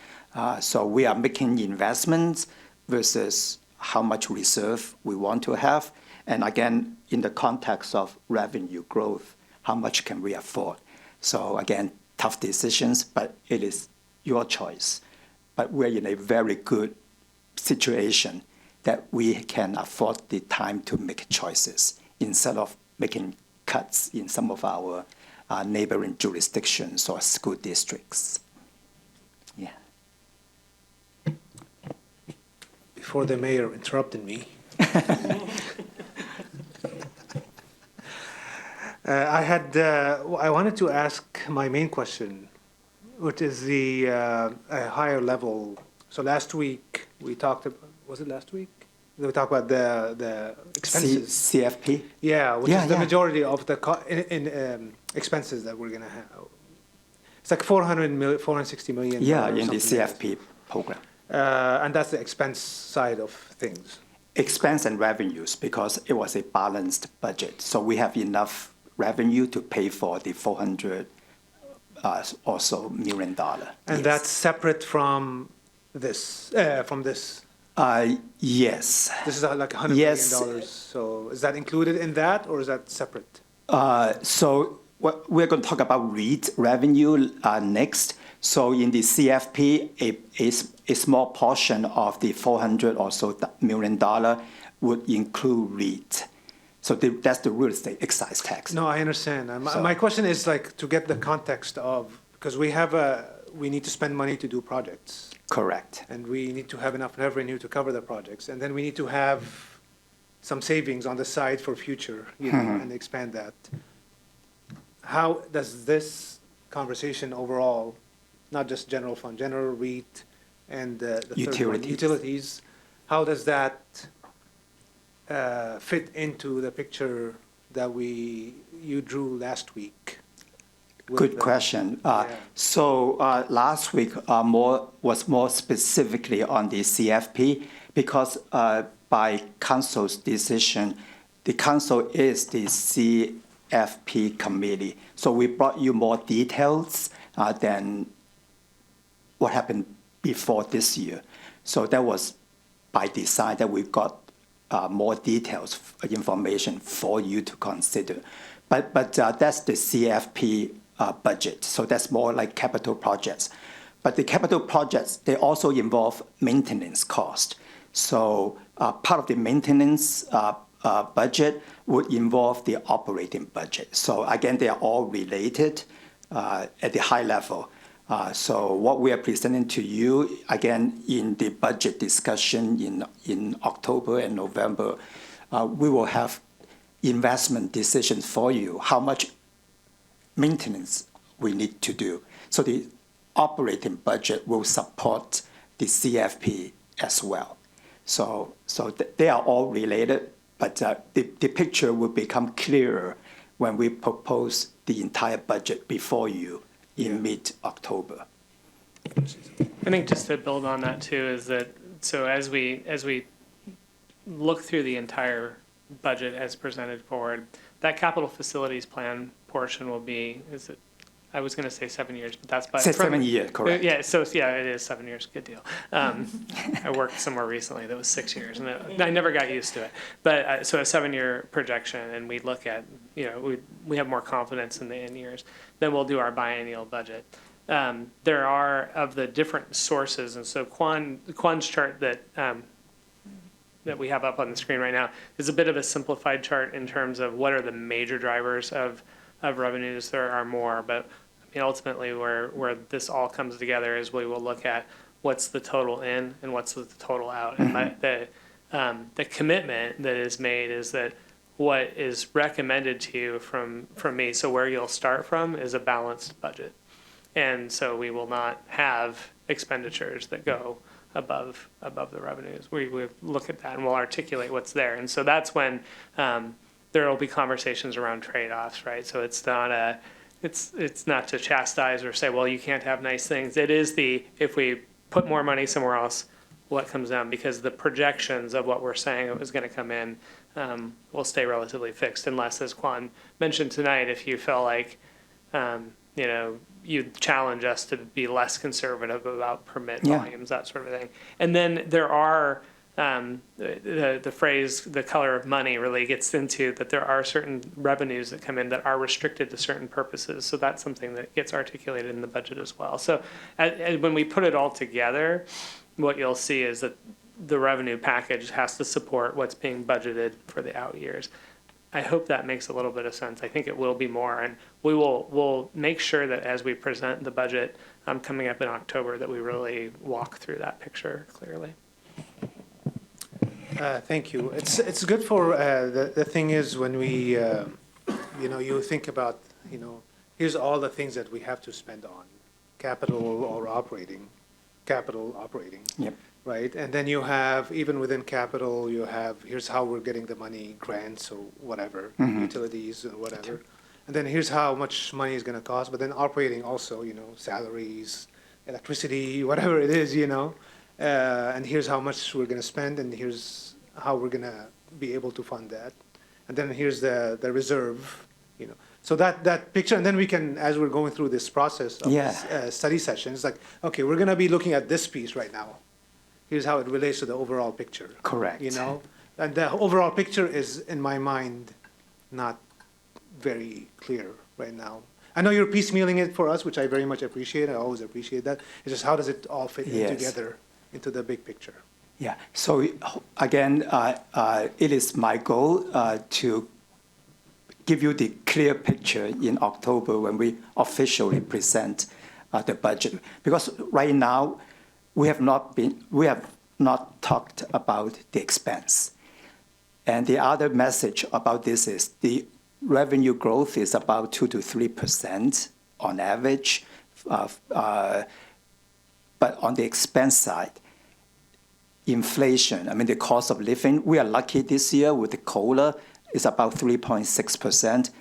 So we are making investments versus how much reserve we want to have. And again, in the context of revenue growth, how much can we afford? So again, tough decisions, but it is your choice. But we're in a very good situation that we can afford the time to make choices instead of making cuts in some of our neighboring jurisdictions or school districts. Yeah. Before the mayor interrupted me, I wanted to ask my main question, which is the higher level. So last week we talked about, was it last week? We talked about the expenses. CFP? Yeah, which Yeah, is the yeah. majority of the expenses that we're going to have. It's like 460 million. Yeah, in the something like CFP program. and that's the expense side of things. Expense and revenues, because it was a balanced budget. So we have enough revenue to pay for the 400 or so million dollar. And Yes. that's separate from this, Yes. This is like $100 Yes. million. So is that included in that, or is that separate? So we're going to talk about REIT revenue next. So in the CFP, a small portion of the 400 or so million dollar would include REIT. So that's the real estate excise tax. No, I understand. My question is like to get the context of, because we need to spend money to do projects. Correct. And we need to have enough revenue to cover the projects. And then we need to have some savings on the side for future, and expand that. How does this conversation overall, not just general fund, general REIT and the third one, utilities, how does that fit into the picture that you drew last week? Good question. So last week was more specifically on the CFP because by council's decision, the council is the CFP committee. So we brought you more details than what happened before this year. So that was by design that we got more details, information for you to consider. But that's the CFP budget. So that's more like capital projects. But the capital projects, they also involve maintenance cost. So part of the maintenance budget would involve the operating budget. So again, they are all related at the high level. So what we are presenting to you, again, in the budget discussion in October and November, we will have investment decisions for you, how much maintenance we need to do. So the operating budget will support the CFP as well. So they are all related, but the picture will become clearer when we propose the entire budget before you in mid-October. I think just to build on that too is that, so as we look through the entire budget as presented forward, that capital facilities plan portion will be, I was going to say 7 years, but that's by 7 years, correct. Yeah, so yeah, it is 7 years. Good deal. I worked somewhere recently that was 6 years, and I never got used to it. But so a 7-year projection, and we look at, we have more confidence in the end years. Then we'll do our biennial budget. There are of the different sources, and so Kwan's chart that we have up on the screen right now is a bit of a simplified chart in terms of what are the major drivers of revenues. There are more, but I mean, ultimately where this all comes together is we will look at what's the total in and what's the total out. And the commitment that is made is that what is recommended to you from me, so where you'll start from is a balanced budget. And so we will not have expenditures that go above the revenues. We look at that and we'll articulate what's there. And so that's when there will be conversations around trade-offs, right? So it's not to chastise or say, well, you can't have nice things. It is if we put more money somewhere else, what comes down, because the projections of what we're saying is going to come in will stay relatively fixed, unless, as Kwan mentioned tonight, if you feel like you'd challenge us to be less conservative about permit volumes, that sort of thing. And then there are the phrase, the color of money, really gets into that there are certain revenues that come in that are restricted to certain purposes. So that's something that gets articulated in the budget as well. So when we put it all together, what you'll see is that the revenue package has to support what's being budgeted for the out years. I hope that makes a little bit of sense. I think it will be more, and we'll make sure that as we present the budget coming up in October, that we really walk through that picture clearly. Thank you. It's good for, the thing is when we, you think about, here's all the things that we have to spend on, capital operating. Yep. Right? And then you have, even within capital, you have, here's how we're getting the money, grants or whatever, utilities or whatever. And then here's how much money is going to cost. But then operating also, salaries, electricity, whatever it is, and here's how much we're going to spend, and here's how we're going to be able to fund that. And then here's the reserve, So that picture, and then we can, as we're going through this process of this, study session, it's like, okay, we're going to be looking at this piece right now. Here's how it relates to the overall picture. Correct. And the overall picture is, in my mind, not very clear right now. I know you're piecemealing it for us, which I very much appreciate. I always appreciate that. It's just how does it all fit in together into the big picture? Yeah. So again, it is my goal to give you the clear picture in October when we officially present the budget. Because right now, we have not talked about the expense. And the other message about this is the revenue growth is about 2 to 3% on average. But on the expense side, inflation, the cost of living, we are lucky this year with the COLA, is about 3.6%.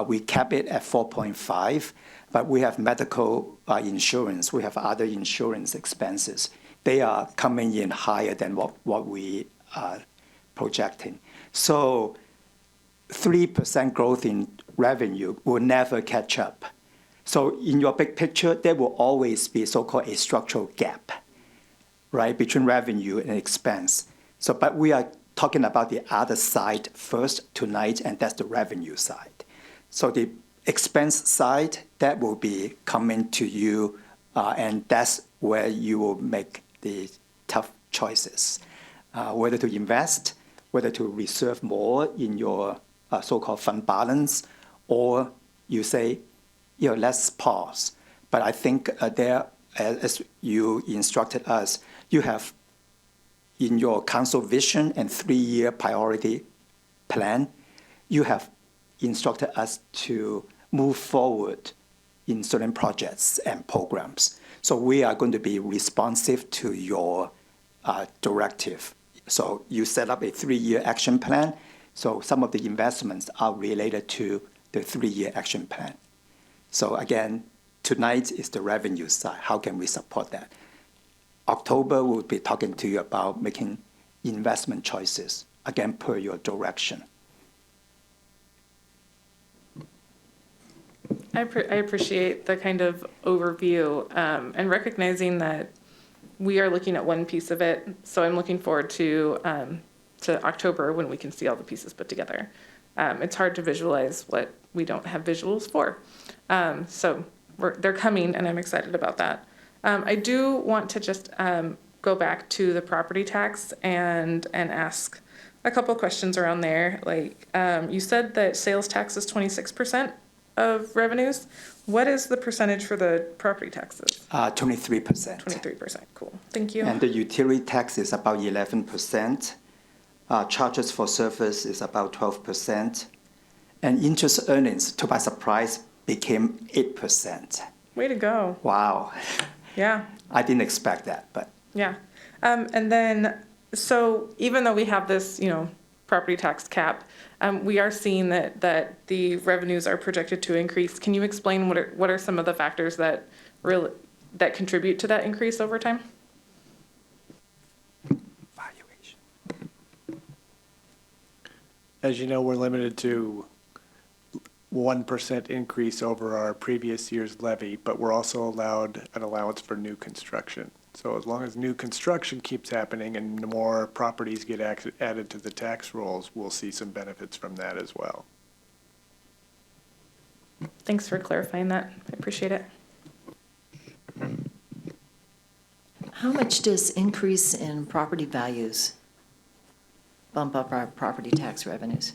We cap it at 4.5%. But we have medical insurance. We have other insurance expenses. They are coming in higher than what we are projecting. So 3% growth in revenue will never catch up. So in your big picture, there will always be so-called a structural gap, right, between revenue and expense. So, but we are talking about the other side first tonight, and that's the revenue side. So the expense side, that will be coming to you, and that's where you will make the tough choices, whether to invest, whether to reserve more in your so-called fund balance, or you say, let's pause. But I think there, as you instructed us, you have in your council vision and 3-year priority plan, you have instructed us to move forward in certain projects and programs. So we are going to be responsive to your directive. So you set up a 3-year action plan. So some of the investments are related to the 3-year action plan. So again, tonight is the revenue side. How can we support that? October, we'll be talking to you about making investment choices, again, per your direction. I appreciate the kind of overview and recognizing that we are looking at one piece of it. So I'm looking forward to October when we can see all the pieces put together. It's hard to visualize what we don't have visuals for. So they're coming, and I'm excited about that. I do want to just go back to the property tax and ask a couple questions around there. Like you said that sales tax is 26% of revenues. What is the percentage for the property taxes? 23%. 23%, cool. Thank you. And the utility tax is about 11%. Charges for service is about 12%. And interest earnings, to my surprise, became 8%. Way to go. Wow. Yeah. I didn't expect that, but. Yeah. And then, so even though we have this, property tax cap, we are seeing that the revenues are projected to increase. Can you explain what are some of the factors that contribute to that increase over time? Valuation. As you know, we're limited to 1% increase over our previous year's levy, but we're also allowed an allowance for new construction. So as long as new construction keeps happening and more properties get added to the tax rolls, we'll see some benefits from that as well. Thanks for clarifying that. I appreciate it. How much does increase in property values bump up our property tax revenues?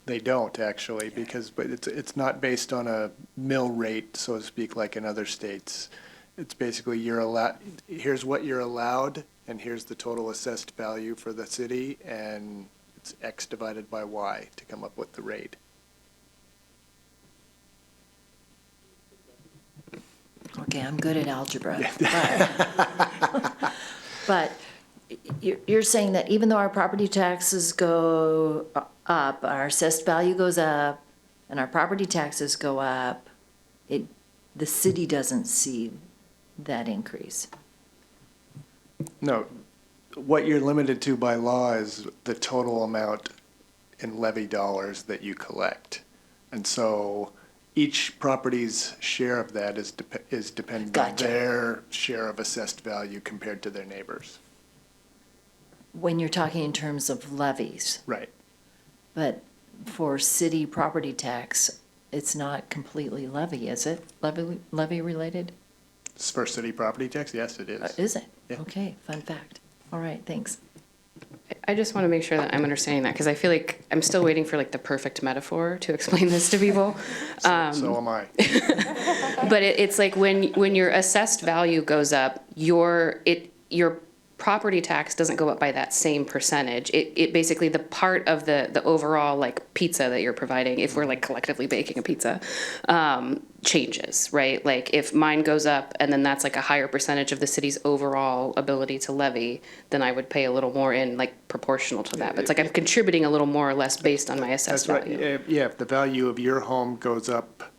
They don't actually, but it's not based on a mill rate, so to speak, like in other states. It's basically here's what you're allowed, and here's the total assessed value for the city, and it's X divided by Y to come up with the rate. Okay, I'm good at algebra. But you're saying that even though our property taxes go up, our assessed value goes up, and our property taxes go up, the city doesn't see that increase. No, what you're limited to by law is the total amount in levy dollars that you collect. And so each property's share of that is dependent on their share of assessed value compared to their neighbors. When you're talking in terms of levies. Right. But for city property tax, it's not completely levy, is it? Levy related? For city property tax, yes, it is. Is it? Yeah. Okay, fun fact. All right, thanks. I just want to make sure that I'm understanding that, because I feel like I'm still waiting for like the perfect metaphor to explain this to people. So am I. But it's like when your assessed value goes up, your property tax doesn't go up by that same percentage. It basically, the part of the overall like pizza that you're providing, if we're like collectively baking a pizza, changes, right? Like if mine goes up and then that's like a higher percentage of the city's overall ability to levy, then I would pay a little more in like proportional to that. But it's like I'm contributing a little more or less based on my assessed value. Right. Yeah, if the value of your home goes up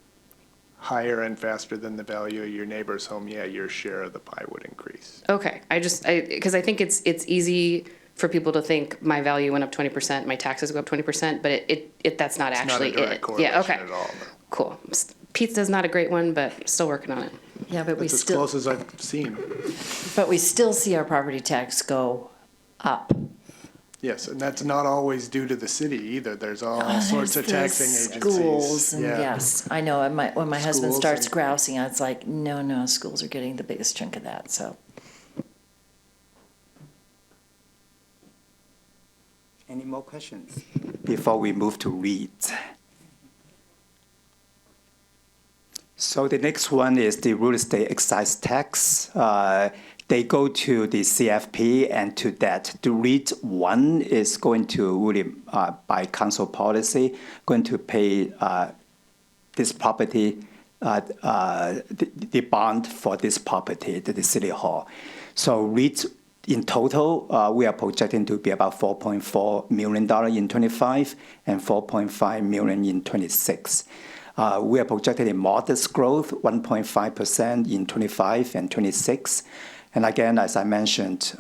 higher and faster than the value of your neighbor's home, yeah, your share of the pie would increase. Okay, because I think it's easy for people to think my value went up 20%, my taxes go up 20%, but that's not actually not a direct it. correlation Yeah, okay. at all, no. Cool. Pizza's not a great one, but still working on it. Yeah, but That's as close as I've seen. But we still see our property tax go up. Yes, and that's not always due to the city either. There's all sorts of taxing agencies. Schools, and Yeah. yes, I know, and when my husband Schools starts and- grousing, it's like, no, schools are getting the biggest chunk of that, so. Any more questions before we move to read? So the next one is the real estate excise tax. They go to the CFP, and to that, the REIT 1 is going to really, by council policy, going to pay this property, the bond for this property to the city hall. So REIT in total, we are projecting to be about $4.4 million in 25 and $4.5 million in 26. We are projecting a modest growth, 1.5% in 25 and 26. And again, as I mentioned,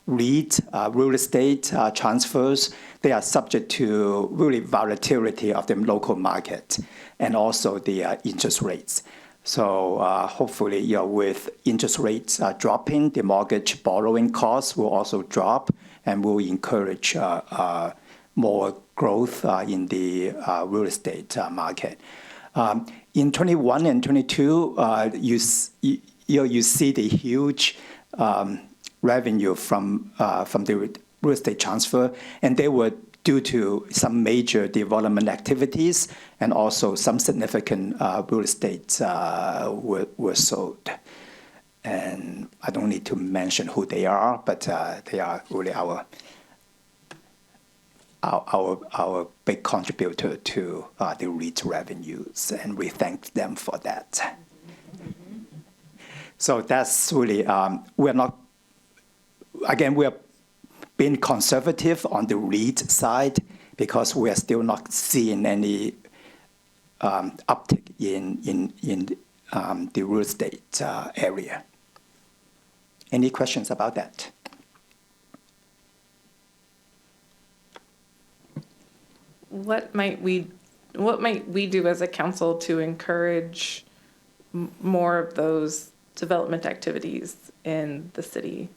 REIT, real estate transfers, they are subject to really volatility of the local market and also the interest rates. So hopefully, with interest rates dropping, the mortgage borrowing costs will also drop and will encourage more growth in the real estate market. In 21 and 22, you see the huge revenue from the real estate transfer, and they were due to some major development activities and also some significant real estate were sold. And I don't need to mention who they are, but they are really our big contributor to the REIT revenues, and we thank them for that. So that's really, we are being conservative on the REIT side because we are still not seeing any uptick in the real estate area. Any questions about that? What might we do as a council to encourage more of those development activities in the city,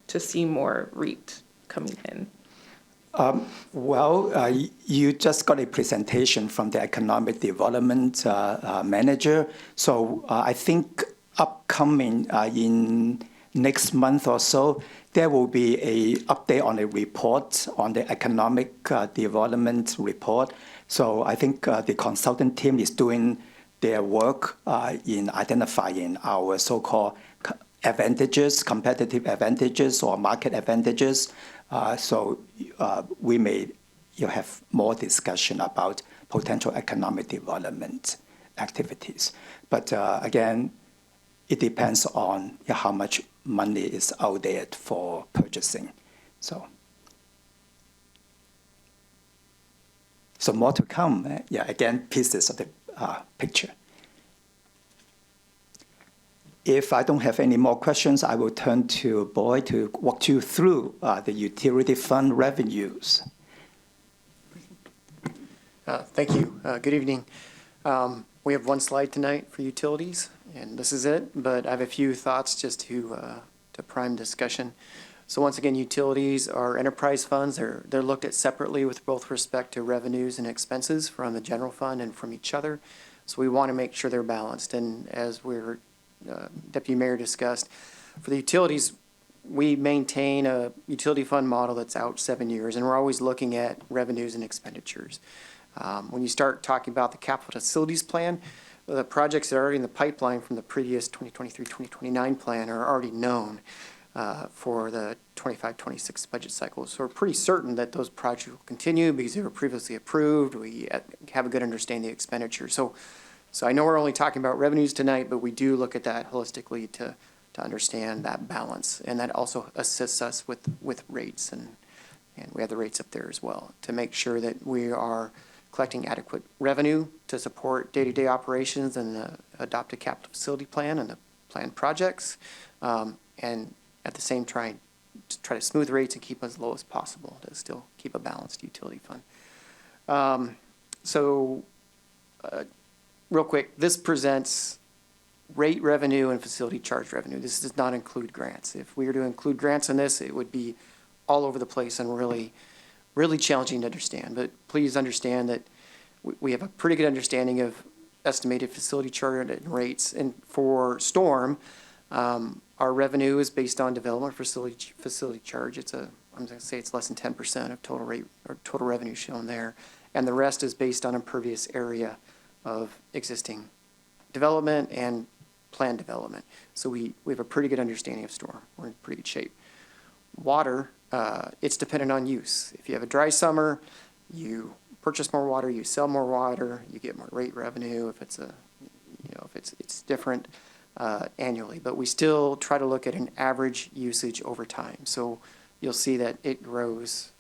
to see more REIT coming in? You just got a presentation from the economic development manager. So I think upcoming in next month or so, there will be a update on a report on the economic development report. So I think the consultant team is doing their work in identifying our so-called advantages, competitive advantages or market advantages. So we may have more discussion about potential economic development activities. But again, it depends on how much money is out there for purchasing. So more to come. Yeah, again, pieces of the picture. If I don't have any more questions, I will turn to Boyd to walk you through the utility fund revenues. Thank you. Good evening. We have one slide tonight for utilities, and this is it, but I have a few thoughts just to prime discussion. So once again, utilities are enterprise funds. They're looked at separately with both respect to revenues and expenses from the general fund and from each other. So we want to make sure they're balanced. And as we're Deputy Mayor discussed, for the utilities, we maintain a utility fund model that's out 7 years, and we're always looking at revenues and expenditures. When you start talking about the capital facilities plan, the projects that are already in the pipeline from the previous 2023-2029 plan are already known for the 25-26 budget cycle. So we're pretty certain that those projects will continue because they were previously approved. We have a good understanding of the expenditure. So I know we're only talking about revenues tonight, but we do look at that holistically to understand that balance. And that also assists us with rates, and we have the rates up there as well, to make sure that we are collecting adequate revenue to support day-to-day operations and the adopted capital facility plan and the planned projects, and at the same try to smooth rates and keep as low as possible to still keep a balanced utility fund. Real quick, this presents rate revenue and facility charge revenue. This does not include grants. If we were to include grants in this, it would be all over the place and really challenging to understand. But please understand that we have a pretty good understanding of estimated facility charge and rates. And for storm, our revenue is based on development facility charge. I'm going to say it's less than 10% of total rate or total revenue shown there. And the rest is based on impervious area of existing development and planned development. So we have a pretty good understanding of storm. We're in pretty good shape. Water, it's dependent on use. If you have a dry summer, you purchase more water, you sell more water, you get more rate revenue. If it's it's different annually, but we still try to look at an average usage over time. So you'll see that it grows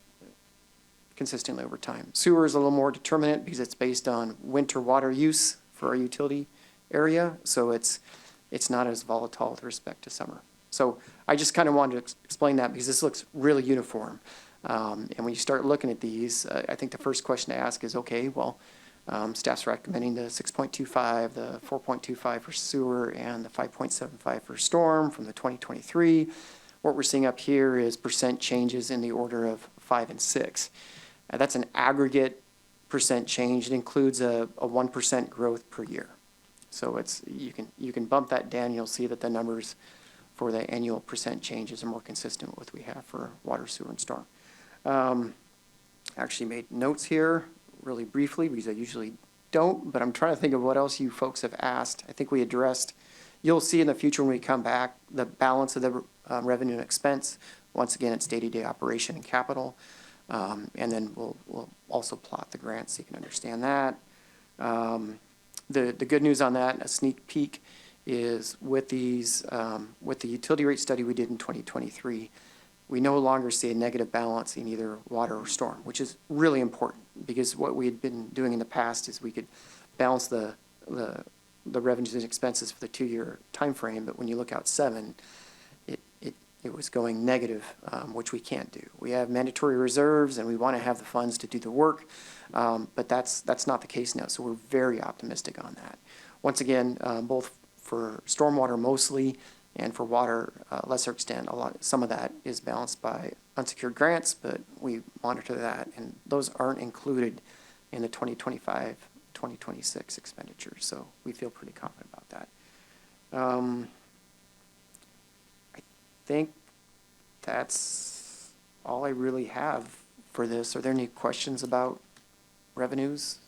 consistently over time. Sewer is a little more determinate because it's based on winter water use for our utility area, so it's not as volatile with respect to summer. So I just kind of wanted to explain that because this looks really uniform. And when you start looking at these, I think the first question to ask is, okay, well, staff's recommending the 6.25, the 4.25 for sewer, and the 5.75 for storm from the 2023. What we're seeing up here is percent changes in the order of 5 and 6. That's an aggregate percent change. It includes a 1% growth per year. So you can bump that down. You'll see that the numbers for the annual percent changes are more consistent with what we have for water, sewer, and storm. Actually made notes here really briefly because I usually don't, but I'm trying to think of what else you folks have asked. I think we addressed, you'll see in the future when we come back, the balance of the revenue and expense. Once again, it's day-to-day operation and capital. And then we'll also plot the grants so you can understand that. The good news on that, a sneak peek, is with these with the utility rate study we did in 2023, we no longer see a negative balance in either water or storm, which is really important because what we had been doing in the past is we could balance the revenues and expenses for the 2-year time frame, but when you look out 7, it was going negative, which we can't do. We have mandatory reserves, and we want to have the funds to do the work, but that's not the case now. So we're very optimistic on that. Once again, both for stormwater mostly, and for water, lesser extent, some of that is balanced by unsecured grants, but we monitor that, and those aren't included in the 2025-2026 expenditures. So we feel pretty confident about that. I think that's all I really have for this. Are there any questions about revenues,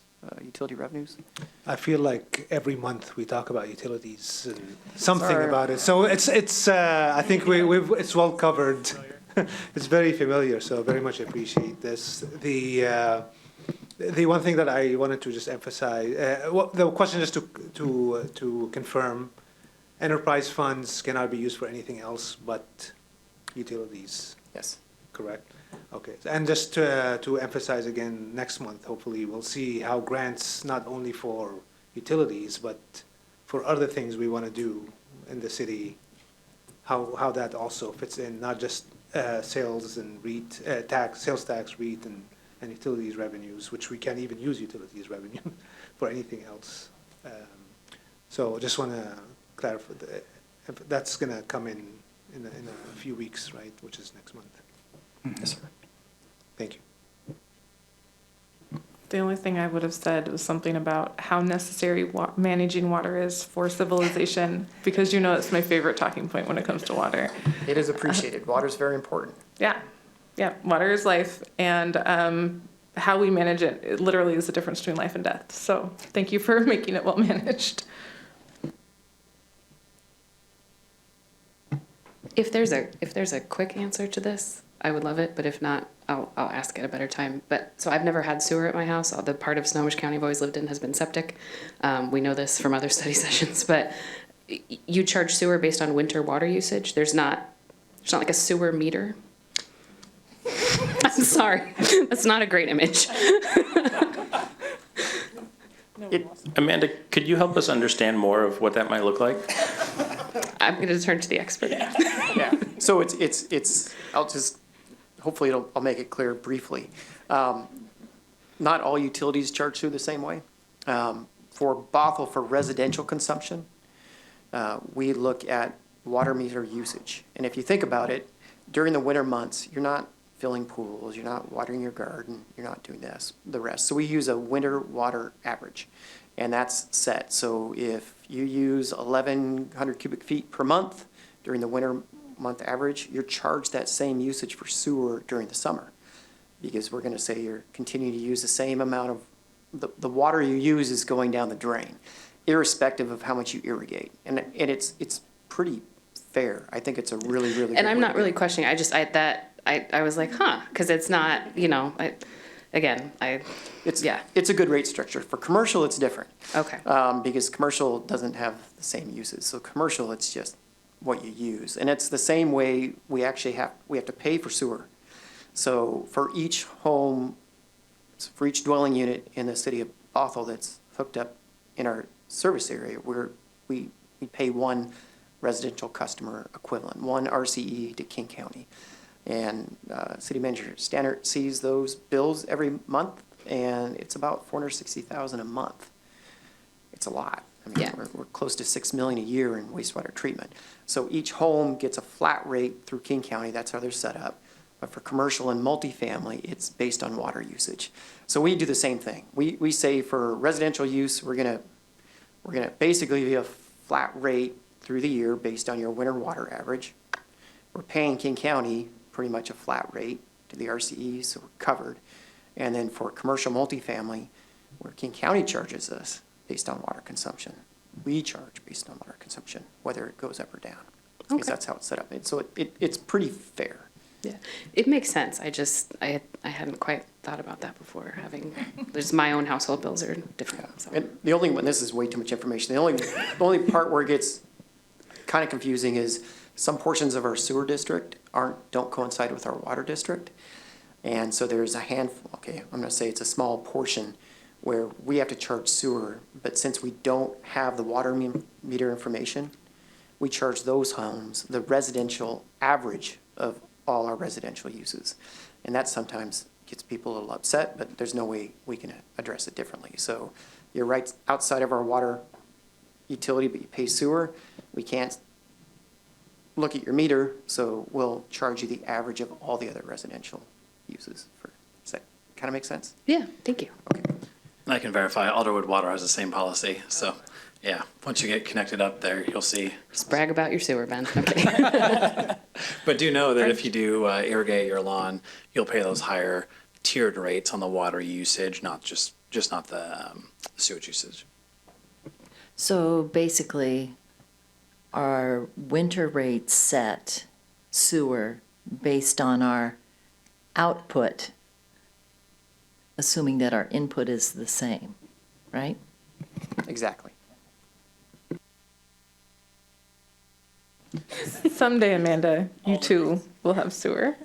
utility revenues? I feel like every month we talk about utilities and something Sorry. about it. So it's I think it's well covered. It's very familiar, so very much appreciate this. The one thing that I wanted to just emphasize, the question is to confirm, enterprise funds cannot be used for anything else but utilities. Yes. Correct? Okay, and just to emphasize again, next month, hopefully, we'll see how grants, not only for utilities, but for other things we want to do in the city, how that also fits in, not just sales and REIT, sales tax, REIT, and utilities revenues, which we can't even use utilities revenue for anything else. So just want to clarify, that's going to come in a few weeks, right, which is next month. Yes, sir. Thank you. The only thing I would have said was something about how necessary managing water is for civilization, because it's my favorite talking point when it comes to water. It is appreciated. Water is very important. Yeah, water is life, and how we manage it, it literally is the difference between life and death. So thank you for making it well managed. If there's a quick answer to this, I would love it, but if not, I'll ask at a better time. But so I've never had sewer at my house. The part of Snohomish County I've always lived in has been septic. We know this from other study sessions, but you charge sewer based on winter water usage. There's not like a sewer meter. I'm sorry, that's not a great image. Amanda, could you help us understand more of what that might look like? I'm going to turn to the expert. Yeah. So it's. I'll just. Hopefully, I'll make it clear briefly. Not all utilities charge through the same way. For Bothell, for residential consumption, we look at water meter usage. And if you think about it, during the winter months, you're not filling pools, you're not watering your garden, you're not doing the rest. So we use a winter water average, and that's set. So if you use 1,100 cubic feet per month during the winter month average, you're charged that same usage for sewer during the summer, because we're going to say you're continuing to use the same amount of the water you use is going down the drain, irrespective of how much you irrigate, and it's pretty fair. I think it's a really good And I'm way not to really go. questioning. I was like, because it's not, It's a good rate structure. For commercial, it's different. Okay. Because commercial doesn't have the same uses. So commercial, it's just what you use. And it's the same way we have to pay for sewer. So for each home, for each dwelling unit in the city of Bothell that's hooked up in our service area, we pay one residential customer equivalent, one RCE to King County. And City Manager Stannard sees those bills every month, and it's about $460,000 a month. It's a lot. I mean, we're close to $6 million a year in wastewater treatment. So each home gets a flat rate through King County. That's how they're set up. But for commercial and multifamily, it's based on water usage. So we do the same thing. We say for residential use, we're gonna basically give you a flat rate through the year based on your winter water average. We're paying King County pretty much a flat rate to the RCE, so we're covered. And then for commercial multifamily, where King County charges us based on water consumption, we charge based on water consumption, whether it goes up or down. Because that's how it's set up. And so it's pretty fair. Yeah, it makes sense. I hadn't quite thought about that before. There's my own household bills are different. Yeah. So. And the only one, this is way too much information. The only part where it gets kind of confusing is some portions of our sewer district don't coincide with our water district. And so there's a handful, I'm going to say it's a small portion where we have to charge sewer, but since we don't have the water meter information, we charge those homes the residential average of all our residential uses. And that sometimes gets people a little upset, but there's no way we can address it differently. So you're right outside of our water utility, but you pay sewer. We can't look at your meter, so we'll charge you the average of all the other residential uses. Does that kind of make sense? Yeah, thank you. Okay. I can verify Alderwood Water has the same policy, so Yeah, once you get connected up there, you'll see. Just brag about your sewer, Ben. I'm kidding. But do know that if you do irrigate your lawn, you'll pay those higher tiered rates on the water usage, not just not the sewage usage. So basically, our winter rates set sewer based on our output, assuming that our input is the same, right? Exactly. Someday, Amanda, you too will have sewer.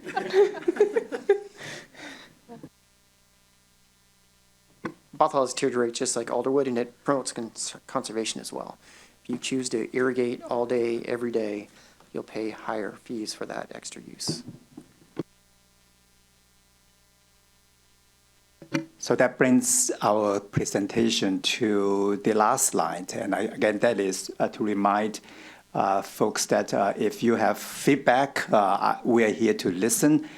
Bothell has tiered rates just like Alderwood, and it promotes conservation as well. If you choose to irrigate all day, every day, you'll pay higher fees for that extra use. So that brings our presentation to the last slide. And again, that is to remind folks that if you have feedback, we are here to listen.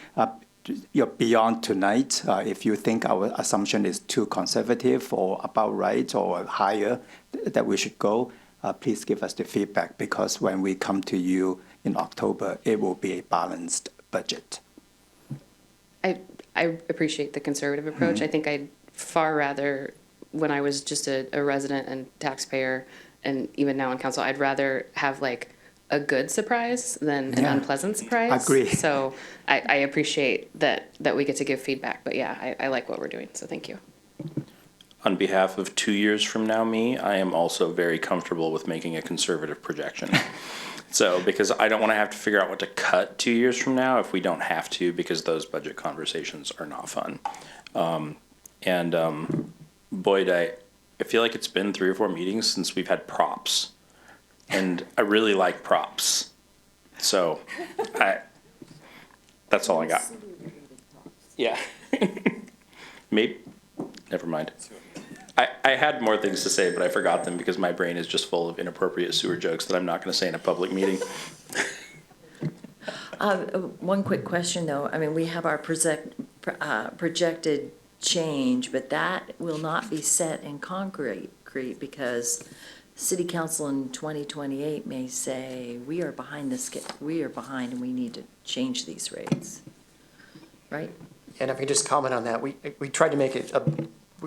You're beyond tonight. If you think our assumption is too conservative or about right or higher that we should go, please give us the feedback, because when we come to you in October, it will be a balanced budget. I appreciate the conservative approach. Mm-hmm. I think I'd far rather, when I was just a resident and taxpayer, and even now in council, I'd rather have like a good surprise than an unpleasant surprise. Agree. So I appreciate that we get to give feedback. But yeah, I like what we're doing. So thank you. On behalf of 2 years from now me, I am also very comfortable with making a conservative projection. So, because I don't want to have to figure out what to cut 2 years from now if we don't have to, because those budget conversations are not fun. Boyd, I feel like it's been 3 or 4 meetings since we've had props. And I really like props. So, that's all I got. Yeah. Maybe, never mind. I had more things to say, but I forgot them because my brain is just full of inappropriate sewer jokes that I'm not going to say in a public meeting. One quick question, though. I mean, we have our projected change, but that will not be set in concrete because City Council in 2028 may say, we are behind and we need to change these rates, right? And if I could just comment on that, we tried to make it,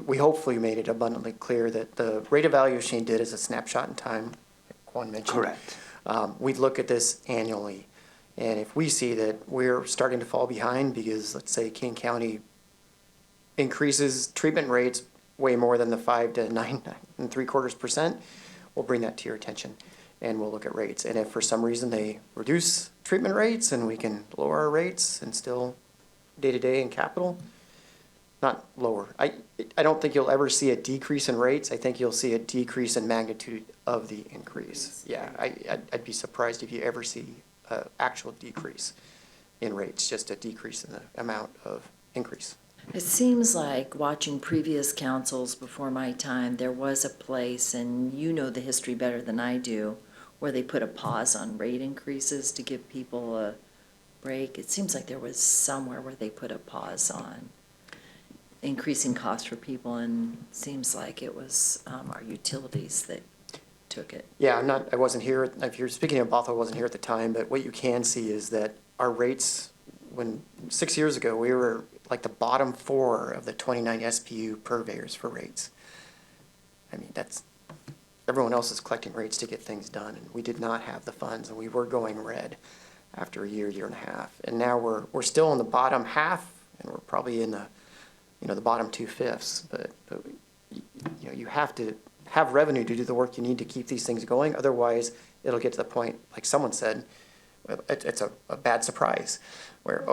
we hopefully made it abundantly clear that the rate of value Shane did is a snapshot in time, like Quan mentioned. Correct. We look at this annually, and if we see that we're starting to fall behind because, let's say, King County increases treatment rates way more than the 5 to 9.75%, we'll bring that to your attention, and we'll look at rates. And if for some reason they reduce treatment rates and we can lower our rates and still day-to-day in capital, not lower. I don't think you'll ever see a decrease in rates. I think you'll see a decrease in magnitude of the increase. Yeah, I'd be surprised if you ever see an actual decrease in rates, just a decrease in the amount of increase. It seems like watching previous councils before my time, there was a place, and you know the history better than I do, where they put a pause on rate increases to give people a break. It seems like there was somewhere where they put a pause on increasing costs for people, and seems like it was our utilities that took it. Yeah, I wasn't here, if you're speaking of Bothell, I wasn't here at the time, but what you can see is that our rates, when 6 years ago, we were like the bottom 4 of the 29 SPU purveyors for rates. I mean, everyone else is collecting rates to get things done, and we did not have the funds, and we were going red after a year and a half. And now we're still in the bottom half, and we're probably in the bottom 2/5. But you have to have revenue to do the work you need to keep these things going. Otherwise, it'll get to the point, like someone said, it's a bad surprise where,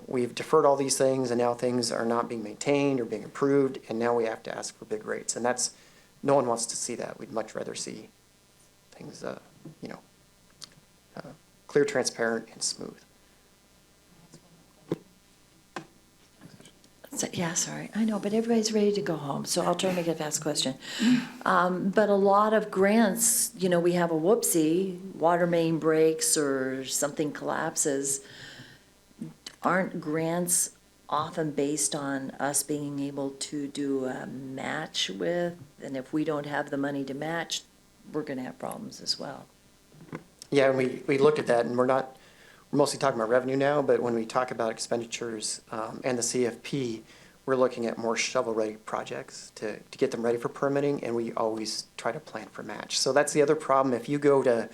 we've deferred all these things and now things are not being maintained or being improved, and now we have to ask for big rates. And no one wants to see that. We'd much rather see things, clear, transparent, and smooth. Yeah, sorry. I know, but everybody's ready to go home, so I'll try to make it a fast question. But a lot of grants, we have a whoopsie, water main breaks or something collapses. Aren't grants often based on us being able to do a match with? And if we don't have the money to match, we're going to have problems as well. Yeah, and we looked at that, and we're mostly talking about revenue now, but when we talk about expenditures and the CFP, we're looking at more shovel-ready projects to get them ready for permitting, and we always try to plan for match. So that's the other problem. If you go to,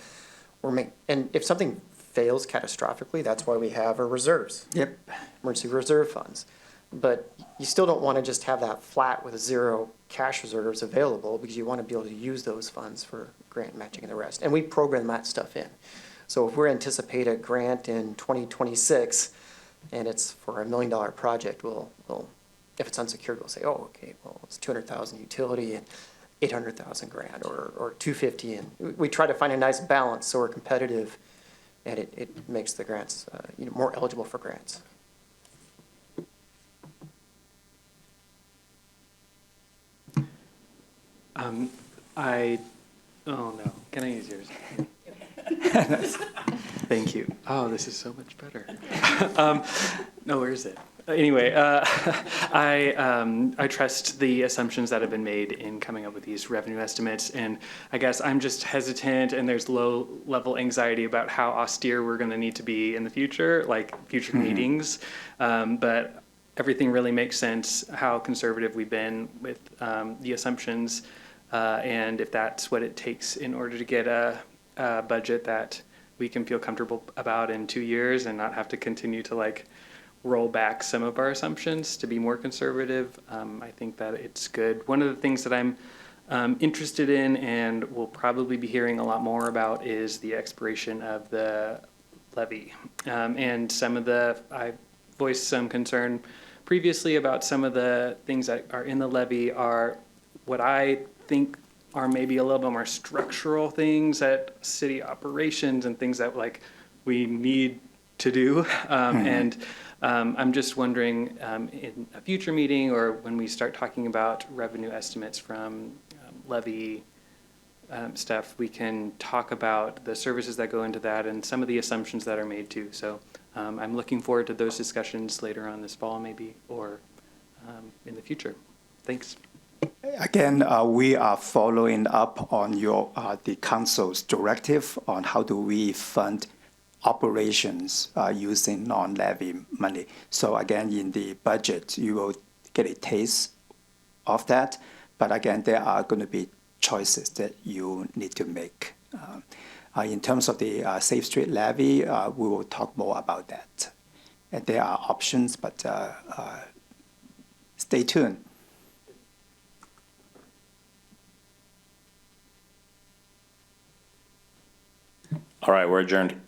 and if something fails catastrophically, that's why we have our reserves. Yep. Emergency reserve funds. But you still don't want to just have that flat with zero cash reserves available, because you want to be able to use those funds for grant matching and the rest. And we program that stuff in. So if we anticipate a grant in 2026 and it's for a $1 million project, we'll if it's unsecured, we'll say, oh, okay, well, it's 200,000 utility and 800,000 grant, or 250, and we try to find a nice balance so we're competitive, and it makes the grants more eligible for grants. Oh no, can I use yours? Thank you. Oh, this is so much better. No, where is it? Anyway, I trust the assumptions that have been made in coming up with these revenue estimates, and I guess I'm just hesitant, and there's low-level anxiety about how austere we're going to need to be in the future, like future meetings. But everything really makes sense, how conservative we've been with the assumptions, and if that's what it takes in order to get a budget that we can feel comfortable about in 2 years and not have to continue to roll back some of our assumptions to be more conservative. I think that it's good. One of the things that I'm interested in and will probably be hearing a lot more about is the expiration of the levy. And I voiced some concern previously about some of the things that are in the levy are what I think are maybe a little bit more structural things at city operations and things that we need to do. And I'm just wondering in a future meeting or when we start talking about revenue estimates from levy stuff, we can talk about the services that go into that and some of the assumptions that are made too. So I'm looking forward to those discussions later on this fall maybe or in the future. Thanks. Again, we are following up on the council's directive on how do we fund operations using non-levy money. So again, in the budget, you will get a taste of that. But again, there are going to be choices that you need to make. In terms of the Safe Street levy, we will talk more about that. And there are options, but stay tuned. All right, we're adjourned.